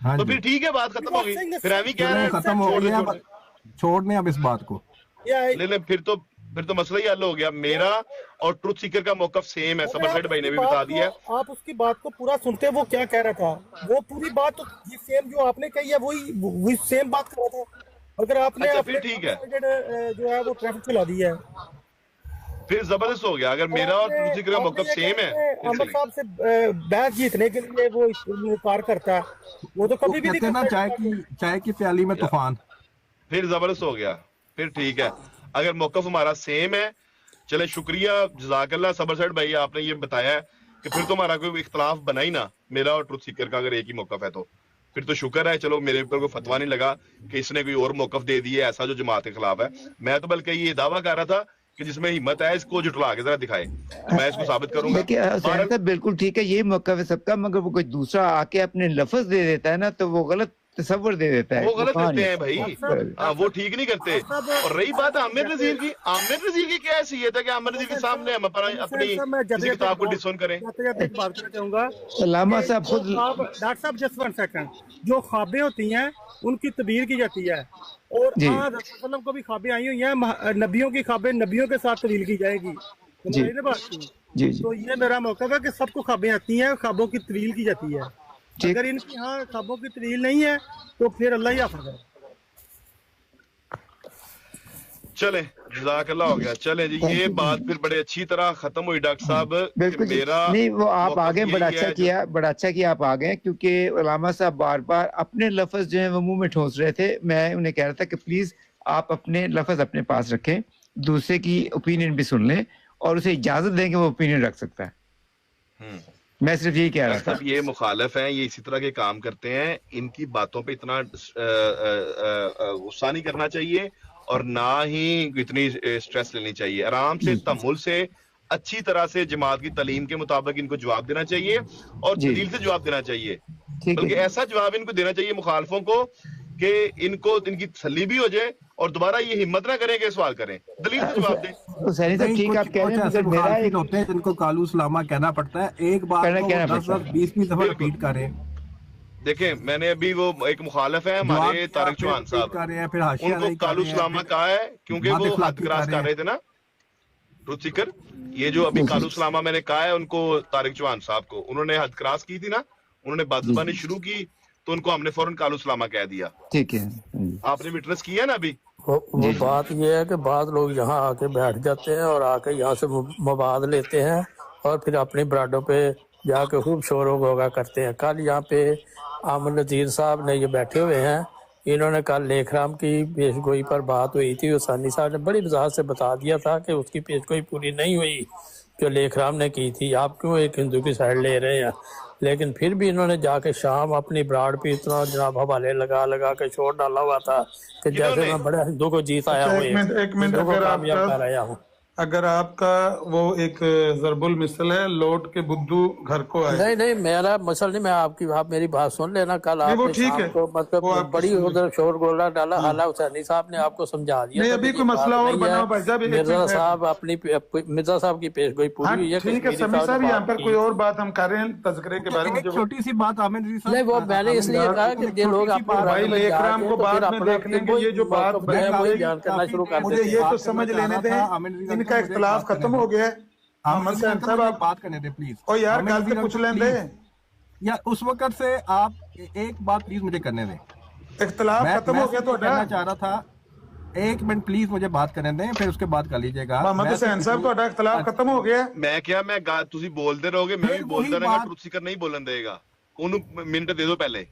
G: हाँ
I: तो
G: जी,
I: फिर ठीक है, बात खत्म हो गई। फिर हम ही कह रहे हैं
G: खत्म हो
I: छोड़ दे,
G: गया,
I: छोड़ दे।
G: छोड़ दें अब इस बात को।
I: ले फिर तो मसला ही हल हो गया। मेरा और ट्रूथ सीकर का मौकफ सेम है, सबर साइड भाई ने भी बता दिया।
C: आप उसकी बात को पूरा सुनते, वो क्या कह रहा था, वो पूरी बात तो ये सेम जो आपने कही है वही सेम बात कर रहा था। अगर आपने
I: अच्छा,
C: अपने
I: फिर ठीक है।
C: जो है वो ट्रैफिक चला दी है।
I: फिर जबरदस्त हो गया। अगर मेरा और ट्रूथ सीकर का मौकफ सेम है, फिर
C: अहमद
I: सही।
C: साहब से बहस जीतने के लिए वो इनकार करता है, वो तो कभी भी
G: कहते हैं ना, चाय की प्याली में तूफान।
I: फिर जबरदस्त हो गया, फिर ठीक है। अगर मौकफ हमारा सेम है, चले शुक्रिया, जज़ाकल्लाह सबर साइड भाई, आपने ये बताया है कि फिर तो हमारा कोई इख्तलाफ बना ही ना, मेरा और ट्रूथ सीकर का अगर एक ही मौकफ है तो फिर तो शुक्र है। चलो, मेरे ऊपर कोई फतवा नहीं लगा कि इसने कोई और मौकफ दे दिया ऐसा जो जमात के खिलाफ है। मैं तो बल्कि ये दावा कर रहा था کہ جس میں ہمت ہے اس کو جھٹلا کے ذرا دکھائے تو میں اس کو ثابت کروں گا.
H: دیکھیے حسین صاحب بالکل ٹھیک ہے، یہ موقع ہے سب کا، مگر وہ کوئی دوسرا آ کے اپنے لفظ دے دیتا ہے نا تو وہ غلط تصور دے دیتا ہے.
I: وہ غلط کرتے ہیں بھائی، وہ ٹھیک نہیں کرتے. اور رہی بات عامر نذیر کی، عامر نذیر کی کیا حیثیت ہے کہ عامر نذیر کے سامنے ہم اپنی کسی کتاب کو ڈسون کریں؟
C: ایک بات کرنا چاہوں گا
H: علامہ صاحب خود
C: ڈاکٹر صاحب جسٹ ون سیکنڈ، جو خوابیں ہوتی ہیں ان کی تعبیر کی جاتی ہے، اور
H: جی
C: آج رسول اللہ وسلم کو بھی خوابیں آئی ہوئی ہیں، نبیوں کی خوابیں نبیوں کے ساتھ تعبیر کی جائے گی.
H: جی
C: بات کی
H: جی جی
C: تو یہ میرا موقف ہے کہ سب کو خوابیں آتی ہیں، خوابوں کی تعبیر کی جاتی ہے.
H: ٹھیک.
C: اگر ان کی ہاں خوابوں کی تعبیر نہیں ہے تو پھر اللہ ہی حافظ ہے.
I: چلیں جزاک اللہ، ہو گیا. چلیں جی، یہ بات پھر بڑے اچھی طرح ختم ہوئی ڈاکٹر صاحب.
H: بالکل جی.
I: میرا
H: نہیں وہ آپ
I: موقف
H: آگے بڑا
I: یہی
H: اچھا
I: ہے
H: کیا، بڑا اچھا کیا آپ آگئے، کیونکہ علامہ صاحب بار بار اپنے لفظ جو ہیں وہ منہ میں ٹھونس رہے تھے. میں انہیں کہہ رہا تھا کہ پلیز آپ اپنے لفظ اپنے پاس رکھیں، دوسرے کی اوپینین بھی سن لیں اور اسے اجازت دیں کہ وہ اوپینین رکھ سکتا ہے. میں صرف یہی کہہ رہا تھا.
I: صاحب یہ مخالف ہیں، یہ اسی طرح کے کام کرتے ہیں. ان کی باتوں پہ اتنا غصہ نہیں کرنا چاہیے اور نہ ہی اتنی سٹریس لینی چاہیے. آرام سے تحمل سے اچھی طرح سے جماعت کی تعلیم کے مطابق ان کو جواب دینا چاہیے اور دلیل سے جواب دینا چاہیے. بلکہ ایسا جواب ان کو دینا چاہیے مخالفوں کو کہ ان کو ان کی تسلی بھی ہو جائے اور دوبارہ یہ ہمت نہ کریں کہ سوال کریں، دلیل سے جواب دیں.
H: حسین صاحب ٹھیک آپ کہہ رہے ہیں، مگر میرا ایک
G: ہوتے ہیں جن کو کالو اسلامہ کہنا پڑتا ہے، ایک بات کو 10-20 دفعہ ریپیٹ کریں.
I: دیکھیں میں نے ابھی وہ ایک مخالف ہے ہمارے طارق چوہان صاحب، ان کو کالو اسلامہ کہا ہے کیونکہ وہ حد کراس کر رہے تھے نا ٹروتھ سیکر. یہ جو ابھی کالو اسلامہ میں نے کہا ہے ان کو طارق چوہان صاحب کو، انہوں نے حد کراس کی تھی نا، انہوں نے بات زبانی شروع کی تو ان کو ہم نے فوراً کالو اسلامہ کہہ دیا.
H: ٹھیک ہے،
I: آپ نے وٹنس کیا نا ابھی.
B: وہ بات یہ ہے کہ بعض لوگ یہاں آ کے بیٹھ جاتے ہیں اور آ کے یہاں سے مباد لیتے ہیں اور پھر اپنی براڈوں پہ جا کے خوب شور و غوغا کرتے ہیں. کل یہاں پہ عامر نذیر صاحب نے یہ بیٹھے ہوئے ہیں، انہوں نے کل لیکھ رام کی پیش گوئی پر بات ہوئی تھی، ثانی صاحب نے بڑی وضاحت سے بتا دیا تھا کہ اس کی پیش گوئی پوری نہیں ہوئی جو لیکھ رام نے کی تھی، آپ کیوں ایک ہندو کی سائڈ لے رہے ہیں. لیکن پھر بھی انہوں نے جا کے شام اپنی براڈ پہ اتنا جناب حوالے لگا کے شور ڈالا ہوا تھا کہ جیسے میں بڑے ہندو کو جیت آیا ہوں،
D: ایک منٹ
B: کامیاب کر آیا ہوں.
D: اگر آپ کا وہ ایک ضرب المثل ہے لوٹ کے بدھو گھر کو آئے.
B: نہیں میرا مسئلہ نہیں، آپ میری بات سن لینا. کل آپ نے شام کو مطلب بڑی ادھر شور گولا ڈالا، حالہ حسینی صاحب نے آپ کو سمجھا دیا.
D: نہیں ابھی کوئی مسئلہ اور بنا بھائی صاحب.
B: مرزا صاحب اپنی مرزا صاحب کی پیش گوئی پوری ہوئی ہے.
D: ٹھیک ہے سمیع صاحب، یہاں پر کوئی اور بات ہم کر رہے ہیں تذکرے کے بارے میں.
G: چھوٹی سی بات عامر نذیر صاحب،
B: نہیں وہ میں نے اس لیے کہا کہ یہ لوگ
D: بھائی لیک رام کو بعد میں دیکھ لیں گے. یہ جو بات
B: بیان کرنا شروع کر
D: مجھے یہ تو سمجھ لینے دیں ان کا اختلاف ختم ہو گیا ہے.
G: عامر حسین صاحب آپ بات کرنے دیں پلیز.
D: او یار گل تو پوچھ لیں دے
G: یا اس وقت سے آپ ایک بات پلیز مجھے کرنے دیں.
D: اختلاف ختم ہو گیا. تو
G: کہنا چاہ رہا تھا ایک منٹ پلیز مجھے بات کرنے دیں، پھر اس کے بعد کر لیجیے گا.
D: محمد حسین صاحب تو اختلاف ختم ہو گیا.
I: میں کیا میں تسی بولتے رہو گے، میں بھی بولتا رہا گا. ٹروتھ سیکر نہیں بولن دے گا، انہوں منٹ دے دو پہلے.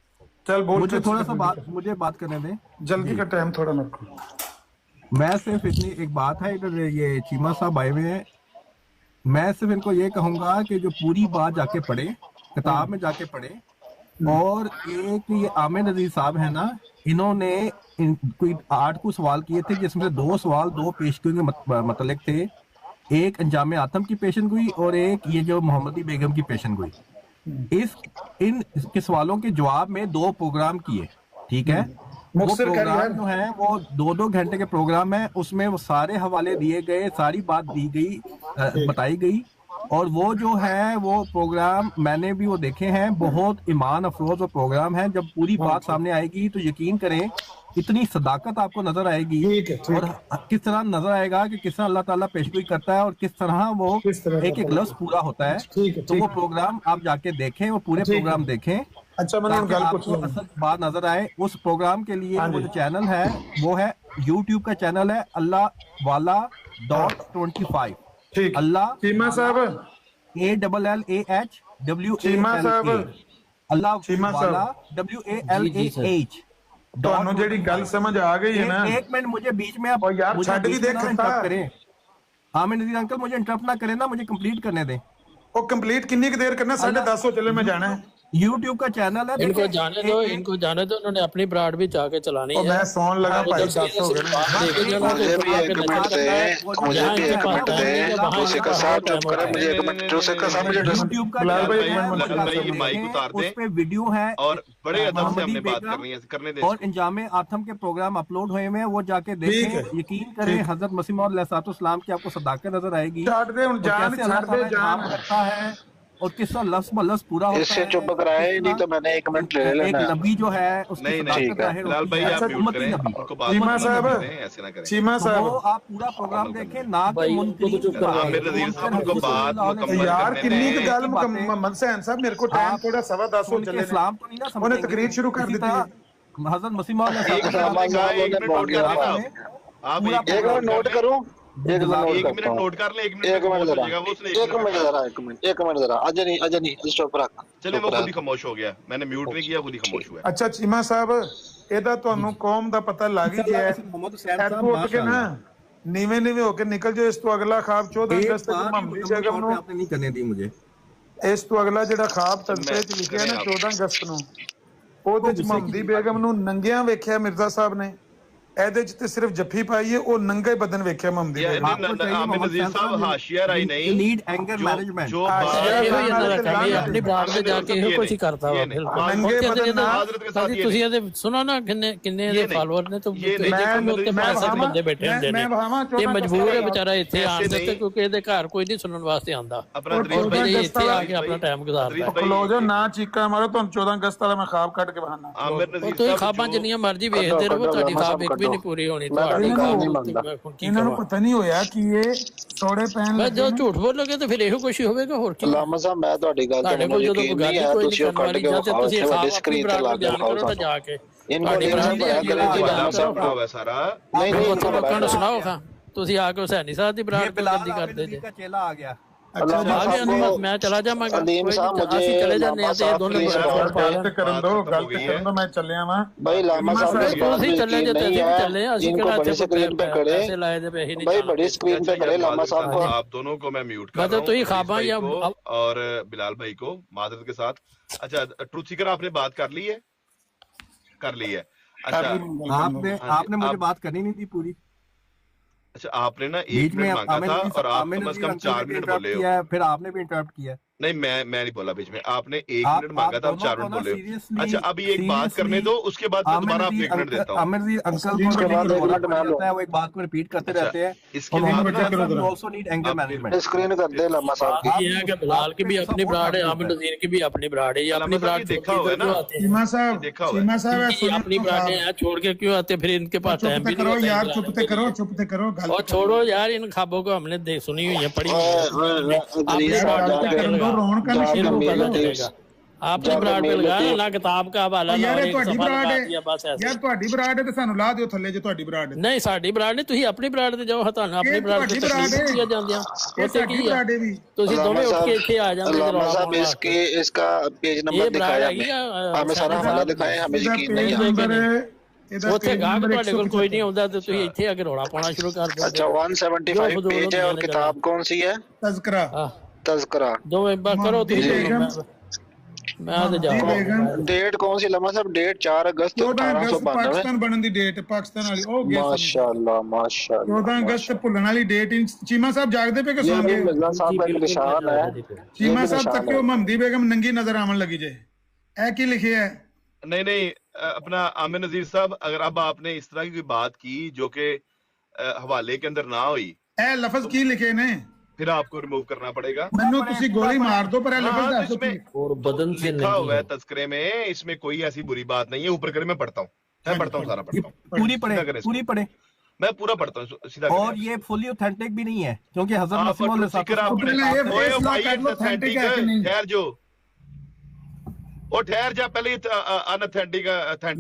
D: چل بول،
G: مجھے تھوڑا سا مجھے بات کرنے دیں،
D: جلدی کا ٹائم تھوڑا رکھو.
G: میں صرف اتنی ایک بات ہے، ادھر یہ چیمہ صاحب آئے ہوئے ہیں، میں صرف ان کو یہ کہوں گا کہ جو پوری بات جا کے پڑھے، کتاب میں جا کے پڑھے. اور ایک یہ عامر نذیر صاحب ہے نا، انہوں نے کوئی 8 کو سوال کیے تھے جس میں سے 2 سوال 2 پیشگوئی کے متعلق تھے. ایک انجام آتم کی پیشن گوئی اور ایک یہ جو محمدی بیگم کی پیشن گوئی. ان کے سوالوں کے جواب میں 2 پروگرام کیے. ٹھیک ہے، وہ پروگرام جو ہے وہ 2-2 گھنٹے کے پروگرام ہے، اس میں وہ سارے حوالے دیے گئے، ساری بات دی گئی، بتائی گئی. اور وہ جو ہے وہ پروگرام میں نے بھی وہ دیکھے ہیں، بہت ایمان افروز وہ پروگرام ہے. جب پوری بات سامنے آئے گی تو یقین کریں اتنی صداقت آپ کو نظر آئے گی، اور کس طرح نظر آئے گا کہ کس طرح اللہ تعالیٰ پیشگوئی کرتا ہے اور کس طرح وہ ایک لفظ پورا ہوتا ہے. تو وہ پروگرام آپ جا کے دیکھیں، وہ پورے پروگرام دیکھیں.
D: اچھا میں نے
G: آپ کو اصل بات نظر آئے. اس پروگرام کے لیے وہ جو چینل ہے وہ ہے یوٹیوب کا چینل ہے اللہ والا .25. اللہ
D: چیمہ صاحب
G: ALLAHWALA اللہ والا WALAH.
D: تانوں جیڑی گل سمجھ آ گئی ہے نا.
G: ایک منٹ مجھے بیچ میں
D: اور یار چھڈ بھی دیکھ سکتا
G: کریں. عامر نذیر انکل مجھے انٹرپٹ نہ کریں نا، مجھے کمپلیٹ کرنے دیں.
D: وہ کمپلیٹ کنی کی دیر کرنا؟ 10:30 ہو چلے میں جانا ہے.
G: YouTube का चैनल है,
B: इनको
G: देखिए,
B: जाने दो, इनको जाने दो, उन्होंने अपनी ब्राड भी जाके चलानी
D: ਉਹ
B: है।
D: ਮੈਂ ਸੌਣ ਲੱਗਾ ਭਾਈ 10 ਹੋ ਗਏ ਨੇ
J: मुझे भी एक मिनट दे, मुझे भी एक मिनट दे, दूसरे साहब चुप करें, मुझे एक मिनट, दूसरे का साहब मुझे
G: YouTube का
D: बिलाल भाई,
G: चैनल है,
I: बिलाल भाई, ये माइक उतार दें।
G: उस पे वीडियो है
I: और बड़े अदब से
G: मोहम्मदी
I: हमने बात
G: बेगम
I: करनी है, करने दें
G: और इंजाम आथम के प्रोग्राम अपलोड हुए हैं, वो जाके देखें, यकीन करें हजरत मसीह मौद अलैहिस्सलाम की आपको सदाकत नजर आएगी
D: ਛੱਡ ਦੇ ਹੁਣ
G: और
D: ਜਾਨ
G: कैसे अल्लाह
D: ਛੱਡ ਦੇ
G: ताला
D: ਜਾन
G: इंतजाम करता है और किस तरह लफ्ज़ ब लफ्ज़ पूरा होता
J: इससे
G: है।
J: चुप कराए, नहीं तो मैंने एक मिनट ले
G: एक
J: लेना।
G: नबी जो है उसकी
I: नहीं
G: सदाकत
I: नहीं
G: ज़ाहिर
I: बिलाल
G: होती
I: भाई
G: है,
I: आप म्यूट
G: उम्मती
I: करें,
G: नबी।
I: उनको बात
D: चीमा
I: करने
D: साहब,
I: दें, ऐसे ना करें।
D: चीमा
G: तो
D: साहब
G: वो आप पूरा प्रोग्राम देखें ना कि
B: भाई,
G: मुनकरीन
B: उनको तो चुप
G: की
B: करवाओ।
G: बात।
I: आमिर नज़ीर साहब, उनको बात मुकम्मल
D: ਯਾਰ
I: करने
D: ਕਿੰਨੀ ਕੁ
I: दें।
D: ਗੱਲ ਮੁਹੰਮਦ हुसैन ਸਾਹਿਬ ਮੇਰੇ ਕੋਲ ਟਾਈਮ ਥੋੜਾ 10:15 ਹੋ
G: उनके
D: ਚੱਲੇ ਨੇ
G: इस्लाम तो नहीं ना
D: ਉਹਨੇ
G: समझेंगे।
D: तकरीर शुरू कर
G: इसी
D: दी थी।
G: तरह हजरत मसीह मौद
I: एक मिनट नोट कर लेना आप
G: पूरा
J: एक मिनट नोट करूं, एक मिनट
I: एक मिनट नोट कर ले, एक मिनट
J: एक मिनट जरा,
I: जाएगा वो उसने
J: एक मिनट जरा, एक मिनट जरा, अजय नहीं स्टॉप रख।
I: चले वो खुद ही खामोश हो गया, मैंने म्यूट नहीं किया, खुद ही खामोश हुआ।
D: ਅੱਛਾ ਚੀਮਾ ਸਾਹਿਬ ਇਹਦਾ ਤੁਹਾਨੂੰ ਕੌਮ ਦਾ ਪਤਾ ਲੱਗ ਹੀ ਗਿਆ ਹੈ
G: मोहम्मद हुसैन साहब
D: ਇੱਥੋਂ ਉੱਠ ਕੇ ਨਾ ਨੀਵੇਂ ਨੀਵੇਂ ਹੋ ਕੇ ਨਿਕਲ ਜਾਓ। ਇਸ ਤੋਂ ਅਗਲਾ ਖਾਬ 14
G: एक
D: ਅਗਸਤ ਤੱਕ
G: बात
D: ਮੁਹੰਮਦੀ
G: मुकम्मल
D: ਬੇਗਮ
G: तौर
D: ਨੂੰ
G: पे आपने नहीं करने दी मुझे।
D: ਇਸ ਤੋਂ ਅਗਲਾ ਜਿਹੜਾ ਖਾਬ ਤਜ਼ਕਰੇ ਚ ਲਿਖਿਆ ਨਾ 14 ਅਗਸਤ ਨੂੰ ਉਹਦੇ ਚ ਮੁਹੰਮਦੀ ਬੇਗਮ ਨੂੰ ਨੰਗਿਆਂ ਵੇਖਿਆ ਮਿਰਜ਼ਾ ਸਾਹਿਬ ਨੇ। ਇਹਦੇ ਚ ਤੇ ਸਿਰਫ ਜੱਫੀ ਪਾਈ ਹੈ, ਉਹ ਨੰਗਾ ਹੀ ਬਦਨ ਵੇਖਿਆ ਮੁਹੰਮਦੀ
I: ये
D: ਬੇਗਮ।
I: आमिर नज़ीर साहब हाशिया राई नहीं,
G: You need anger management।
I: जो
B: ਇਹੋ ਹੀ ਇਹਨਾਂ ਦਾ ਕੰਮ ਹੈ, ਆਪਣੀ ਬਰਾੜ ਤੇ ਜਾ ਕੇ ਇਹੋ ਕੁਝ ਹੀ ਕਰਦਾ ਵਾ। ਬਿਲਕੁਲ
D: ਨੰਗੇ ਬਦਨ ਨਾਲ
I: हाजरत के साथ ये
B: ਤੁਸੀਂ ਇਹਦੇ ਸੁਣੋ ਨਾ ਕਿੰਨੇ ਇਹਦੇ
I: ਨਹੀਂ।
B: ਫਾਲੋਅਰ ਨੇ, ਤਾਂ
I: ਇਹ ਨਹੀਂ।
B: ਦੇਖੋ ਉੱਤੇ ਪਾਸੇ ਬੰਦੇ ਬੈਠੇ ਹੁੰਦੇ ਨੇ,
D: ਮੈਂ ਵਹਾਵਾਂ
B: ਇਹ ਮਜਬੂਰ ਹੈ ਵਿਚਾਰਾ ਇੱਥੇ
I: ऐसे
B: ਆਉਣ ਦੇ
I: नहीं।
B: ਕਿਉਂਕਿ ਇਹਦੇ ਘਰ ਕੋਈ ਨਹੀਂ ਸੁਣਨ ਵਾਸਤੇ ਆਉਂਦਾ।
I: अपना दरीस
B: ਉਹ
I: भाई,
B: ਵੀ ਇੱਥੇ ਆ ਕੇ ਆਪਣਾ ਟਾਈਮ ਗੁਜ਼ਾਰਦਾ।
I: दरीस भाई,
D: ਖਲੋ ਜਾਓ ਨਾ ਚੀਕਾਂ ਮਾਰੋ, ਤੁਹਾਨੂੰ 14 ਅਗਸਤ ਵਾਲਾ ਮੈਂ ਖਾਬ ਕੱਢ ਕੇ ਬਹਾਨਾ।
I: आमिर
B: ਉਹ
I: नज़ीर
B: ਤੁਸੀਂ
I: साहब
B: ਖਾਬਾਂ
I: जो-
B: ਜਿੰਨੀਆਂ ਮਰਜ਼ੀ ਵੇਖਦੇ ਰਹੋ, ਤੁਹਾਡੀ ਖਾਬ ਇੱਕ ਵੀ ਨਹੀਂ ਪੂਰੀ ਹੋਣੀ ਤੁਹਾਡੀ।
D: ਇਹਨਾਂ ਨੂੰ ਪਤਾ ਨਹੀਂ ਹੋਇਆ ਕਿ ਇਹ ਸੋੜੇ ਪੈਣ
B: ਬਸ ਜਦੋਂ ਝੂਠ ਬੋਲੋਗੇ ਤਾਂ ਫਿਰ ਇਹੋ ਕੁਝ ਹੀ ਹੋਵੇਗਾ, ਹੋਰ ਕੀ।
J: ਲਾਮਾ ਸਾਹਿਬ ਮੈਂ ਤੁਹਾਡੀ ਗੱਲ ਤੇ
B: ਤੁਹਾਡੇ
J: ਮੈਨੂੰ
B: ਕੋਲ ਜਦੋਂ
J: ਯਕੀਨ
B: ਗੱਲ
J: ਨਹੀਂ
B: ਹੀ
J: ਹੈ,
B: ਕੋਈ
J: ਤੁਸੀਂ ਉਹ
B: ਨਹੀਂ
J: ਕੱਢ ਕੇ
B: ਜਾਂ
J: ਵਿਖਾਓ,
B: ਤੁਸੀਂ
J: ਇੱਥੇ ਵੱਡੀ
B: ਆਪਣੀ
J: ਸਕਰੀਨ ਤੇ
B: ਬਰਾੜ
J: ਲਾ
B: ਨੂੰ
J: ਕੇ
B: ਜਾਣ
J: ਵਿਖਾਓ
B: ਕਰੋ ਤਾਂ
J: ਸਾਨੂੰ।
B: ਜਾ ਕੇ
J: इनको
B: ਤੁਹਾਡੀ
J: डेढ़
B: ਬਰਾੜ
J: सौ
B: ਦੀ
J: बयान
B: ਅੱਗੇ
J: करें जी,
B: ਲਾ
J: लामा
B: ਕੇ
J: साहब
I: हुआ है सारा।
J: नहीं नहीं
B: ਉੱਥੇ ਲੋਕਾਂ ਨੂੰ ਸੁਣਾਓ ਖਾਂ, ਤੁਸੀਂ ਆ ਕੇ ਹੁਸੈਨੀ ਸਾਹਿਬ ਦੀ ਬਰਾੜ
G: ये
B: ਕਿਉਂ
G: बिलाल
B: ਗੰਦੀ
G: आमिर
B: ਕਰਦੇ
G: नज़ीर
B: ਜੇ?
G: का चेला आ गया।
J: अल्लाह
B: ਆ ਗਿਆ
J: साहब
B: ਨਾ,
J: को
B: ਮੈਂ ਚਲਾ ਜਾਵਾਂਗਾ,
J: अलीम साहब मुझे
B: ਅਸੀਂ ਚਲੇ ਜਾਂਦੇ ਆ
J: लामा
B: ਤੇ ਇਹ
J: साहब
B: ਦੋਨੋਂ
J: प्लीज
B: ਬਰਾੜ ਪਾ
D: ਗੱਲ ਤੇ ਕਰਨ ਦੋ, ਗੱਲ ਤੇ ਕਰਨ ਦੋ, ਮੈਂ ਚੱਲਿਆ ਵਾਂ।
J: भाई लामा साहब
B: ਨਹੀਂ
J: मेरी बात
B: ਤੁਸੀਂ
J: में
B: ਚੱਲੇ
J: यकीन
B: ਜੇ ਤੇ
J: नहीं
B: ਅਸੀਂ ਵੀ
J: है,
B: ਚੱਲੇ ਆ, ਅਸੀਂ
J: इनको
B: ਕਿਹੜਾ
J: बड़ी
B: ਇੱਥੇ
J: स्क्रीन पे करे
B: ਪੈਸੇ ਲਾਏ ਦੇ ਪੈਸੇ नहीं
J: भाई
B: चाहते।
J: बड़ी स्क्रीन पे करे लामा साहब को।
I: आप दोनों को मैं म्यूट कर
B: मतलब
I: रहा हूं,
B: तो ये
I: दरीस
B: ख्वाबा
I: भाई
B: या
I: को और बिलाल भाई को मादरत के साथ। अच्छा, ट्रूथ सीकर आपने बात कर ली है, कर ली है। अच्छा
G: आपने
I: हाँ जी,
G: मुझे
I: आप-
G: बात करनी नहीं थी पूरी।
I: अच्छा, आपने ना
G: बीच
I: 1
G: में
I: मिनट मांगा
G: आमिर
I: था
G: नज़ीर
I: और आप
G: आमिर
I: कम से
G: नज़ीर
I: कम
G: अंकल
I: 4
G: ने भी
I: मिनट
G: इंटरप्ट
I: बोले हो।
G: किया है, फिर आपने भी इंटरप्ट किया है।
I: नहीं, मैं नहीं बोला बीच में, आपने 1
G: आप-
I: मिनट मांगा था, आप
G: दोनों
I: 4
G: को
I: मिनट
G: ना
I: बोले हो।
G: seriously-
I: अच्छा, अभी एक बात करने दो, उसके बाद मैं
G: आमिर
I: दोबारा आपको
G: नज़ीर
I: 1 मिनट देता हूँ।
G: आमिर नज़ीर अंकल
J: स्क्रीन के बाद एक मिनट मान लो।
G: होता है, वो एक बात को रिपीट करते
I: अच्छा,
G: रहते हैं।
I: इसके
G: और
I: बाद
G: मोहम्मद
I: ना-
G: Hasan also need anger management।
J: Screen कर दे लामा साहब की।
B: ये है कि बिलाल की भी अपनी ब्राड है, आमिर नज़ीर की भी अपनी ब्राड है, ये अपनी ब्राड छोड़
I: देखा
B: के
I: हुआ है
B: इधर
I: ना?
B: क्यों आते हैं?
D: चीमा साहब,
I: देखा हुआ है।
D: चीमा साहब
B: ये
D: सुनो
B: अपनी ब्राडें हैं, छोड़ के क्यों आते हैं? फिर इनके पास टाइम
D: चुप
B: भी
D: ते
B: नहीं
D: करो
B: होता
D: यार,
B: है
D: चुप ते करो, चुप ते करो, गल
B: और छोड़ो यार, इन ख्वाबों को हमने सुनी हुई है, पढ़ी हुई है। अपनी
J: दरीस
B: ब्राड
J: साहब
B: पे
J: जाके
B: जाके लगा,
D: रोन का
J: जाके
B: इनको
J: मेरे
B: पता
J: टिप्स
B: चलेगा। आपने ब्राड पे लगाया ना, किताब का हवाला
D: ਯਾਰ
B: लाओ,
D: ਇਹ
B: एक
D: ਤੁਹਾਡੀ
B: सफा
D: ਬਰਾੜ
B: लगा
D: ਹੈ
B: दिया, बस ऐसे।
D: ਯਾਰ ਤੁਹਾਡੀ ਬਰਾੜ ਹੈ ਤੇ ਸਾਨੂੰ ਲਾ ਦਿਓ ਥੱਲੇ ਜੇ ਤੁਹਾਡੀ ਬਰਾੜ ਹੈ।
B: नहीं साड़ी ब्राड नहीं, ਤੁਸੀਂ ਆਪਣੀ ਬਰਾਡ ਤੇ ਜਾਓ, ਤੁਹਾਨੂੰ ਆਪਣੀ
D: ਇਹ
B: ਬਰਾਡ
D: ਤੁਹਾਡੀ
B: ਤੇ
D: ਬਰਾੜ ਹੈ,
B: ਤਕਲੀਫ ਦੀਆਂ ਜਾਂਦੀਆਂ
D: ਇਹ
B: ਉੱਥੇ
D: ਸਾਡੀ
B: ਕੀ ਹੈ?
D: ਬਰਾੜ ਹੈ ਵੀ।
B: ਤੁਸੀਂ ਦੋਵੇਂ ਉੱਠ ਕੇ ਇੱਥੇ ਆ ਜਾਂਦੇ
J: लामा
B: ਰੌਲਾ
J: साहब
B: ਪਾਉਣ
J: इसके
B: ਵਾਸਤੇ।
J: इसका पेज
B: ये
J: नंबर
B: ब्राड
J: दिखाया
B: है क्या?
J: हमें हमें सारा हवाला दिखाएं, हमें
D: ਇਹਦਾ
J: यकीन
D: ਪੇਜ
J: नहीं है।
D: ਨੰਬਰ ਇਹਦਾ
B: ਉੱਥੇ
D: ਪੇਜ
B: ਗਾਹਕ
D: ਨੰਬਰ
B: ਤੁਹਾਡੇ ਕੋਲ ਕੋਈ ਨਹੀਂ ਆਉਂਦਾ ਤੇ ਤੁਸੀਂ ਇੱਥੇ ਆ ਕੇ ਰੌਲਾ ਪਾਉਣਾ ਸ਼ੁਰੂ ਕਰ ਦਿੰਦੇ
J: अच्छा 175 पेज है और किताब कौन सी है?
D: ਤਜ਼ਕਰਾ
B: ਹਾਂ
J: तज़करा।
B: ਦੋਵੇਂ ਬਾਰ ਕਰੋ ਤੁਸੀਂ
D: बेगम।
B: ਮੈਂ ਤੇ ਜਾ
J: डेट कौन सी लामा साहब? डेट 4 अगस्त
D: 14 ਅਗਸਤ
J: 1892।
D: ਪਾਕਿਸਤਾਨ ਬਣਨ ਦੀ ਡੇਟ ਪਾਕਿਸਤਾਨ ਵਾਲੀ ਉਹ ਗਿਆ
J: माशाल्लाह माशाल्लाह।
D: 14 ਅਗਸਤ ਭੁੱਲਣ ਵਾਲੀ ਡੇਟ ਚੀਮਾ ਸਾਹਿਬ ਜਾਗਦੇ ਪਏ ਕਿ
J: ये
D: ਸੌਂ
J: भी
D: ਗਏ?
J: मिर्जा साहब का एक निशान है।
D: ਚੀਮਾ
J: भी
D: ਸਾਹਿਬ
J: निशान
D: ਤੱਕਿਓ ਮੁਹੰਮਦੀ ਬੇਗਮ ਨੰਗੀ ਨਜ਼ਰ ਆਉਣ ਲੱਗੀ ਜੇ। ਇਹ ਕੀ ਲਿਖਿਆ ਹੈ?
I: नहीं नहीं, अपना आमिर नज़ीर साहब, अगर अब आपने इस तरह की कोई बात की जो कि हवाले के अंदर ना हुई,
D: ਇਹ ਲਫ਼ਜ਼ ਕੀ ਲਿਖੇ ਨੇ?
I: फिर आपको रिमूव करना पड़ेगा।
D: ਮੈਨੂੰ ਤੁਸੀਂ ਗੋਲੀ ਮਾਰ ਦਿਓ ਪਰ ਇਹ ਲਫ਼ਜ਼
I: हाँ,
D: ਦੱਸ ਦਿਓ
I: इसमें
B: और बदन से
I: लिखा
B: नहीं
I: हुआ है
B: है।
I: तस्करे में, इसमें कोई ऐसी बुरी बात नहीं है। ऊपर करे मैं पढ़ता हूँ, मैं पढ़ता हूँ, सारा
G: ये
I: पढ़ता हूँ,
G: पूरी
I: सीधा
G: पढ़े
I: करें इसको।
G: पूरी पढ़े।
I: मैं पूरा पढ़ता हूँ, सीधा
G: और
I: करें।
G: ये फुली ऑथेंटिक भी नहीं है, क्योंकि हजरत
I: आप
G: मसीह मौद
I: सीकर
G: अलैहिस्सलाम
I: आपने-
D: पहले ये
I: ओए
D: फैसला
I: भाई,
D: कर लो, authentic है कि नहीं।
I: ठहर जो, ओ ठहर जा, पहले अनऑथेंटिक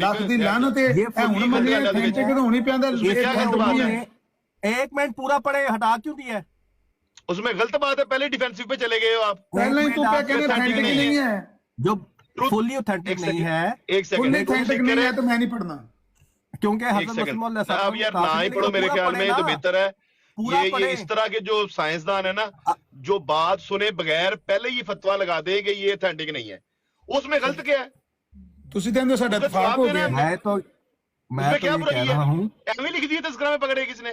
D: ਲੱਖ ਦੀ ਲਾਨਤ ਹੈ।
G: ये
D: ਇਹ ਹੁਣ
G: फुली
D: ਮੰਨੀ
I: गल
D: ਹੈ ਕਿ ਹੋਣੀ ਪੈਂਦਾ
G: ये
I: क्या
G: क्या
I: गलत
G: है
I: बात
D: है?
G: उन्होंने 1 मिनट पूरा पढ़े, हटा क्यों दिया है?
I: उसमें गलत बात है, पहले डिफेंसिव पे चले गए हो आप।
D: ਪਹਿਲਾਂ ਹੀ ਤੂੰ ਪਿਆ ਕਹਿੰਦਾ authentic ही नहीं है।
G: जो
I: Truth-
G: फुली ऑथेंटिक
I: एक
G: नहीं
I: सेकंड,
G: है,
I: एक
D: फुल्ली
I: सेकंड,
D: authentic नहीं है तो मैं नहीं पढ़ना।
G: क्योंकि
I: एक
G: हजरत मसीह
I: सेकंड।
G: मौद अलैहिस्सलाम
I: अब यार
G: ने
I: ना ही
G: कहा
I: पढ़ो, मेरे
G: पूरा
I: ख्याल में
G: पढ़े
I: तो
G: ना।
I: बेहतर है।
G: पूरा
I: ये
G: पढ़े।
I: इस तरह के जो साइंसदान है ना, जो बात सुने बगैर पहले ही फतवा लगा दे कि ये ऑथेंटिक नहीं है, उसमें गलत क्या है?
D: ਤੁਸੀਂ ਕਹਿੰਦੇ ਹੋ ਸਾਡਾ
I: उसका
D: ਇਤਫਾਕ
I: जवाब
D: ਹੋ
I: देना
D: ਗਿਆ
I: है।
K: मैं तो
I: उसमें क्या
K: ये
I: बुराई
K: कह रहा
I: है?
K: हूँ
I: एमवी लिख दिए तस्करा में पकड़े किसने?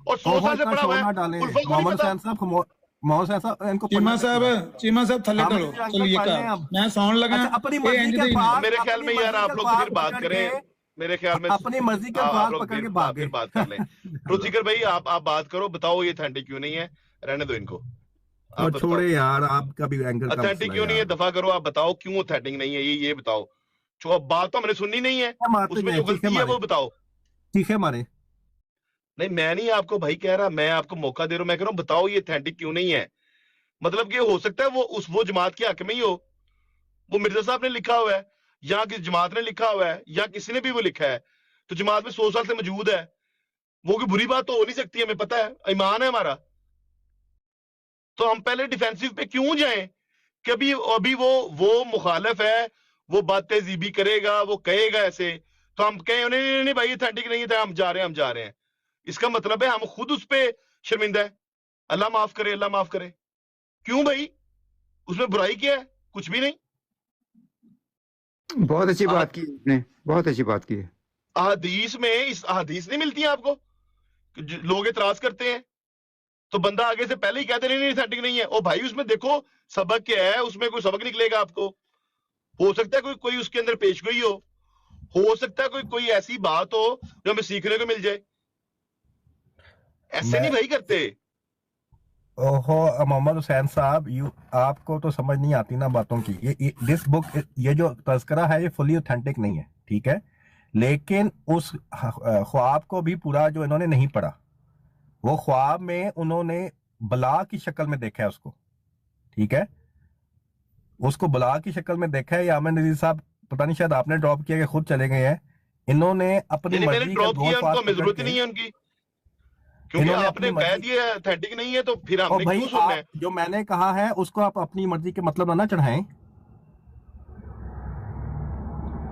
I: और 100
K: ओहो
I: साल से
K: इतना
I: पड़ा हुआ
K: शोर ना
I: है,
K: डालें
I: उल्फा को नहीं
K: मोहम्मद
I: पता।
K: हुसैन साहब मोहम्मद हुसैन साहब इनको
D: ਚੀਮਾ
K: पढ़ने
D: ਸਾਹਿਬ ਥੱਲੇ
K: हम
D: ਕਰੋ
K: अंकल
D: ਚਲਿए
K: पढ़
D: का
K: लें अब।
D: मैं सौन लगा
K: अच्छा अपनी
D: ये
K: मर्जी
D: इंज
K: के
D: दे ही नहीं।
K: अल्फाज
I: मेरे ख्याल में
K: अपनी
I: यार
K: मर्जी
I: आप
K: के
I: लोग फिर
K: अल्फाज
I: बात
K: पकड़
I: करें,
K: के
I: मेरे ख्याल में
K: अपनी मर्जी के
I: आप
K: अल्फाज
I: लोग
K: पकड़
I: फिर
K: के भाग
I: फिर
K: गए
I: बात कर लें। रुचिकर भाई आप बात करो, बताओ ये अथेंटिक क्यों नहीं है, रहने दो इनको, आप
K: और
I: बताओ
K: छोड़े यार आपका भी एंगर का
I: अथेंटिक
K: मसला
I: क्यों नहीं है,
K: यार
I: दफा करो, आप बताओ क्यों अथेंटिक नहीं है, ये बताओ। जो अब बात तो हमने सुननी नहीं है,
K: क्या मारते
I: उसमें
K: गए
I: जो
K: चीखे
I: गलती है वो
K: मारे
I: बताओ।
K: चीखे मारे
I: नहीं मैं नहीं आपको भाई कह रहा, मैं आपको मौका दे रहा हूं, मैं कह रहा हूं बताओ ये अथेंटिक क्यों नहीं है। मतलब कि हो सकता है वो जमात के हक में ही हो, वो मिर्जा साहब ने लिखा हुआ है या किसी जमात ने लिखा हुआ है या किसी ने भी वो लिखा है, तो जमात में 100 साल से मौजूद है, वो कोई बुरी बात तो हो नहीं सकती, हमें पता है, ईमान है हमारा। तो हम पहले डिफेंसिव पे क्यों जाएं कि अभी वो मुखालिफ है, वो बातें जीबी करेगा, वो कहेगा ऐसे, तो हम कहें नहीं नहीं भाई अथेंटिक नहीं था, हम जा रहे हैं। इसका मतलब है हम खुद उस पे शर्मिंदा है। अल्लाह माफ करे, अल्लाह माफ करे। क्यों भाई, उसमें बुराई क्या है? कुछ भी नहीं।
H: बहुत अच्छी बात की आपने, बहुत अच्छी बात की है।
I: अहदीस में इस अहदीस नहीं मिलती है आपको? लोग एतराज करते हैं तो बंदा आगे से पहले ही कहते नहीं अथेंटिक नहीं है। ओ भाई उसमें देखो सबक क्या है, उसमें कोई सबक निकलेगा आपको। हो सकता है कोई उसके अंदर पेशगोई हो सकता है कोई ऐसी बात हो जो हमें सीखने को मिल जाए। ऐसे नहीं भाई करते।
K: ओहो मोहम्मद हुसैन साहब आपको तो समझ नहीं आती ना बातों की। ये दिस बुक ये जो तज़किरा है ये फुली ऑथेंटिक नहीं है, ठीक है, लेकिन उस ख्वाब को भी पूरा जो इन्होंने नहीं पढ़ा, वो ख्वाब में उन्होंने बला की शक्ल में देखा है उसको, ठीक है, उसको बला की शक्ल में देखा है। या आमिर नजीर साहब पता नहीं शायद आपने ड्रॉप किया कि खुद चले गए हैं। इन्होंने अपनी
I: मैंने
K: मर्जी
I: ड्रॉप किया, उनको हमें जरूरत नहीं है उनकी, क्योंकि आपने कह दिया अथेंटिक नहीं है तो फिर हमने क्यों सुनना है?
K: जो मैंने कहा है उसको आप अपनी मर्जी के मतलब ना चढ़ाएं।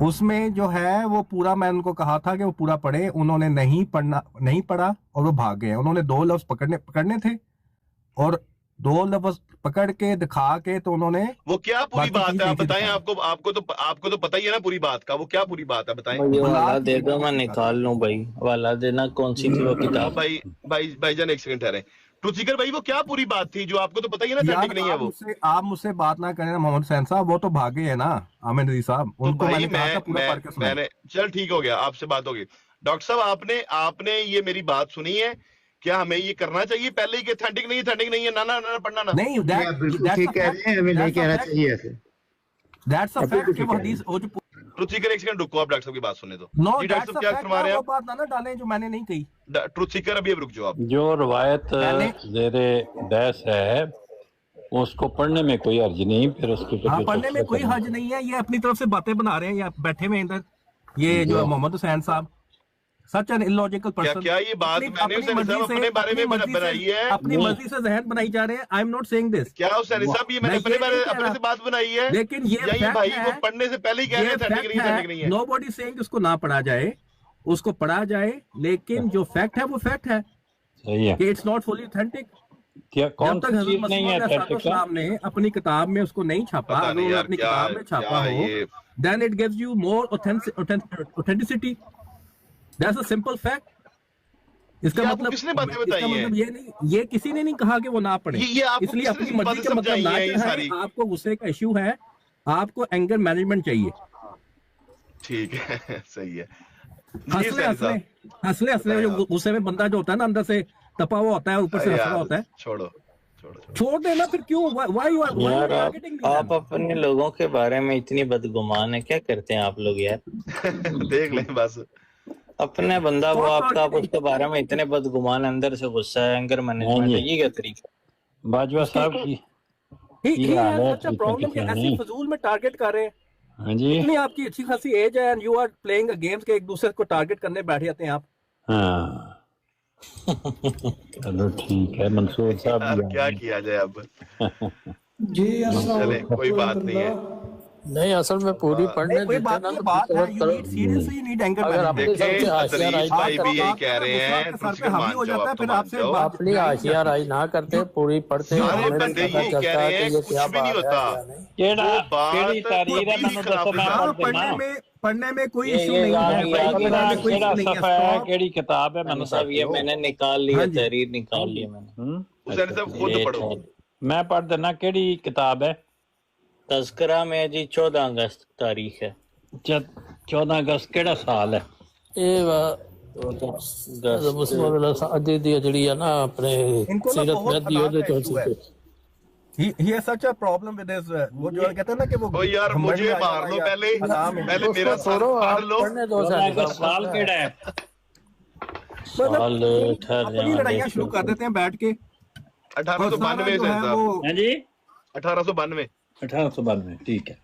K: उसमें जो है वो पूरा मैं उनको कहा था कि वो पूरा पढ़े, उन्होंने नहीं पढ़ा और वो भाग गए। उन्होंने 2 लफ्ज पकड़ने थे और 2 लफ्ज पकड़ के दिखा के तो उन्होंने
I: वो क्या पूरी बात है आप बताएं। आपको तो पता ही है ना पूरी बात का, वो क्या पूरी बात है बताएं।
B: वाला दे दो, मैं निकाल लूं भाई, वाला देना कौन सी थी वो किताब?
I: भाईजान एक सेकंड ठहरे। ट्रुथ सीकर भाई वो क्या पूरी बात थी जो आपको तो पता ही है ना अथेंटिक नहीं है वो?
K: आप मुझसे बात ना करें ना मोहम्मद हुसैन साहब, वो तो भागे है ना आमिर नजीर साहब, उनको मैंने कहा था पूरा पढ़ के सुनाएं।
I: मैंने चल ठीक हो गया, आपसे बात होगी। डॉक्टर साहब आपने ये मेरी बात सुनी है, क्या हमें ये करना चाहिए पहले ही कि अथेंटिक नहीं है ना पढ़ना ना?
K: नहीं
H: बिल्कुल ठीक कह रहे हैं, हमें नहीं कहना चाहिए ऐसे।
K: दैट्स अ फैक्ट कि वो हदीस वो जो
I: ट्रुथ सीकर एक सेकंड रुको, आप डॉक्टर साहब की बात सुनने दो।
K: नो
I: जी डॉक्टर साहब क्या फरमा रहे हैं
K: वो बात ना डालें जो मैंने नहीं कही।
I: ट्रुथ सीकर अभी रुक जाओ आप।
A: जो रवायत ज़ेरे बहस है उसको पढ़ने में कोई हर्ज नहीं, फिर उसके
K: पढ़ने में कोई हर्ज नहीं है। ये अपनी तरफ से बातें बना रहे हैं या बैठे हुए इधर ये जो मोहम्मद हुसैन साहब, सच एन इलॉजिकल पर्सन।
I: क्या ये बात मैंने अपने बारे में बनाई है?
K: अपनी मर्जी से जहन बनाई जा रहे हैं। I am not saying this.
I: क्या हुसैन साहब ये मैंने अपने से बात बनाई है?
K: लेकिन ये
I: भाई वो पढ़ने से पहले ही कह रहे हैं अथेंटिक नहीं है।
K: नोबडी सेइंग उसको ना पढ़ा जाए, उसको पढ़ा जाए, लेकिन जो फैक्ट है वो फैक्ट है।
A: सही है
K: कि इट्स नॉट फुली ऑथेंटिक।
A: क्या कौन
K: जब तक हज़रत मसीह ने अपनी किताब में उसको नहीं छापा, अगर उन्होंने अपनी किताब में छापा हो, then it gives you more authenticity. That's a simple fact. इसका मतलब
I: किसने बातें बताई है?
K: ये नहीं, ये किसी ने नहीं कहा कि वो ना पढ़े, इसलिए अपनी मर्जी का मतलब ना चढ़ाएं। आपको गुस्से का इश्यू है, आपको एंगर मैनेजमेंट चाहिए।
I: ठीक है सही है।
K: हंसले जो गुस्से में बंदा जो होता है ना अंदर से तपा हुआ होता है, ऊपर से हंस रहा होता है। छोड़ देना फिर क्यों?
B: यार आप अपने लोगों के बारे में इतनी बदगुमान है, क्या करते हैं आप लोग यार?
I: देख लें बस
B: अपने बंदा वो आपका, आप उसके बारे में इतने बदगुमान, अंदर से गुस्सा है, एंगर मैनेजमेंट है, ये क्या तरीका?
A: बाजवा साहब की
K: प्रॉब्लम है ऐसी फजूल में टारगेट कर रहे हैं।
A: हाँ जी,
K: इतनी आपकी अच्छी खासी एज है and you are playing games के एक दूसरे को टारगेट करने बैठ जाते हैं आप।
A: हाँ चलो ठीक है मंसूर साहब,
I: क्या किया जाए अब?
L: जी
I: चले कोई बात नहीं है।
B: نہیں اصل میں پوری پڑھنے
K: کوئی
B: دیتے
K: بات
B: نا
K: نہیں،
B: تو
K: بات ہے
B: طرف
K: you need seriously you need anger
B: اگر اپنی
K: مینجمنٹ.
B: طرف سے حاشیہ رائی
I: عطریز بھائی
B: نہ
I: بھی یہی کہہ رہے ہیں
K: غصہ سر پہ حاوی ہو جاتا ہے، پھر آپ سے بات
B: اپنی حاشیہ رائی نہ کرتے پوری پڑھتے
I: سارے
B: ہمیں
I: بندے
B: بھی پتہ
I: یہی کہہ
B: چلتا ہے
I: رہے
B: کہ
I: ہیں
B: یہ
I: کچھ
B: کیا
I: بھی نہیں
B: بات
I: ہوتا.
B: ہے کیا نہیں.
I: وہ بات
A: تحریر ہے
I: پوری
A: مینوں
I: خلاف
A: دسو میں
I: ہے.
A: پڑھ
K: پڑھنے میں کوئی
B: یہ
K: ایشو نہیں ہے بھائی، پڑھنے میں کوئی
A: کیڑا
K: ایشو نہیں ہے.
A: صفحہ ہے
K: اسٹاپ.
A: کیڑی کتاب ہے مینوں
B: صاحب یہ میں نے نکال لی
K: ہاں
B: ہے،
K: جی،
B: تحریر نکال لی ہے میں نے.
I: حسین صاحب خود
B: یہ
I: پڑھو.
A: میں پڑھ دینا کیڑی کتاب ہے.
B: تذکرہ میں جی 14 اگست تاریخ ہے.
A: 14 اگست کیڑا سال ہے؟
B: مسلم اللہ دی جڑی ہے نا اپنے
K: ان کو نا
B: سیرت
K: بہت
B: مہدی
K: حالات
B: اودے
K: کا
B: چوں
K: ایشو ہے. He has such a problem with his وہ جو کہتے ہیں نا کہ وہ
I: او یار مجھے مار لو پہلے میرا سال پڑھ لو.
B: پڑھنے دو
A: 14 اگست سال کیڑا ہے؟
B: سال
K: اپنی لڑائیاں شروع کر دیتے ہیں بیٹھ کے.
I: 1892
K: جو ہے
I: صاحب
K: وہ
A: ہیں جی
I: 1892.
A: 1892 ٹھیک ہے.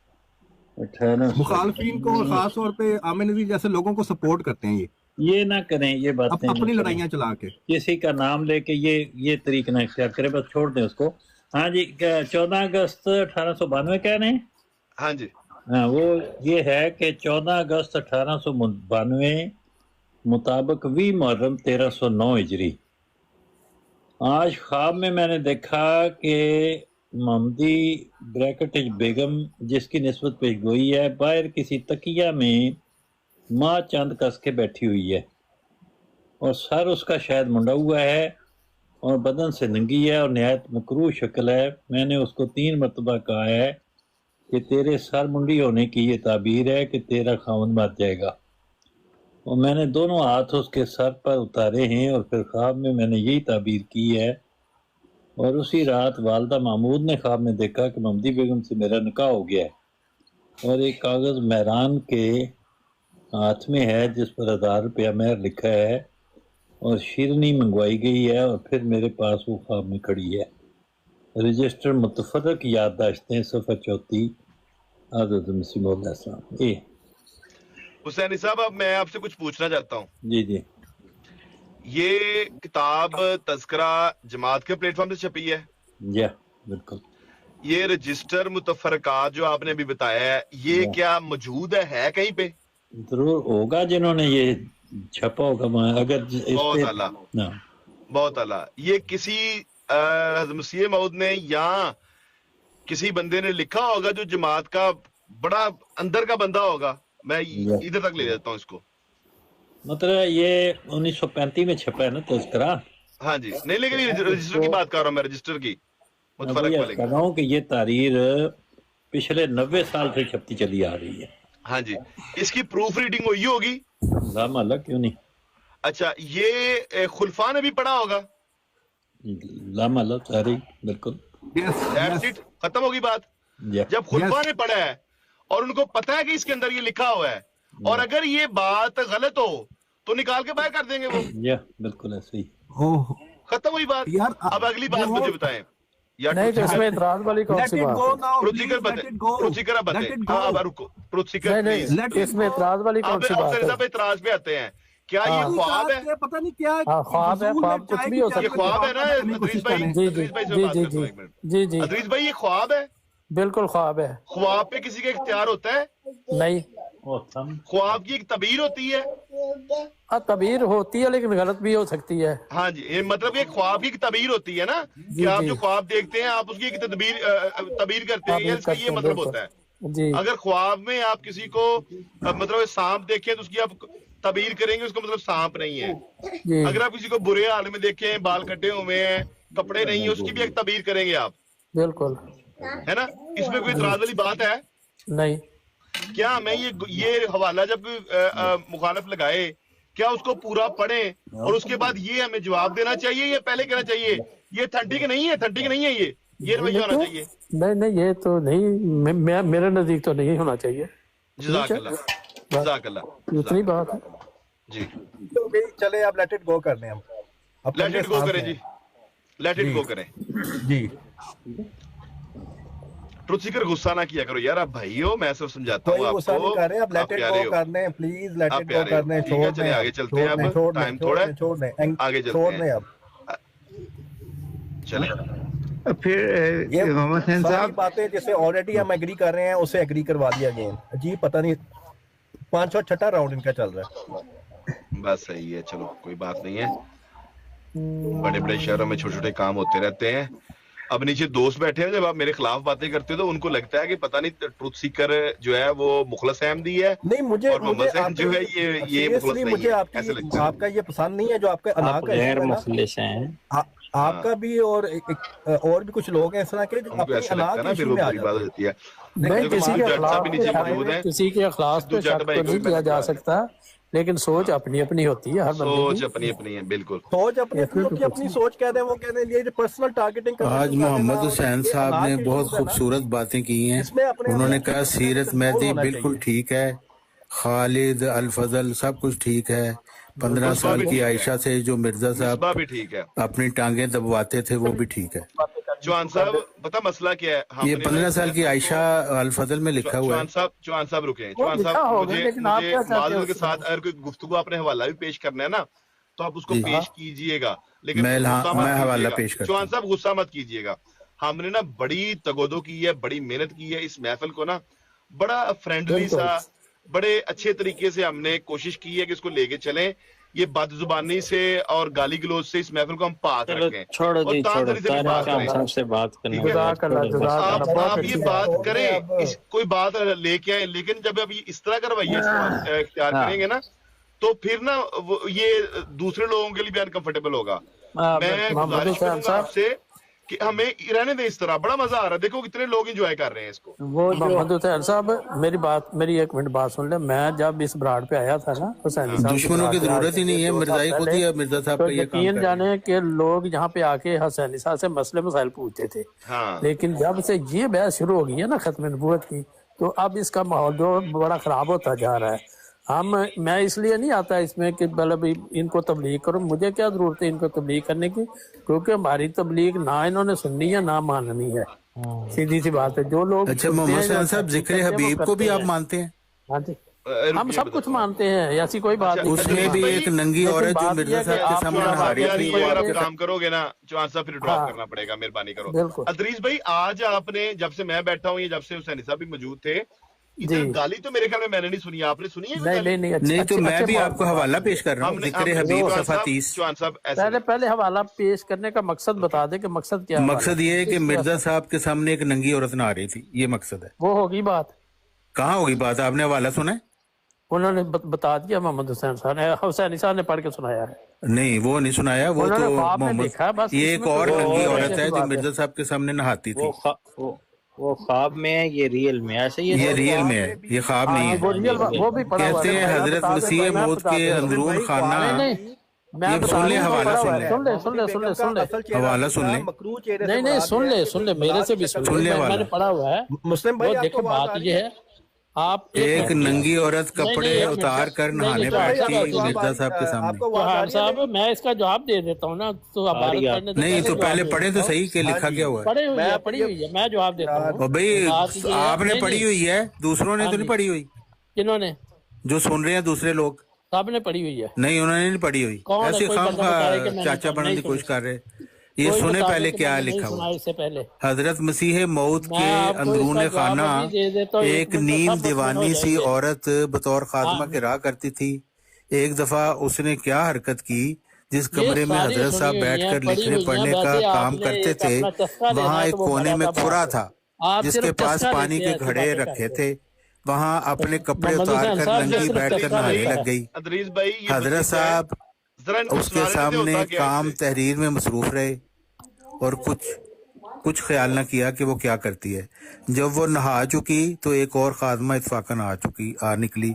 A: 1892
K: مخالفین کو خاص طور پہ عامر نذیر جیسے لوگوں کو سپورٹ کرتے ہیں.
A: یہ نہ کریں، یہ باتیں
K: اپنی لڑائیاں چلا کے
A: کسی کا نام لے کے یہ طریقہ نہ اختیار کرے، بس چھوڑ دیں اس کو. ہاں جی 14 اگست 1892 کہہ رہے ہیں.
I: ہاں جی
A: ہاں وہ یہ ہے کہ 14 اگست 1892 مطابق 20 محرم 1309 ہجری. آج خواب میں نے دیکھا کہ محمدی بریکٹج بیگم جس کی نسبت پیش گوئی ہے باہر کسی تکیہ میں ماں چاند کس کے بیٹھی ہوئی ہے اور سر اس کا شاید منڈا ہوا ہے اور بدن سے ننگی ہے اور نہایت مکروہ شکل ہے. میں نے اس کو 3 مرتبہ کہا ہے کہ تیرے سر منڈی ہونے کی یہ تعبیر ہے کہ تیرا خاوند مر جائے گا، اور میں نے دونوں ہاتھ اس کے سر پر اتارے ہیں اور پھر خواب میں نے یہی تعبیر کی ہے. اور اسی رات والدہ محمود نے خواب میں دیکھا کہ محمدی بیگم سے میرا نکاح ہو گیا ہے اور ایک کاغذ مہران کے ہاتھ میں ہے جس پر 1000 روپیہ مہر لکھا ہے اور شیرنی منگوائی گئی ہے اور پھر میرے پاس وہ خواب میں کھڑی ہے. رجسٹر متفرق یادداشتیں صفحہ 34 حضرت مسیح موعود علیہ السلام.
I: حسین صاحب اب میں آپ سے کچھ پوچھنا چاہتا ہوں.
A: جی جی
I: یہ کتاب تذکرہ جماعت کے پلیٹ فارم سے چھپی ہے؟
A: جی بالکل.
I: یہ رجسٹر متفرقات جو آپ نے ابھی بتایا ہے یہ کیا موجود ہے کہیں پہ؟
A: ضرور ہوگا جنہوں نے یہ چھپا ہوگا اگر
I: بہت اعلیٰ بہت اعلیٰ. یہ کسی حضرت مسیح موعود نے یا کسی بندے نے لکھا ہوگا جو جماعت کا بڑا اندر کا بندہ ہوگا. میں ادھر تک لے جاتا ہوں اس کو.
A: مطلب یہ 1935 میں چھپا ہے نا تذکرہ.
I: ہاں جی نہیں لیکن رجسٹر کی بات کر رہا ہوں میں، رجسٹر کی متفرق والے کی.
A: کہہ رہا ہوں کہ یہ تحریر پچھلے 90 سال سے چھپتی چلی آ رہی ہے.
I: ہاں جی اس کی پروف ریڈنگ ہوئی ہوگی؟
A: لام اللہ کیوں نہیں.
I: اچھا یہ خلفاء نے بھی پڑھا ہوگا؟
A: لام اللہ تحریر بالکل.
I: ختم ہوگی بات. جب خلفاء نے پڑھا ہے اور ان کو پتا ہے کہ اس کے اندر یہ لکھا ہوا ہے اور اگر یہ بات غلط ہو تو نکال کے باہر کر دیں گے وہ.
A: بالکل ایسے ہی
I: ختم ہوئی بات. اب اگلی بات مجھے بتائیں.
B: نہیں تو اس میں اعتراض والی کون سی بات ہے؟ اس میں اعتراض والی کون سی بات ہے؟
I: اعتراض پہ آتے ہیں. کیا یہ خواب ہے؟
K: پتہ نہیں کیا
B: خواب ہے، خواب کچھ بھی ہو سکتا ہے.
I: یہ خواب ہے نا ادریس بھائی؟
B: جی جی جی جی
I: ادریس بھائی یہ خواب ہے؟
B: بالکل خواب ہے.
I: خواب پہ کسی کا اختیار ہوتا ہے؟
B: نہیں.
I: خواب کی ایک تعبیر ہوتی ہے.
B: تعبیر ہوتی ہے لیکن غلط بھی ہو سکتی ہے.
I: ہاں جی مطلب یہ خواب کی ایک تعبیر ہوتی ہے نا کہ آپ جو خواب دیکھتے ہیں آپ اس کی ایک تعبیر کرتے ہیں، اس کا یہ مطلب ہوتا ہے. اگر خواب میں آپ کسی کو مطلب سانپ دیکھیں تو اس کی آپ تعبیر کریں گے، اس کا مطلب سانپ نہیں ہے. اگر آپ کسی کو برے حال میں دیکھیں، بال کٹے ہوئے ہیں، کپڑے نہیں ہیں، اس کی بھی ایک تعبیر کریں گے آپ.
B: بالکل
I: ہے نا. اس میں کوئی اعتراض والی بات ہے؟
B: نہیں.
I: کیا ہمیں یہ حوالہ جب مخالف لگائے کیا اس کو پورا پڑھیں اور اس کے بعد یہ ہمیں جواب دینا چاہیے یا پہلے کہنا چاہیے یہ تھنٹک نہیں ہے، تھنٹک نہیں ہے، یہ رویہ ہونا چاہیے؟
B: نہیں یہ تو نہیں، میرے نزدیک تو نہیں ہونا چاہیے.
I: جزاک اللہ جزاک اللہ.
B: اتنی بات ہے.
I: جی
K: چلے آپ لیٹ اٹ گو کر لیں. ہم
I: لیٹ اٹ گو کریں. جی لیٹ اٹ گو کریں.
K: جی
I: ٹروتھ سیکر غصہ نہ کیا کرو یار، آپ بھائی ہو، میں صرف سمجھاتا ہوں آپ
K: غصہ نہیں کر رہے. اب لیٹ اٹ گو کر لیں پلیز، لیٹ اٹ گو کر لیں. چھوڑ دیں،
I: آگے چلتے ہیں. اب ٹائم تھوڑا ہے،
K: چھوڑ دیں،
I: آگے
K: چھوڑ
I: چلتے
K: دیں.
I: ہیں.
K: اب
I: چلیں
H: फिर
K: ये
H: मोहम्मद हुसैन
K: सारी
H: साहब
K: बातें जैसे ऑलरेडी हम एग्री कर रहे हैं उससे एग्री करवा दिया अगेन। अजीब, पता नहीं 5-6 राउंड इनका चल रहा है।
I: बस सही है, चलो कोई बात नहीं है, बड़े बड़े शहरों में छोटे छोटे काम होते रहते हैं। अब नीचे दोस्त बैठे हैं, जब आप मेरे खिलाफ बातें करते हो तो उनको लगता है कि पता नहीं ट्रुथ सीकर जो है वो मुखलस अहमदी है,
K: नहीं मुझे
I: और मोहम्मद हुसैन जो है ये मुखलस नहीं
K: मुझे
I: है, ऐसे लगता है।
K: आपका ये पसंद नहीं है जो आपका अना का
B: गैर
K: है ना,
B: मुखलिस हैं।
K: आपका भी और और भी कुछ लोग हैं इस तरह के जो
I: उनको
K: अपनी
I: ऐसा
K: अना
I: लगता है
K: के
I: ना, फिर
K: इशू
I: वो
K: में आ
I: बुरी बात हो
K: जाते
I: जाती है।
L: नहीं,
I: देखो,
L: किसी के
I: जट
L: अखलाक
I: साहब भी नीचे मौजूद हैं,
L: किसी के अखलाक पे
I: सिद्धू जट
L: शक
I: भाई
L: तो
I: को
L: नहीं
I: भी
L: किया
I: मैंने
L: जा
I: कहा।
L: सकता, लेकिन सोच अपनी अपनी होती है हर बंदे
I: सोच
L: की।
I: अपनी अपनी है, बिल्कुल
K: सोच अपनी अपनी सोच कहते हैं, वो कहते हैं ये जो पर्सनल टारगेटिंग
F: आज मोहम्मद हुसैन साहब ने बहुत खूबसूरत बातें की हैं। उन्होंने कहा सीरत मेहदी बिल्कुल ठीक है, खालिद अल फजल सब कुछ ठीक है, 15 साल की आयशा से जो मिर्जा
I: मिसबा
F: साहब
I: भी ठीक है।
F: अपनी टांगें दबवाते थे वो भी ठीक है।
I: चौहान साहब पता मसला क्या है,
F: ये 15 साल की आयशा अल फजल में लिखा हुआ है।
I: चौहान साहब रुके,
L: वो
I: चौहान
L: लिखा
I: साहब
L: होगा,
I: मुझे
L: लेकिन आप क्या चाहते हो
I: माजूर के
L: उसमें?
I: साथ अगर कोई गुफ्तगू आपने हवाला भी पेश करना है ना तो आप उसको
F: जी।
I: पेश कीजिएगा, लेकिन
F: मैं
I: गुस्सा मत
F: मैं हवाला
I: कीजिएगा।
F: पेश करता
I: चौहान
F: हूँ।
I: साहब गुस्सा मत कीजिएगा, हमने ना बड़ी तगोदो की है, बड़ी मेहनत की है, इस महफिल को ना बड़ा फ्रेंडली
L: बिल्कुल।
I: सा बड़े अच्छे तरीके से हमने कोशिश की है कि इसको लेके चलें, ये बदजुबानी से और गाली गलौज से इस महफिल को हम पाक
B: चलो
I: रखें
B: छोड़ो
I: और
B: जी, छोड़ो
I: तांतरी से भी
B: तारिक
I: बात
B: खान
I: करें।
B: साहब से बात करने
I: ठीक है?
B: के बाद
L: जज़ाकल्लाह,
B: छोड़ो बस।
L: जज़ाकल्लाह, बहुत
I: आप ये
L: अच्छी
I: बात
L: बात।
I: करें, इस कोई बात लेके आए, लेकिन जब आप ये इस तरह का रवैया इख्तियार करेंगे ना तो फिर ना ये दूसरे लोगों के लिए भी अनकंफर्टेबल होगा। मैं
L: मोहम्मद
I: गुजारिश
L: हुसैन
I: करूंगा
L: साहब,
I: आपसे कि हमें रहने दें इस तरह, बड़ा मजा आ रहा है, देखो कितने लोग एंजॉय कर रहे हैं इसको।
L: मोहम्मद हुसैन साहब मेरी 1 मिनट बात सुन ले। मैं जब इस ब्राड पे आया था ना, हुसैनी साहब
F: दुश्मनों की जरूरत ही नहीं है, मिर्जाई खुद ही मिर्जा साहब
L: तो
F: का ये काम
L: यकीन
F: कर रहे
L: जाने के लोग यहाँ पे आके हुसैनी साहब से मसले मसाइल पूछते थे,
I: हाँ,
L: लेकिन जब से ये बहस शुरू हो गई है ना खत्म नबूवत की, तो अब इसका माहौल जो बड़ा खराब होता जा रहा है। मैं इसलिए नहीं आता इसमें कि मतलब इनको तबलीग करो, मुझे क्या जरूरत है इनको तबलीग करने की, क्योंकि हमारी तबलीग ना इन्होंने सुननी है ना माननी है, सीधी सी बात है। जो लोग
F: अच्छा,
L: सुनते
F: मोहम्मद
L: हैं,
F: हुसैन
L: जो
F: साहब जिक्र
L: करते हैं, वो
F: हबीब को भी
L: करते
F: आप
L: हैं।
F: मानते हैं?
L: हाँ जी, हम
I: रुकिए,
L: सब कुछ
I: बताओ।
L: मानते हैं, ऐसी कोई बात नहीं।
F: उसमें भी एक नंगी
L: लेकिन
F: औरत जो
L: बात
F: मिर्जा
L: यह है
F: साहब
L: कि
F: के
L: आप
F: सामने
L: जो
F: नहा
L: बात
F: रही
L: यार
F: थी,
I: ये अगर आप
L: ये-
I: काम करोगे ना चौहान साहब, फिर ड्रॉप
L: हाँ।
I: करना पड़ेगा, मेहरबानी करो।
L: बिल्कुल।
I: अदरीस भाई, आज आपने जब से मैं बैठा हूँ, ये जब से हुसैनी साहब भी मौजूद थे, इधर
L: जी।
I: गाली तो मेरे ख्याल में मैंने नहीं सुनी, आपने सुनी है कोई
L: नहीं
I: गाली?
L: नहीं नहीं,
F: नहीं तो
L: अच्छे-
F: मैं
L: अच्छे
F: भी
L: बात-
F: आपको हवाला पेश कर रहा हूँ, जिक्र हबीब सफा 30।
I: चौहान साहब ऐसे
L: पहले हवाला पेश करने का मकसद बता दे कि मकसद क्या है।
F: मकसद ये है कि मिर्जा साहब के सामने एक नंगी औरत नहा रही थी, ये मकसद है।
L: वो होगी बात,
F: कहाँ होगी बात? आपने हवाला सुना है?
L: उन्होंने बता दिया, मोहम्मद हुसैन साहब ने, हुसैनी साहब ने पढ़ के सुनाया है।
F: नहीं, वो नहीं सुनाया, वो
L: उन्होंने
F: तो
L: ख्वाब में
F: मोहम्मद,
L: देखा है, बस
F: ये एक
L: इसमें
F: और
L: कोई
F: नंगी
L: और
F: औरत
L: ऐसी
F: है जो
L: बात है।
F: मिर्जा साहब के सामने नहाती थी।
B: वो ख्वाब में है, ये रियल में ऐसे ही
F: ये रियल में है, ये ख्वाब नहीं
L: वो
F: है।
L: रियल वो भी पढ़ा हुआ
F: कहते हैं
L: मैं
F: हजरत
L: बता
F: मसीह
L: देता हूं,
F: मौत
L: मैं
F: के
L: बता देता हूं।
F: अंदरून खाना।
L: नहीं, मैं
F: ये
L: बता
F: सुन ले,
L: दूं,
F: हवाला
L: पढ़ा
F: सुन
L: हुआ
F: ले।
L: है। सुन ले
F: हवाला सुन ले।
L: नहीं सुन ले मेरे से भी सुन ले, मैंने पढ़ा हुआ है।
K: मुस्लिम भाई,
L: वो
K: आपको
L: देखो
K: बात आ
L: बात
K: रही
L: ये
K: है?
L: है, आप
F: एक नंगी औरत कपड़े
L: नहीं,
F: उतार कर
L: नहीं,
F: नहाने
L: नहीं,
F: बैठती
L: नहीं,
F: मिर्जा साहब के सामने।
K: आपको बात आ
L: चौहान
K: रही है?
L: साहब, मैं इसका जवाब दे देता हूँ ना, तो आप बात करने से
F: नहीं तो
L: जवाब
F: पहले
L: दे
F: पढ़े
L: देता
F: तो
L: हूं।
F: सही के लिखा क्या हुआ है।
L: पढ़ी हुई है, मैं जवाब देता हूँ।
F: और भाई
L: बात ये है-
F: आपने
L: नहीं,
F: पढ़ी
L: नहीं,
F: हुई है, दूसरों ने
L: हाँ
F: तो नहीं
L: जी।
F: पढ़ी हुई,
L: किन्होंने?
F: जो सुन रहे हैं दूसरे लोग।
L: सबने पढ़ी हुई है।
F: नहीं, उन्होंने नहीं पढ़ी हुई,
L: कौन है?
F: ऐसे
L: कोई
F: खाम
L: बंदा बताए कि मैंने
F: चाचा बनने की
L: नहीं
F: कोशिश
L: सुनी।
F: कर रहे। ये
L: कोई
F: सुने
L: बता दे
F: पहले
L: कि
F: क्या
L: मैंने नहीं
F: लिखा
L: सुना
F: हुआ।
L: इससे पहले।
F: हजरत मसीह मौत
L: मैं
F: के
L: आपको
F: अंदरून
L: इसका जवाब
F: खाना
L: अभी दे देता हूं,
F: एक
L: मिनट में
F: नीम
L: सब मसले हो
F: दीवानी सी
L: जाएंगे।
F: औरत बतौर खादमा
L: हाँ।
F: के रहा करती थी। एक दफा उसने क्या हरकत की, जिस
L: ये
F: कमरे में
L: सारी
F: हजरत
L: सुनी
F: साहब
L: हुई हैं,
F: बैठकर
L: पढ़ी
F: लिखने
L: हुई हैं,
F: पढ़ने का
L: वैसे
F: काम
L: आपने
F: करते
L: एक
F: थे,
L: अपना चस्का लेना
F: वहाँ
L: है
F: एक
L: तो वो
F: कोने में
L: बराबर
F: खुरा
L: बात है।
F: था
L: आप
F: जिसके
L: सिर्फ
F: पास
L: चस्का
F: पानी
L: लेते
F: के
L: हैं, ऐसी
F: घड़े
L: बातें
F: रखे
L: करते
F: थे। वहाँ अपने कपड़े
L: मोहम्मद
F: उतार
L: हुसैन
F: कर
L: साहब
F: नंगी
L: सिर्फ
F: बैठकर
L: चस्का
F: नहाने
L: लेता
F: लग
L: है।
F: गई।
I: अदरीस भाई, ये
F: हजरत
I: बच्चे क्या है?
F: साहब
I: जरा इनको
F: उसके
I: सुना रहे थे,
F: सामने
I: होता क्या है
F: काम
I: इससे?
F: तहरीर में मसरूफ रहे और कुछ ख्याल न किया कि वो क्या करती है। जब वो नहा चुकी तो एक और खादमा इत्फाकन आ निकली।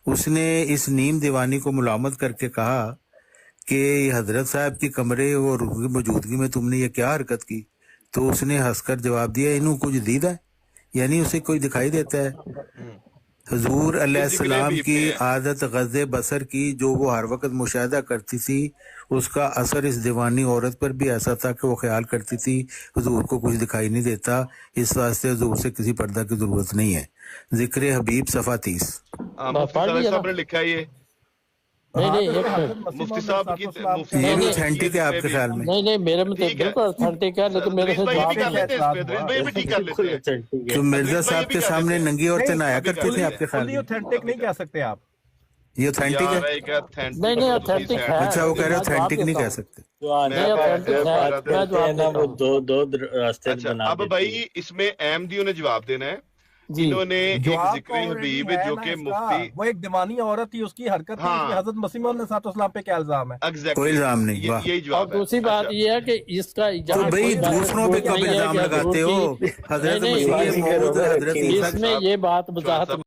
F: उसने इस नीम दीवानी को मुलामत करके कहा कि हजरत साहब की कमरे और उनकी मौजूदगी में तुमने ये क्या हरकत की। तो उसने हंसकर जवाब दिया, इन्हों कुछ दीदा है, यानी उसे कोई दिखाई देता है। हजूर अलैहिस्सलाम की आदत गज़े बसर की, जो वो हर वक्त मुशाहिदा करती थी, उसका असर इस दीवानी औरत पर भी ऐसा था कि वो ख्याल करती थी हुजूर को कुछ दिखाई नहीं देता, इस वास्ते हुजूर से किसी पर्दा की जरूरत नहीं है। जिक्र हबीब सफा 30।
I: मुफ्ती साहब ने लिखा है ये।
L: नहीं नहीं एक मिनट
I: मुफ्ती साहब की
F: ये भी ऑथेंटिक है आपके ख्याल में?
L: नहीं नहीं मेरे में तो बिल्कुल ऑथेंटिक है, लेकिन मेरे से जवाब
I: भी कर लेते हैं, भाई भी ठीक कर लेते हैं।
F: तो मिर्जा साहब के सामने नंगी औरतें नहाया करती थी आपके ख्याल में?
K: ऑथेंटिक नहीं कह सकते आप।
F: ये ऑथेंटिक है?
L: नहीं नहीं ऑथेंटिक है।
F: अच्छा, वो कह रहे ऑथेंटिक नहीं कह सकते।
L: नहीं ऑथेंटिक है, मैं जवाब देता हूं।
M: दो रास्ते बना
I: अब भाई इसमें अहमदियों ने जवाब देना है, जिन्होंने एक जिक्र हबीब जो कि मुफ्ती,
K: वो एक दीवानी औरत थी, उसकी हरकत थी, उसमें हजरत मसीह मौऊद अलैहिस्सलाम पे क्या इल्जाम है?
F: कोई इल्जाम नहीं। वाह।
I: यही
L: और
I: जवाब है।
L: दूसरी बात ये है कि इसका
F: तो भाई दूसरों पे कब इल्जाम लगाते हो? हजरत मसीह मौऊद, हजरत ईसा
L: इसमें ये बात वजाहत